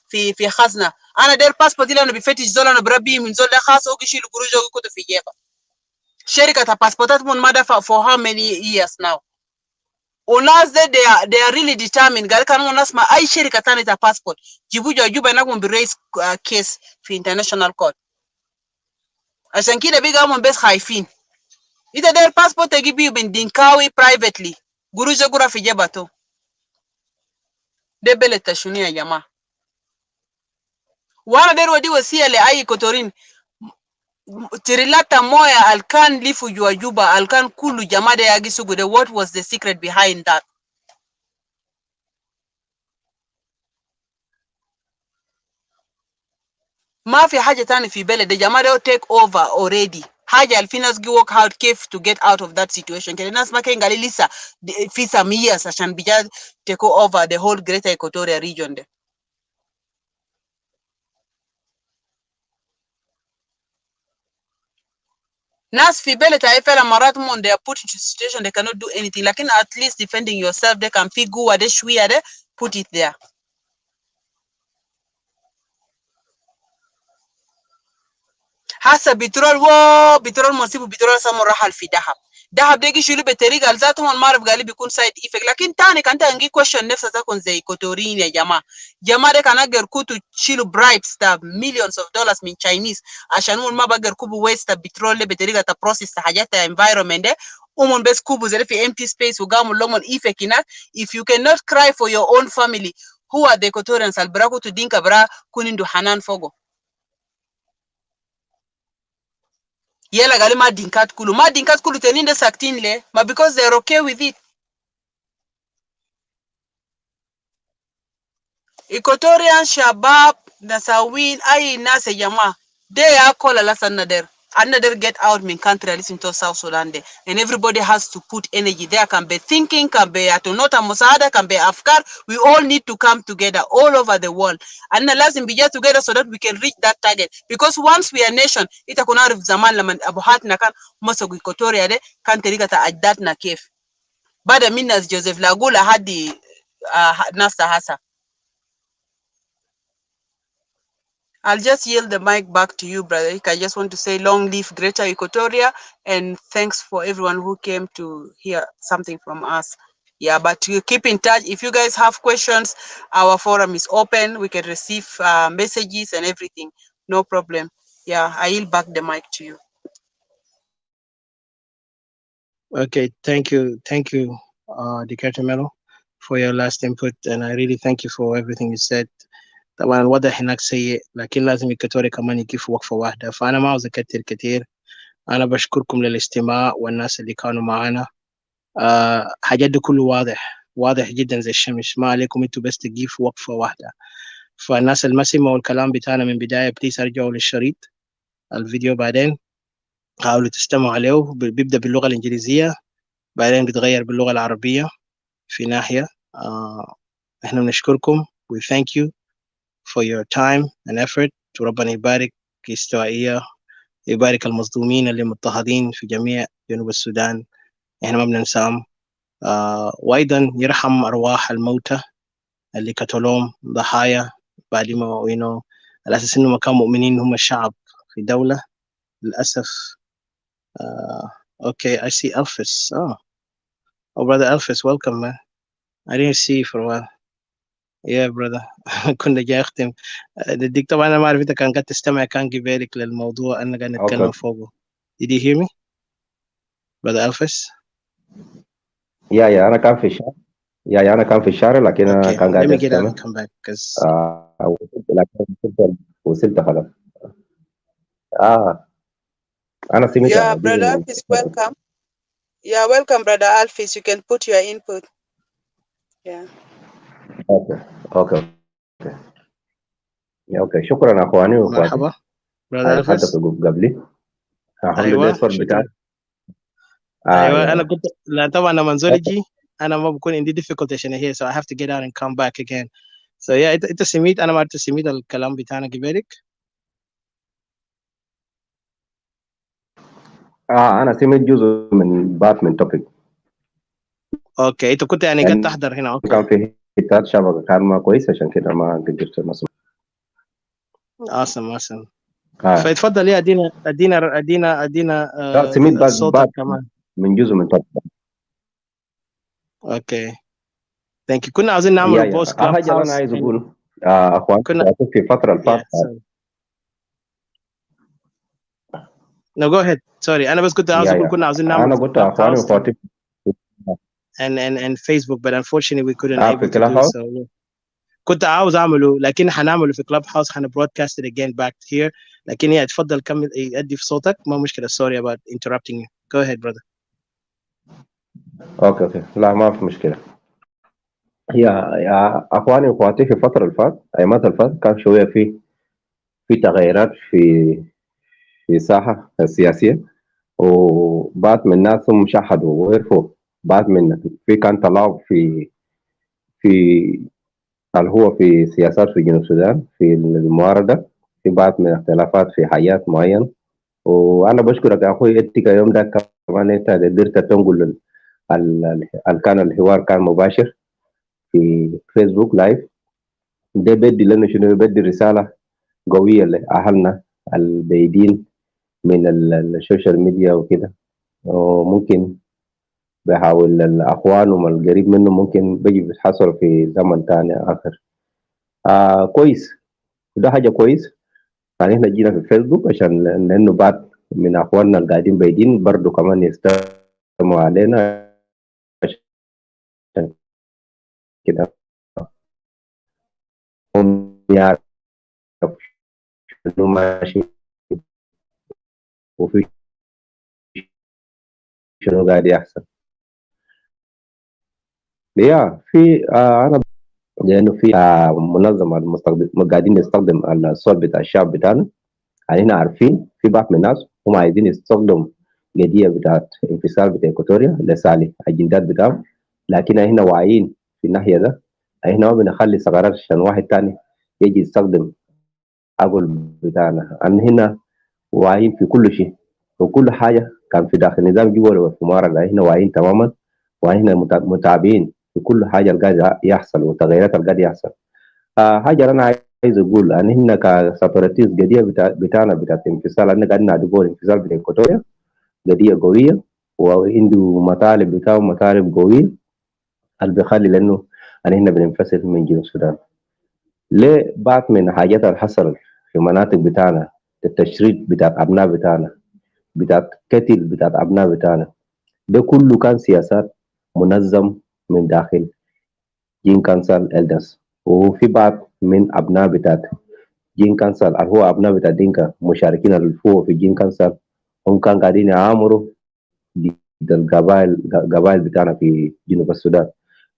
في خزنة. أنا دير باسبورت اللي أنا بفتش زول أنا بربي من زول خاص أو كشيل قروش أو كده في جيبه. شركة باسبورتات من ما دفع for how many years now. وناس ده they are really determined. قال كانوا ناس ما أي شركة تانية تا باسبورت جيبوا جوبا ناكم بريس كيس في international court. عشان كده بيجا هم بس خايفين. إذا ده الباسبورت تجيبيه من دينكاوي privately قروش جورا في جيبته. ده بلد تشوني يا جماعة. وانا ده ودي وسيلة لأي إيكواتوريين. تريلاتا مويا الكان ليفو جوا جوبا الكان كله جماعة ده يجي سوق ده what was the secret behind that. ما في حاجة تاني في بلد ده جماعة ده take over already. حاجة الفيناس جي work hard كيف to get out of that situation. كده الناس ما كان قالي لسه في some years عشان بيجا take over the whole Greater Equatoria region ده. ناس في بلد هاي فعلا مرات من they are put into situation they cannot do anything. لكن at least defending yourself they can في قوة ده شوية ده put it there. hasa بترول مصيبه بترول سامو رحل في دهب ده يشيلوا بطريقه ذاتهم ما اعرف قال بيكون سايد ايفكت. لكن تاني كانت انجي كويشن نفسها تكون زي إيكواتوريين يا جماعه ده كان اقدر كنتوا تشيلوا برايبس تا millions of dollars من Chinese عشان هم ما بقدر كوبوا ويست بترول بطريقه تا بروسيس حاجات environment ده ومن بس كوبوا زي في empty space وقاموا لهم ايفكت هناك. if you cannot cry for your own family Who are the Equatorians? Alberaku to Dinka Bra Kunindu Hanan Fogo. Yela gali ma Dinkat Kulu. Ma Dinkat Kulu teninde saktin le, but because they're okay with it. Equatorian Shabab Nasawin Ai Nase Yama. They are called Alasan Another get out min country listen to South Sudan de. And everybody has to put energy there. Can be thinking, can be atonota musada, can be afkar. We all need to come together all over the world. And lazim be together so that we can reach that target. Because once we are nation, itakuna rif zaman laman abuhat na kan masogu Equatoria de kan terigata ajdat na kef. Bada minas Joseph Lagula hadi nasa hasa. I'll just yield the mic back to you, brother. I just want to say long live Greater Equatoria, and thanks for everyone who came to hear something from us. Yeah, but you keep in touch. If you guys have questions, our forum is open. We can receive messages and everything. No problem. Yeah, I yield back the mic to you. Okay, thank you, Dr. Melo, for your last input, and I really thank you for everything you said. طبعا واضح هناك سيء، لكن لازم الكتوري كمان يقفوا وقفة واحدة، فأنا ما عاوز أكتر كتير. أنا بشكركم للاستماع والناس اللي كانوا معنا. حاجات دي كله واضح جدا زي الشمس، ما عليكم انتوا بس تقفوا وقفة واحدة. فالناس اللي ما سمعوا الكلام بتاعنا من بداية بليز ارجعوا للشريط الفيديو، بعدين حاولوا تستمعوا عليه. بيبدأ باللغة الإنجليزية، بعدين بيتغير باللغة العربية في ناحية. احنا بنشكركم. We thank you for your time and effort. وربنا يبارك استوائية، يبارك المظلومين اللي مضطهدين في جميع جنوب السودان، احنا ما بننساهم. وايضا يرحم ارواح الموتى اللي قتلوهم ضحايا بعد ما على اساس انهم كانوا مؤمنين هم الشعب في دولة. للاسف. Okay, I see Elvis. Oh, brother Elvis, welcome, man. I didn't see you for a while. Yeah, brother. كنا جاي اختم. ديك طبعا انا ما اعرف انت كان قاعد تستمع، كان بالك للموضوع انا قاعد نتكلم فوقه. Did you hear me, brother Elvis? يا أنا كان في الشارع. أنا كان في الشارع، لكن أنا Okay, كان let قاعد me get out أستمع. and come back because لكن وصلت خلاص. أنا سمعت Yeah, دي brother من Alphys, welcome. Yeah, welcome, brother Alphys. You can put your input. Yeah. أوكي. شكرا أخواني وأخواتي مرحبا brother Alphys. حدثوا قبلي. الحمد لله ايوه الصوت شكرا. بتاعك. ايوه انا كنت لا طبعا لما منزول يجي انا ما بكون عندي difficulty عشان هي so I have to get out and come back again. So yeah, انت سميت، انا ما عرفت سميت الكلام بتاعنا قبلك. أنا سمعت جزء من من توبيك. اوكي، انت كنت يعني قاعد تحضر هنا. اوكي، كان في حتات شبكة كان ما كويس، عشان كده ما قدرت نسمع. awesome. فاتفضل يا ادينا سمعت صوتك كمان من جزء من توبيك. اوكي ثانك يو. كنا عاوزين نعمل بوست كلاب حاجة هاوس. أنا عايز أقول أخوان في الفترة اللي فاتت. No, go ahead. Sorry, أنا بس كنت عاوز أقول كنا عاوزين نعمل أنا قلت أخواني وأخواتي and Facebook, but unfortunately we couldn't able في to كلاب do هاوس. so. Yeah. كنت عاوز أعمله لكن حنعمله في كلاب هاوس، broadcast it again back here. لكن يا اتفضل كمل أدي في صوتك، ما مشكلة. Sorry about interrupting you. Go ahead, brother. أوكي لا ما في مشكلة. يا أخواني وأخواتي في الفترة اللي فاتت، أيامات اللي فاتت كان شوية في تغيرات في الساحة السياسية، وبعض من الناس هم شاهدوا وعرفوا بعض من كان تلاعب في اللي هو في سياسات في جنوب السودان، في المعارضة، في بعض من الاختلافات في حاجات معينة. وأنا بشكرك يا أخوي إتك يوم ده كمان أنت قدرت تنقل كان الحوار كان مباشر في فيسبوك لايف. ده بدي لنا شنو، بدي رسالة قوية لأهلنا البعيدين من السوشيال ميديا وكده، وممكن بحاول الأخوان ومن القريب منه ممكن بيجي بيتحصل في زمن تاني آخر. كويس، وده حاجة كويس. يعني احنا جينا في الفيسبوك عشان لأنه بعض من أخواننا القاعدين بعيدين برضو كمان يستمعوا علينا عشان كده. يعرف شنو ماشي وفي شنو قاعد يحصل. يا في انا لانه في منظمه قاعدين نستخدم الصوت بتاع الشعب بتاعنا. يعني احنا عارفين في بعض من الناس هم عايزين يستخدموا قضيه بتاعت انفصال بتاع اكواتوريا لصالح اجندات بتاعهم، لكن احنا واعيين في الناحيه ده. احنا ما بنخلي ثغرات عشان واحد تاني يجي يستخدم عقل بتاعنا. ان هنا واعيين في كل شيء وكل حاجه كان في داخل نظام جوه وفي مارا، احنا واعيين تماما، واحنا متابعين في كل حاجه اللي قاعد يحصل والتغيرات اللي قاعد يحصل. حاجه انا عايز اقول ان احنا كسيبراتيست قضيه بتاعنا بتاعت انفصال، احنا قاعدين نعتبر الانفصال بتاع اكواتوريا قضيه قويه وعنده مطالب بتاعه مطالب قويه اللي بيخلي لانه ان احنا بننفصل من جنوب السودان. ليه بعض من حاجات اللي حصل في مناطق بتاعنا، التشريد بتاعت ابناء بتاعنا، بتاعت قتل بتاعت ابناء بتاعنا، ده كله كان سياسات منظم من داخل جين كانسل الدرز. وفي بعض من ابناء بتاعت جين كانسل اللي هو ابناء بتاع دينكا مشاركين الفو في جين كانسل، هم كان قاعدين يعامروا ضد القبائل بتاعنا في جنوب السودان.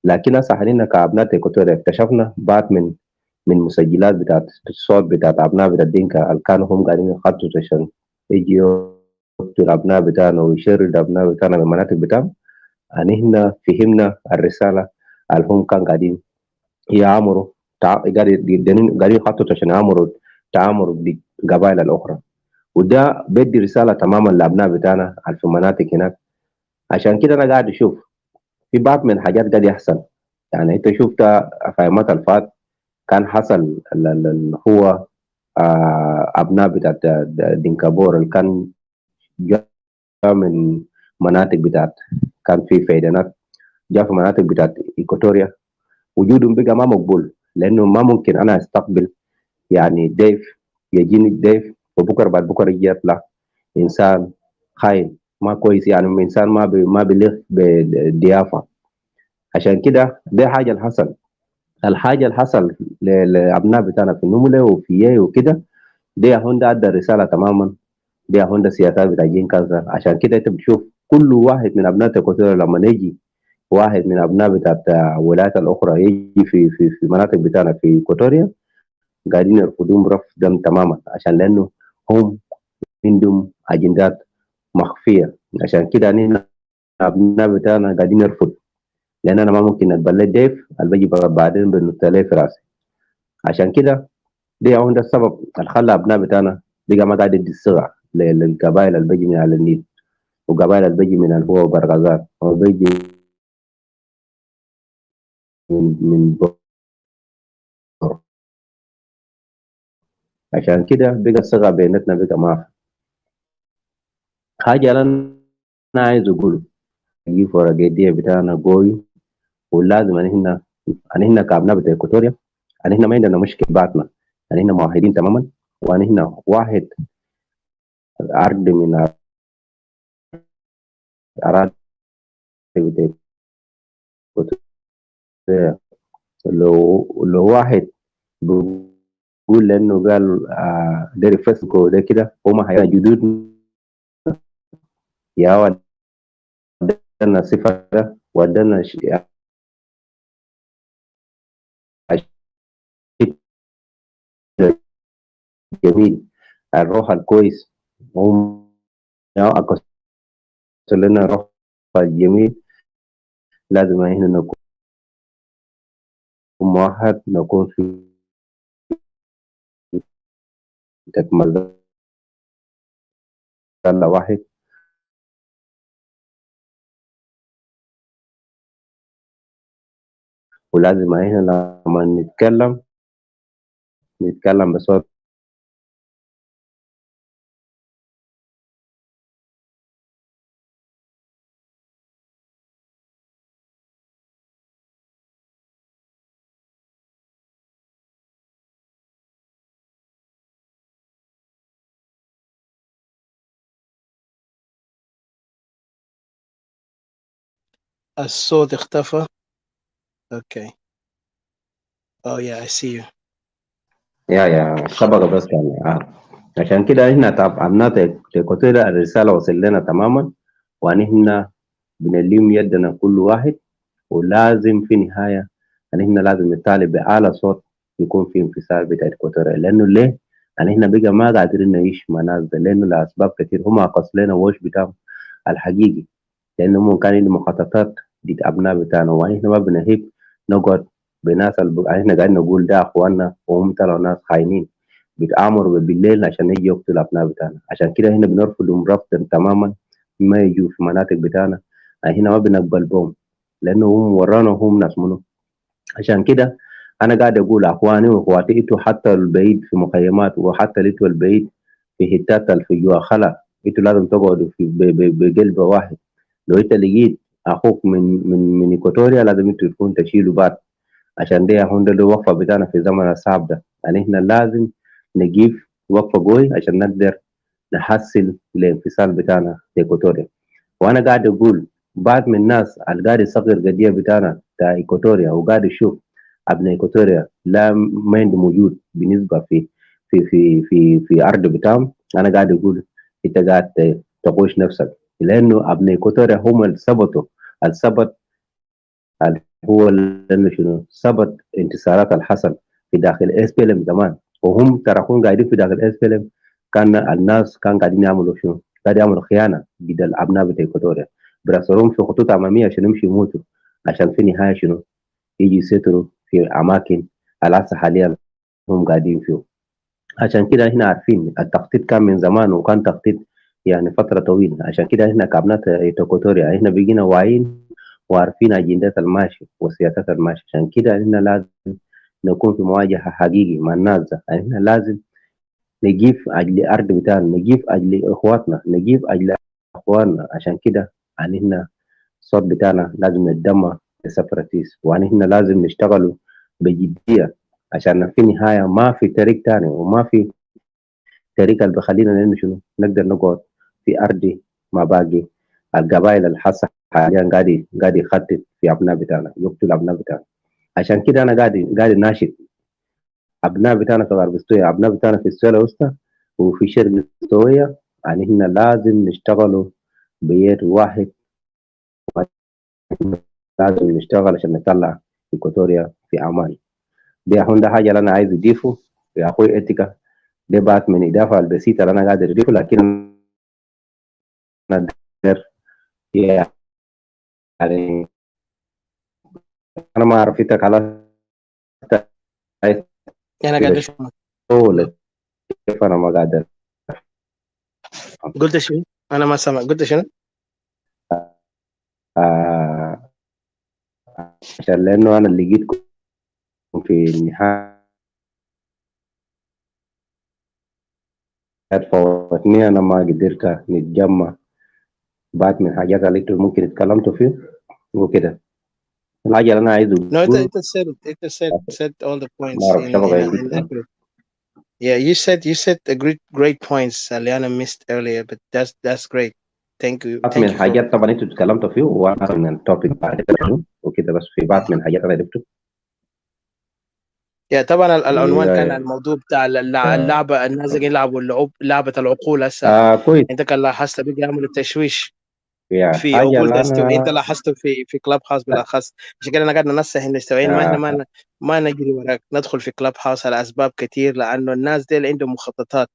لكن هسه حاليا كابناء اكواتوريا اكتشفنا بعض من مسجلات بتاعت الصوت بتاعت ابناء بتاع دينكا اللي كانوا هم قاعدين يخططوا عشان يجوا يقتلوا ابناء بتاعنا ويشردوا ابناء بتاعنا من المناطق بتاعهم. ان احنا فهمنا الرساله اللي هم كان قاعدين يعمروا قاعدين يخططوا عشان يعمروا تعامروا بالقبائل الاخرى. وده بدي رساله تماما لابناء بتاعنا اللي في المناطق هناك. عشان كده انا قاعد اشوف في بعض من الحاجات قاعد يحصل. يعني انت شفت في ايامات الفات كان حصل اللي هو ابناء بتاعت دينكابور اللي كان جاء من مناطق بتاعت، كان في فيدانات جاء في مناطق بتاعت ايكوتوريا. وجودهم بقى ما مقبول، لانه ما ممكن انا استقبل يعني ضيف، يجيني ضيف وبكره بعد بكره يجي يطلع انسان خاين ما كويس، يعني انسان ما بيليق بالضيافه. عشان كده دي حاجه اللي حصل. الحاجه اللي حصل لابناء بتاعنا في النمله وفي يي وكده، دي هوندا ادى الرساله تماما. دي هوندا سياسات بتاع جين كانسر. عشان كده انت بتشوف كل واحد من ابناء الكوتور لما يجي واحد من ابناء بتاعت الولايات الاخرى يجي في مناطق بتاعنا في اكواتوريا، قاعدين يرفضون رفضا تماما، عشان لانه هم عندهم اجندات مخفيه. عشان كده نحن ابناء بتاعنا قاعدين نرفض، لان انا ما ممكن اتبلد ضيف اللي بيجي بعدين بنط عليه في راسي. عشان كده هو ده السبب اللي خلى ابناء بتاعنا بقى ما قاعد يدي الصغة للقبائل اللي بيجي من على النيل، وقبائل اللي بيجي من هو برغزال او بيجي من بور. عشان كده بقى الصغة بيناتنا بقى ما في حاجة. انا عايز اقول نجيب ورا الجدية بتاعنا قوي، ولازم ان احنا كابناء بتاع اكواتوريا ان احنا ما عندنا مشكله بعضنا، ان احنا موحدين تماما، وان احنا واحد عرض من اراضي بتاع اكواتوريا. لو واحد بيقول لانه قال ده يفسكوا ده كده هم هيا جدود يا ودنا صفه ده ودنا الشيء الجميل الروح الكويس. هم أكسر لنا الروح الجميل. لازم احنا نكون موحد، نكون في مظلة واحد. ولازم احنا لما نتكلم بصوت الصوت اختفى. Okay. Oh yeah, I see you. يا سبق بس كان عشان كده احنا أبناء إيكواتوريا الرسالة وصل لنا تماما، ونحن بنلم يدنا كل واحد، ولازم في النهاية ان احنا لازم نطالب بأعلى صوت يكون في انفصال بتاع إيكواتوريا. لأنه ليه؟ ان احنا بقى ما قادرين نعيش مع ناس ده، لأنه لأسباب كتير هم قص لنا وش بتاعهم الحقيقي، لأنه كان عندهم مخططات ضد أبناء بتاعنا، ونحن ما بنهيب نقعد بناس احنا قاعدين نقول ده اخواننا وهم طلعوا ناس خاينين بيتآمروا بالليل عشان يجي يقتلوا الابناء بتاعنا. عشان كده هنا بنرفضهم رفضا تماما، ما يجوا في مناطق بتاعنا هنا ما بنقبل بهم، لانه هم ورانا هم ناس منو. عشان كده انا قاعد اقول اخواني واخواتي، انتوا حتى البعيد في مخيمات، وحتى انتوا البعيد في حتات في جوا خلا، انتوا لازم تقعدوا في بقلب واحد. لو انت لقيت اخوك من ايكواتوريا لازم انتوا تكون تشيلوا بعض، عشان دي هون ده الوقفه بتاعنا في الزمن الصعب ده. يعني احنا لازم نجيب وقفه قوي عشان نقدر نحصل الانفصال بتاعنا في ايكواتوريا. وانا قاعد اقول بعض من الناس اللي قاعد يصغر قضيه بتاعنا بتاع ايكواتوريا، وقاعد يشوف ابناء ايكواتوريا لا ما عنده وجود بالنسبه في ارض بتاعهم، انا قاعد اقول انت قاعد تغوش نفسك، لانه ابناء ايكواتوريا هم اللي ثبتوا، الثبت هو لانه شنو ثبت انتصارات الحصل في داخل اس بي ال زمان، وهم ترى كون قاعدين في داخل اس بي ال كان الناس كان قاعدين يعملوا شنو؟ قاعدين يعملوا خيانه ضد الابناء بتاع ايكواتوريا، براسلهم في خطوط اماميه عشان يمشوا يموتوا، عشان في النهايه شنو؟ يجي يسيطروا في اماكن العصر حاليا هم قاعدين فيه. عشان كده احنا عارفين التخطيط كان من زمان، وكان تخطيط يعني فتره طويله. عشان كده احنا كابنات ايكواتوريا احنا بقينا واعيين وعارفين اجندات الماشي والسياسات الماشي. عشان كده احنا لازم نكون في مواجهه حقيقي مع الناس ده. احنا لازم نجيب اجل ارض بتاعنا، نجيب اجل اخواتنا، نجيب اجل اخواننا. عشان كده يعني احنا الصوت بتاعنا لازم نتدمر لسفرتيس، وان احنا لازم نشتغلوا بجديه، عشان في النهايه ما في طريق تاني، وما في طريق اللي بيخلينا لانه شنو نقدر نقعد في ارض ما باقي القبائل الحاسه حاليا قاعد يخطط في ابناء بتاعنا، يقتل ابناء بتاعنا. عشان كده انا قاعد ناشد ابناء بتاعنا في غرب استويا، ابناء بتاعنا في استويا الوسطى وفي شرق استويا، يعني احنا لازم نشتغلوا بيد واحد، لازم نشتغل عشان نطلع ايكواتوريا في امان. دي هون ده حاجه اللي انا عايز اضيفه يا اخوي اتيكا، دي بعد من اضافه البسيطه اللي انا قاعد اضيفه، لكن انا أقدر يعني انا ما اعرف انت خلاص عايز انا قاعد اسمع. ولا كيف؟ انا ما قادر قلت شنو؟ انا ما سامع، قلت شنو؟ آه، عشان لانه انا اللي لقيتكم في النهايه فوتني، انا ما قدرت نتجمع بعد من حاجات اللي انتوا ممكن اتكلمتوا فيه وكده. الحاجه اللي انا عايز No, اقول said all the ما points اعرف شبكه in عندك. accurate. Yeah, you said a great points Liana missed earlier, but that's great. Thank you. بعض من Thank you for. الحاجات طبعا انتوا اتكلمتوا فيه، وانا من التوبيك بعد كده وكده، بس في بعض من الحاجات انا عرفته. Yeah, طبعا العنوان كان إيه، الموضوع بتاع اللعبة، الناس قاعدين يلعبوا لعبة العقول هسه. كويس. انت كان لاحظت بيجي يعملوا تشويش يا في حاجه عقول اللي تستوي، انت انا لاحظته في كلاب هاوس بالاخص. عشان كده انا قاعد ننصح المستويين ما احنا آه، ما نجري وراك ندخل في كلاب هاوس على اسباب كتير، لانه الناس دي اللي عندهم مخططات.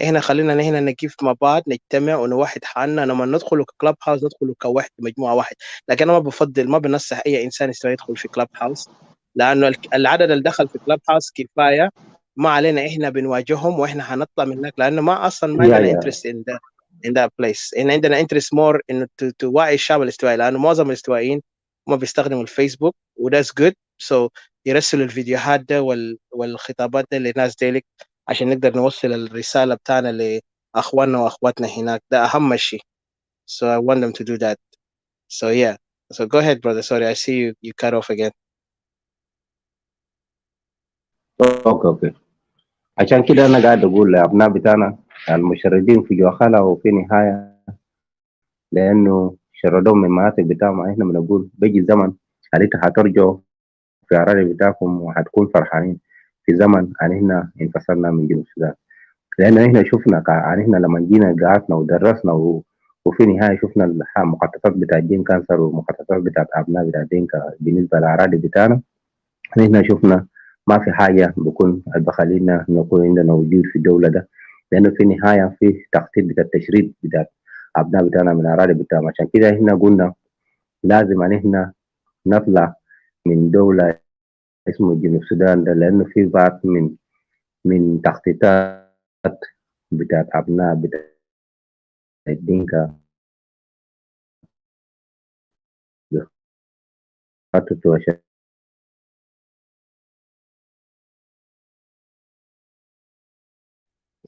احنا خلينا هنا نقف مع بعض، نجتمع ونوحد حالنا. لما ندخل كلاب هاوس ندخل كوحد مجموعه واحد. لكن انا ما بفضل، ما بنصح اي انسان يستوي يدخل في كلاب هاوس، لانه العدد اللي دخل في كلاب هاوس كفايه. ما علينا احنا بنواجههم، واحنا هنطلع من هناك، لانه ما اصلا ما يا عندنا يا انترست in that place. إن عندنا انترست مور انه توعي الشعب الاستوائي، لانه معظم الاستوائيين هم بيستخدموا الفيسبوك وذاتس جود. سو يرسلوا الفيديوهات ده والخطابات ده لناس ديلك، عشان نقدر نوصل الرسالة بتاعنا لأخواننا وأخواتنا هناك. ده أهم شيء. So I want them to do that. So yeah. So go ahead, brother. Sorry, I see you cut off again. اوكي. عشان كده انا قاعد اقول لابناء بتاعنا المشردين في جوخلا وفي نهايه، لانه شردوهم من المناطق بتاعهم. احنا بنقول بيجي الزمن اللي انتوا هترجعوا في اراضي بتاعكم وهتكون فرحانين. في زمن احنا انفصلنا من جنوب السودان. لان احنا شفنا احنا لما جينا قعدنا ودرسنا وفي النهايه شفنا المخططات بتاع الجين كانسر والمخططات بتاعت ابناء بتاع دينكا بالنسبه للاراضي بتاعنا. احنا شفنا ما في حاجه بكون بخلينا نكون عندنا وجود في الدوله ده، لانه في النهايه في تخطيط بتاع التشريد بتاع ابناء بتاعنا من الاراضي بتاعنا. عشان كده احنا قلنا لازم ان احنا نطلع من دوله اسمه جنوب السودان ده، لانه في بعض من تخطيطات بتاعت ابناء بتاع الدينكا بيخططوا عشان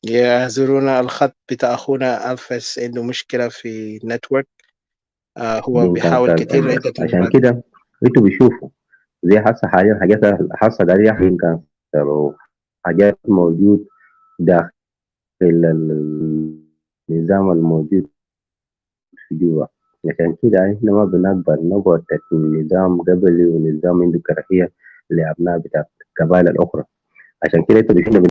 يعذرونا، الخط بتاع أخونا ألفس عنده مشكلة في نتورك. هو الدين بيحاول كانسر. كتير عدة عشان مرات. كده انتوا بيشوفوا زي حاسه حاليا حاجات حاسه قاعد يحصل كانسر وحاجات موجود داخل النظام الموجود في جوا. عشان كده احنا ما بنقبل نقعد تحت نظام قبلي ونظام عنده كراهيه لابناء بتاع القبائل الاخرى. عشان كده انتوا بيشوفوا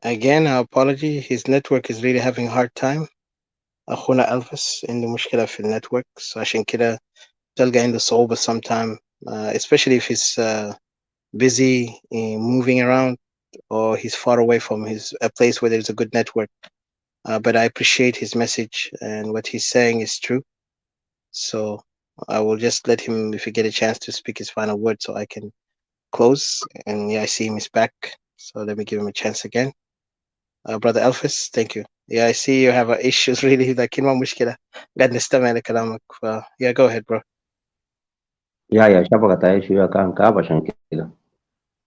Again, our apology. His network is really having a hard time. أخونا ألفس عنده مشكلة في النتورك، so عشان كده تلقى عنده صعوبة sometime, especially if he's busy moving around or he's far away from a place where there's a good network. But I appreciate his message and what he's saying is true. So I will just let him, if he get a chance to speak his final word, so I can close. And yeah, I see him is back. So let me give him a chance again. Brother Elvis, thank you. Yeah, I see you have issues really. لكن ما مشكلة. قاعد نستمع لكلامك. Yeah, go ahead, bro. يا شفقة عيش يا كان كاب. عشان كده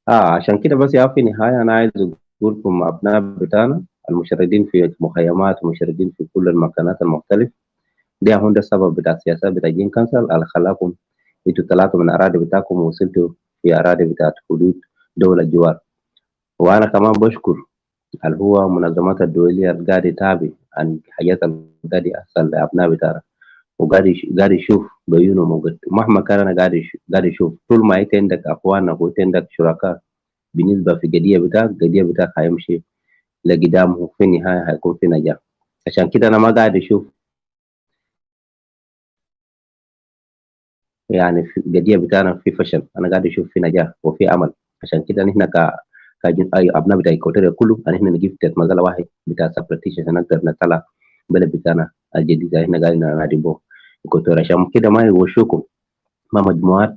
عشان كده بس يا في النهايه انا عايز اقول لكم ابناء بتاعنا المشردين في مخيمات ومشردين في كل المكانات المختلفه، ده هون ده السبب بتاع السياسات بتاع جين كانسل اللي خلاكم انتوا طلعتوا من اراضي بتاعكم ووصلتوا في اراضي بتاعت حدود دوله الجوار. وانا كمان بشكر اللي هو منظمات الدوليه اللي قاعد يتابع عن حاجات اللي قاعد يحصل لابناء بتاعنا، وقاعد قاعد يشوف بعيونه مهما كان. انا قاعد يشوف طول ما انت عندك اخوانك وانت عندك شركاء بالنسبه في القضيه بتاعك هيمشي لقدام وفي النهايه هيكون في نجاح. عشان كده انا ما قاعد اشوف يعني في القضيه بتاعنا في فشل، انا قاعد اشوف في نجاح وفي امل. عشان كده نحن اي ابناء بتاع ايكواتوريا كله ان احنا نجيب تحت مجال واحد بتاع سبرتيشن عشان نقدر نطلع بلد بتاعنا الجديد اللي احنا قاعدين ننادي به ايكواتوريا. عشان كده ما يغشوكم ما مجموعات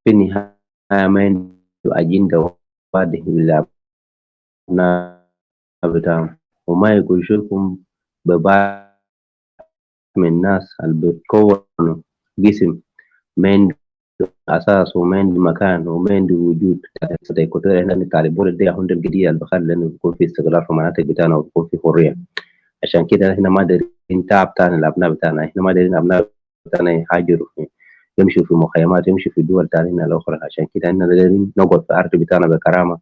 في النهايه ما عنده اجنده واضحه للابناء بتاعهم، وما يغشوكم ببعض من الناس اللي بتكونوا جسم ما عنده اساس وما عنده مكان وما عنده وجود. زي ايكواتوريا هنا نتعلم دي هون القضيه اللي بخلي انه يكون في استقرار في المناطق بتاعنا ويكون في حريه. عشان كده احنا ما دايرين تعب تاني الابناء بتاعنا، احنا ما دايرين الابناء بتاعنا يهاجروا يمشوا في مخيمات يمشوا في دول تانية الاخرى. عشان كده احنا دايرين نقعد في ارض بتاعنا بكرامه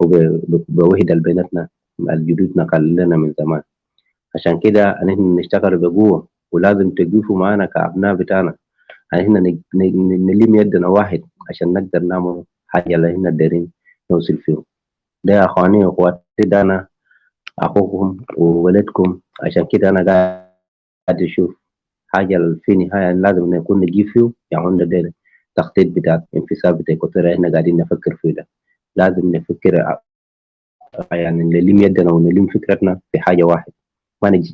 وبوحده بيناتنا الجدودنا خلينا من زمان. عشان كده احنا نشتغل بقوه ولازم تقفوا معنا كابناء بتاعنا. احنا نلم يدنا واحد عشان نقدر نعمل حاجه اللي احنا دايرين نوصل فيه. ده يا اخواني واخواتي، ده انا اخوكم وولدكم. عشان كده انا قاعد اشوف حاجه في النهايه لازم نكون نجيب فيه. يعني ده التخطيط بتاع انفصال بتاع ايكواتوريا احنا قاعدين نفكر فيه ده. لازم نفكر يعني نلم يدنا ونلم فكرتنا في حاجه واحد،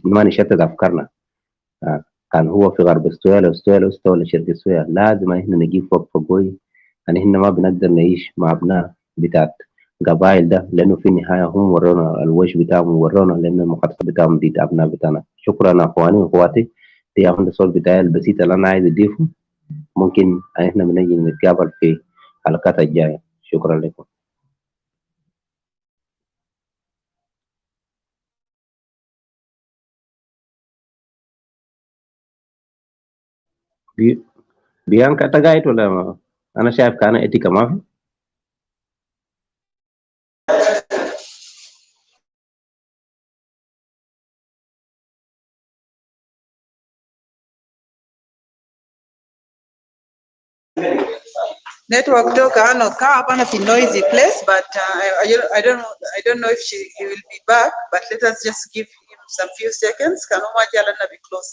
ما نشتت افكارنا. كان هو في غرب استوى لشرق استوى. لازم احنا نجيب وقفه قوي يعني احنا ما بنقدر نعيش مع ابناء بتاعت قبائل ده، لانه في النهايه هم ورونا الوش بتاعهم ورونا لان المخطط بتاعهم دي ابناء بتاعنا. شكرا اخواني واخواتي. دي عند الصوت بتاعي البسيط اللي انا عايز اضيفه. ممكن احنا بنجي نتقابل في الحلقات الجايه. شكرا لكم. بي- بيانكا تقايت ولا انا شايف كان اتيكا ما في. Network talk ano kaa hapana fi noisy place, but I don't know if he will be back, but let us just give him some few seconds. Kanu maji alana be close.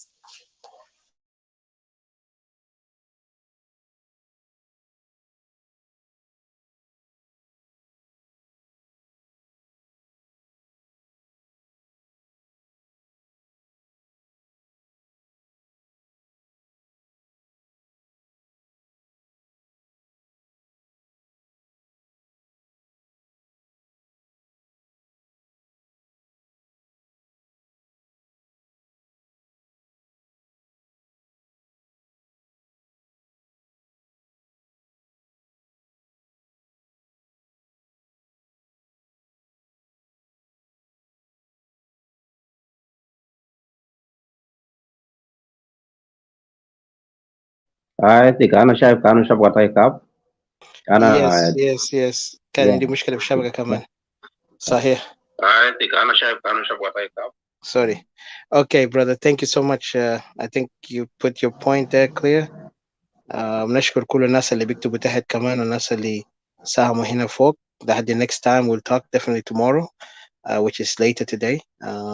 اتيكا انا شايف كانوا شبكه طاي كاب. Yes, انا yes, yes. كان عندي yeah. مشكلة في الشبكة كمان. صحيح. اتيكا انا شايف كانوا شبكه طاي كاب. Sorry. Okay, brother. Thank you so much. I think you put your point there clear. بنشكر كل الناس اللي بيكتبوا تحت كمان والناس اللي ساهموا هنا فوق. لحد next time we'll talk definitely tomorrow, which is later today.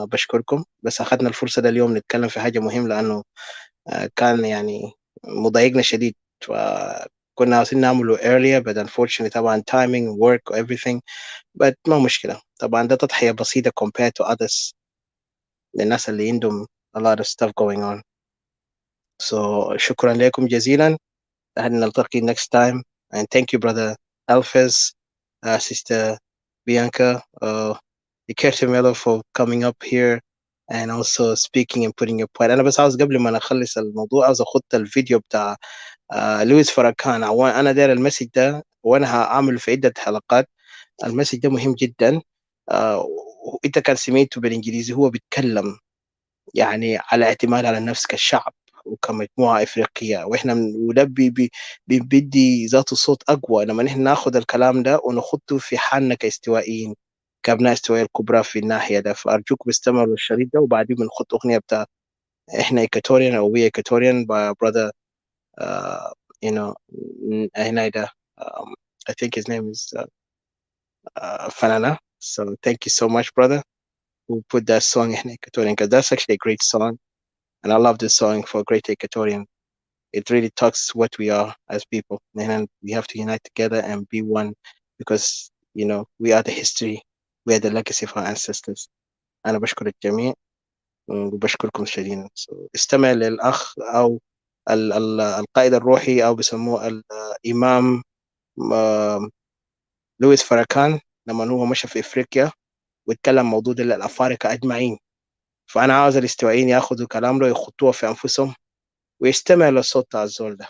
بشكركم. بس أخذنا الفرصة ده اليوم نتكلم في حاجة مهمة لأنه كان يعني مضايقنا شديد. كنا عاوزين نعمله earlier but unfortunately طبعا timing work everything, but ما مشكلة. طبعا ده تضحية بسيطة compared to others للناس اللي عندهم a lot of stuff going on. So شكرا لكم جزيلا. نلتقي next time, and thank you brother Alphys, sister Bianca, Equatorians for coming up here and also speaking and putting your point. أنا بس عاوز قبل ما نخلص الموضوع عاوز أخد الفيديو بتاع لويس فركان. أنا داير المسج ده وأنا هعمل في عدة حلقات. المسج ده مهم جدا. أنت كان سمعته بالإنجليزي، هو بيتكلم يعني على اعتماد على النفس كشعب وكمجموعة إفريقية، وإحنا وده بيدي ذاته صوت أقوى لما نحن ناخد الكلام ده ونخطه في حالنا كاستوائيين، كأبناء استوائية الكبرى في الناحية ده. فأرجوك بيستمروا الشريط ده وبعدين بنخط أغنية بتاع إحنا إيكاتوريان أو وي إيكاتوريان by brother you know هنا ده I think his name is Fanana. So thank you so much brother who put that song إحنا إيكاتوريان, because that's actually a great song. And I love this song for Great Equatorian. It really talks what we are as people. And we have to unite together and be one because, you know, we are the history. We are the legacy of our ancestors. أنا بشكر الجميع وبشكركم شديدا. So استمع للأخ أو القائد الروحي أو بسموه الإمام لويس فركان لما هو مشى في إفريقيا واتكلم موضوع الأفارقة أجمعين. فأنا عاوز الاستوائيين ياخذوا كلام له يخطوه في أنفسهم ويستمع للصوت بتاع الزول ده.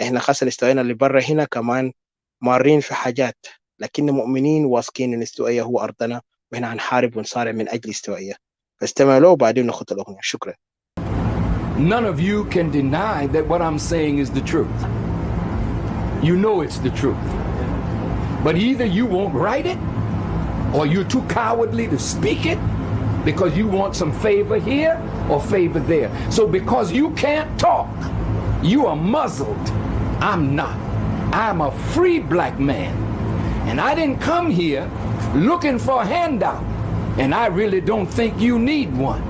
احنا خاصة الاستوائيين اللي برا هنا كمان مارين في حاجات، لكن مؤمنين واثقين ان الاستوائية هو ارضنا واحنا هنحارب ونصارع من اجل الاستوائية. فاستمع له وبعدين نخط الاغنية. شكرا. None of you can deny that what I'm saying is the truth. You know it's the truth. But either you won't write it or you're too cowardly to speak it because you want some favor here or favor there. So because you can't talk, you are muzzled. I'm not. I'm a free black man. And I didn't come here looking for a handout. And I really don't think you need one.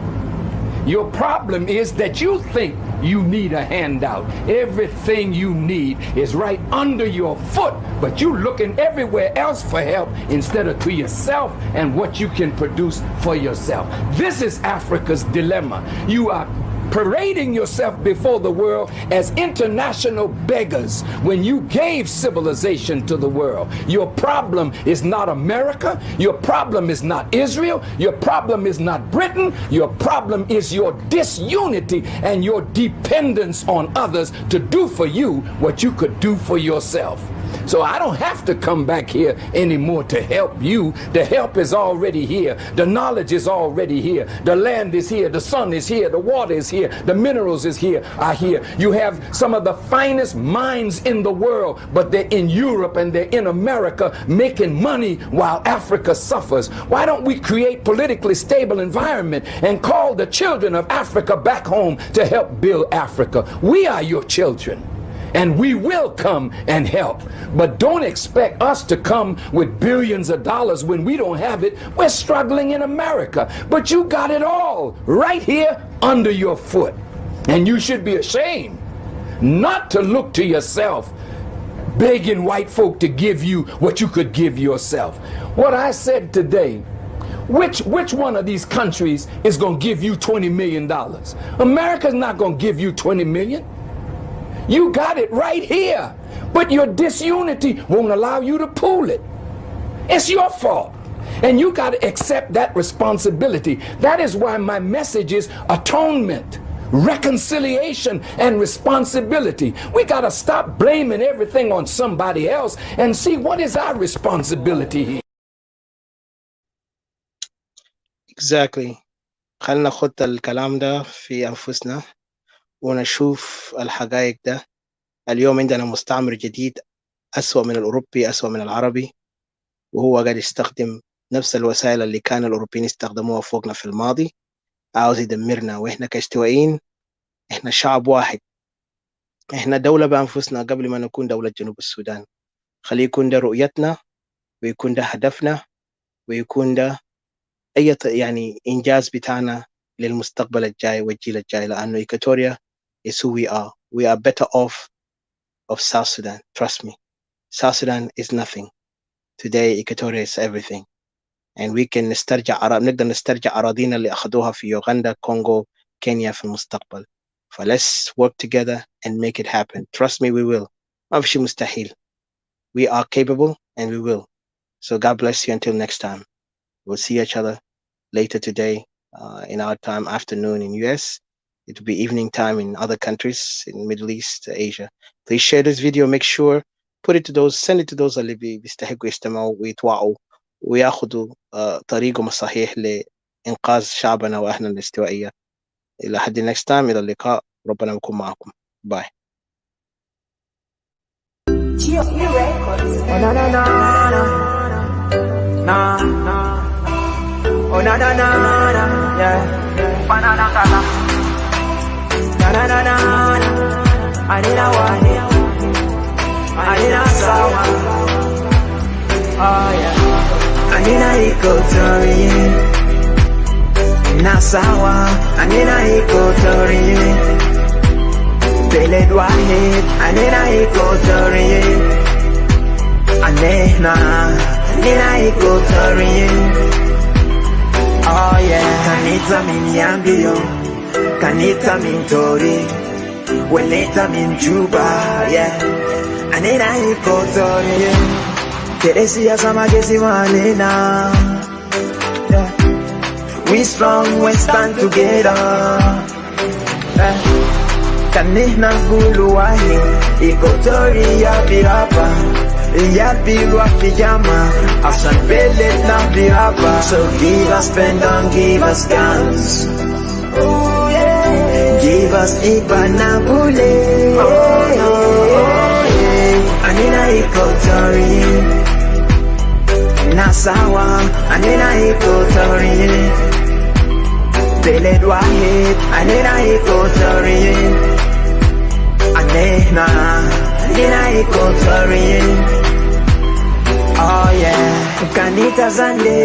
Your problem is that you think you need a handout. Everything you need is right under your foot, but you're looking everywhere else for help instead of to yourself and what you can produce for yourself. This is Africa's dilemma. You are parading yourself before the world as international beggars when you gave civilization to the world. Your problem is not America. Your problem is not Israel. Your problem is not Britain. Your problem is your disunity and your dependence on others to do for you what you could do for yourself. So I don't have to come back here anymore to help you. The help is already here. The knowledge is already here. The land is here. The sun is here. The water is here. The minerals are here. You have some of the finest minds in the world, but they're in Europe and they're in America making money while Africa suffers. Why don't we create politically stable environment and call the children of Africa back home to help build Africa? We are your children, and we will come and help. But don't expect us to come with billions of dollars when we don't have it. We're struggling in America, but you got it all right here under your foot. And you should be ashamed not to look to yourself, begging white folk to give you what you could give yourself. What I said today, which one of these countries is going to give you $20 million? America's not going to give you $20 million. You got it right here, but your disunity won't allow you to pool it. It's your fault, and you got to accept that responsibility. That is why my message is atonement, reconciliation, and responsibility. We got to stop blaming everything on somebody else and see what is our responsibility here. Exactly. خلنا نخط الكلام ده في أنفسنا ونشوف الحقائق ده. اليوم عندنا مستعمر جديد أسوأ من الأوروبي، أسوأ من العربي، وهو قاعد يستخدم نفس الوسائل اللي كان الأوروبيين يستخدموها فوقنا في الماضي. عاوز يدمرنا، وإحنا كاستوائيين إحنا شعب واحد، إحنا دولة بأنفسنا قبل ما نكون دولة جنوب السودان. خلي يكون ده رؤيتنا ويكون ده هدفنا ويكون ده أي يعني إنجاز بتاعنا للمستقبل الجاي والجيل الجاي، لأنه Equatoria is who we are. We are better off of South Sudan. Trust me. South Sudan is nothing. Today Equatoria is everything. And we can نقدر نسترجع أراضينا اللي أخذوها في يوغندا، كونغو، كينيا في المستقبل. Let's work together and make it happen. Trust me, we will. ما في شيء مستحيل. We are capable and we will. So God bless you until next time. We'll see each other later today in our time, afternoon in US. It will be evening time in other countries in Middle East, Asia. Please share this video. Make sure, put it to those, send it to those اللي بيستحقوا يستمعوا ويتوعوا وياخذوا طريقهم الصحيح لإنقاذ شعبنا وأهلنا الاستوائية. إلى حد next time، إلى اللقاء، ربنا يكون معكم. باي. Oh na na na na, yeah. Banana kala. Na na na na na. Anina wani. Anina sawa. Oh yeah. Anina Equatorian. Na sawa. Anina Equatorian. Beled wahid. Anina Equatorian. Anina Equatorian. Oh yeah, kanita min yambio, kanita min tori, weleta min juba, yeah. Anina Equatoria, Teresia samagesi wanena. Yeah. We strong, we stand together. Yeah. Kanina guluwahi, Equatoria birapa. Yapilwa pijama, asan pelet na biraba. So give us pen, don't give us guns. Oh yeah. Give us Ibanabule. Oh yeah. Anina Equatoria. Nasawa, Anina Equatoria. Beled wahid, Anina Equatoria. Anina Equatoria. Oh yeah, kanita zande,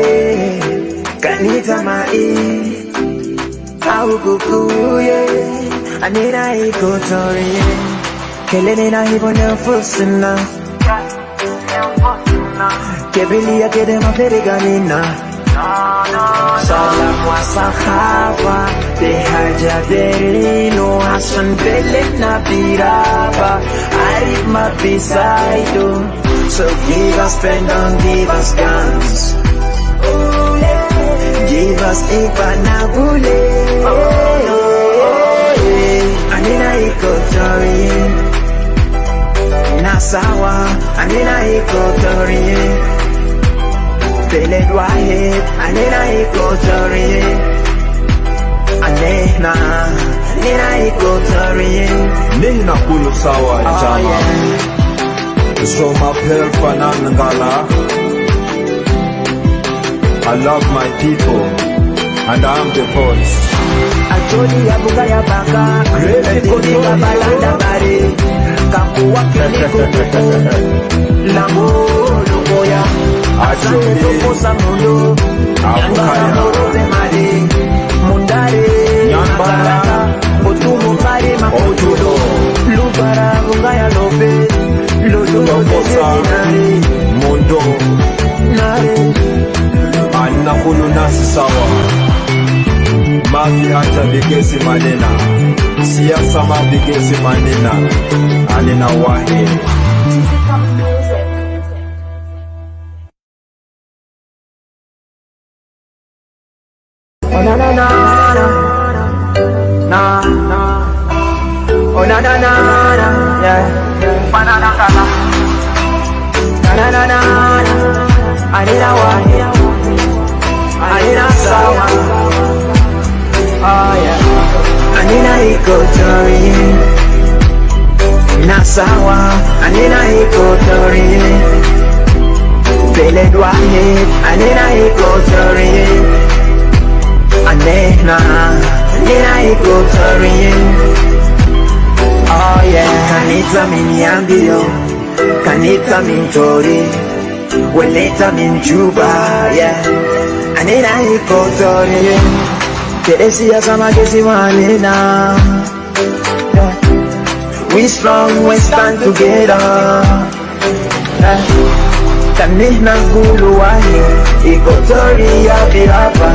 kanita mai, au kukuye, Anina Equatoria. Kelene na hivyo nefusina, kebilia kede maferiganina. Salam wa sahaba, behaja derino, hasan belet na biraba, arif mabisaido. So give us pen, don't give us guns. Oh yeah. Give us Ibanabule. Oh yeah. Anina Equatorian. Na Nasawa, anina Equatoria. Beled wahid, anina Equatoria. Anina Equatoria. Nina kulu sawa jama. So my prayer fanangala. I love my people and I am the voice. Ajoli ya buga ya baka, kodi kabalanda bari, kakuwa kiniko lamo lumoya, asante tokosa mundo, nyangara morobe mari, mundare, nyambara, otumu mari makojudo, lubara buga ya lobe, lodo tokosa mundo, nare, anakulu nasi sawa. Mafi hata bigesi manena, siasa ma bigesi manena, anina wahe. Oh na na na na na, oh na na na na, yeah, banana kala, na na na na, anina wahe, anina sawa. Oh yeah, anina Equatoria. Nasawa, anina Equatoria. Beled wahid, anina Equatoria. Anina Equatoria. Oh yeah, kanita minyambio, kanita mintori, weleta minjuba, yeah. Anina Equatoria. Keresia sama kesi manena. We strong, we stand together. Kanina gulu wahi, Equatoria biraba,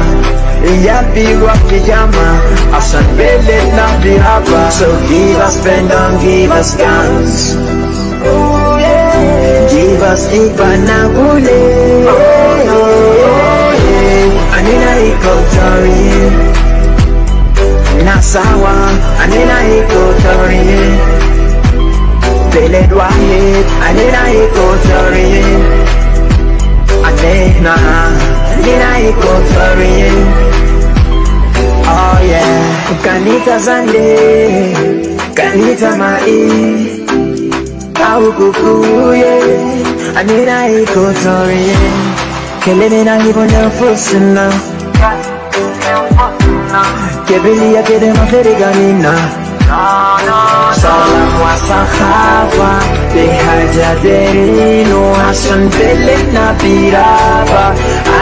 Yabirwa pijama, Asan bele na biraba. So give us pen down, give us guns. Oh yeah. Give us ipanagule. Oh yeah. Anina Equatoria. Nasawa, anina Equatoria. Beled wahid, anina Equatoria. Anina Equatoria. Oh yeah. Kanita zande, kanita mai, au kukuye. Anina Equatoria. Kelele na hivyo nafusina. Kebili ya kede maferiganina. Salam wa sakhafa, behaja derino, hasan bele na biraba,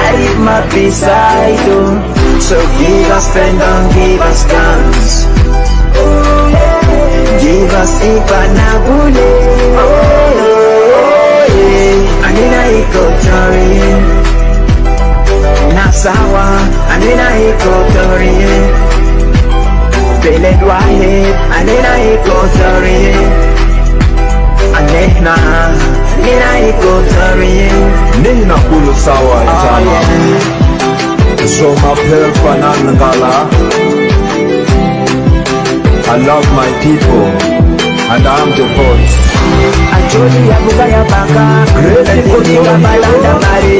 arif mabisaido. So give us pen down, give us guns. Give us ipanagule. Anina Equatoria. Nasawa, anina Equatoria. Beled wahid, anina Equatoria. Anina Equatoria. Nina kulu sawa jama. So my prayer fanangala. I love my people and I am the voice. Ajoli ya buga ya baka, kodi kabalanda bari,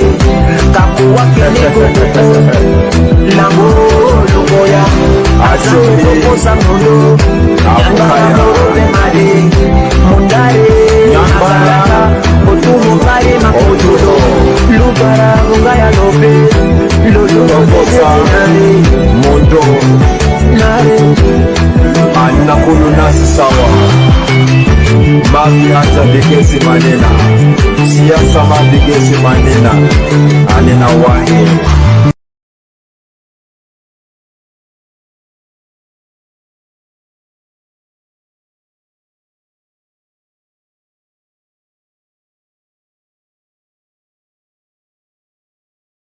kakuwa kiniko lamo lumoya, asante tokosa mundo, nyangara morobe mari, mundare, nyambara, otumu mari makojudo, lubara bunga ya lobe, lodo tokosa mundo, nare, anakulu nasi sawa. Mafi hata bigesi manena, siasa ma bigesi manena, anina wahe.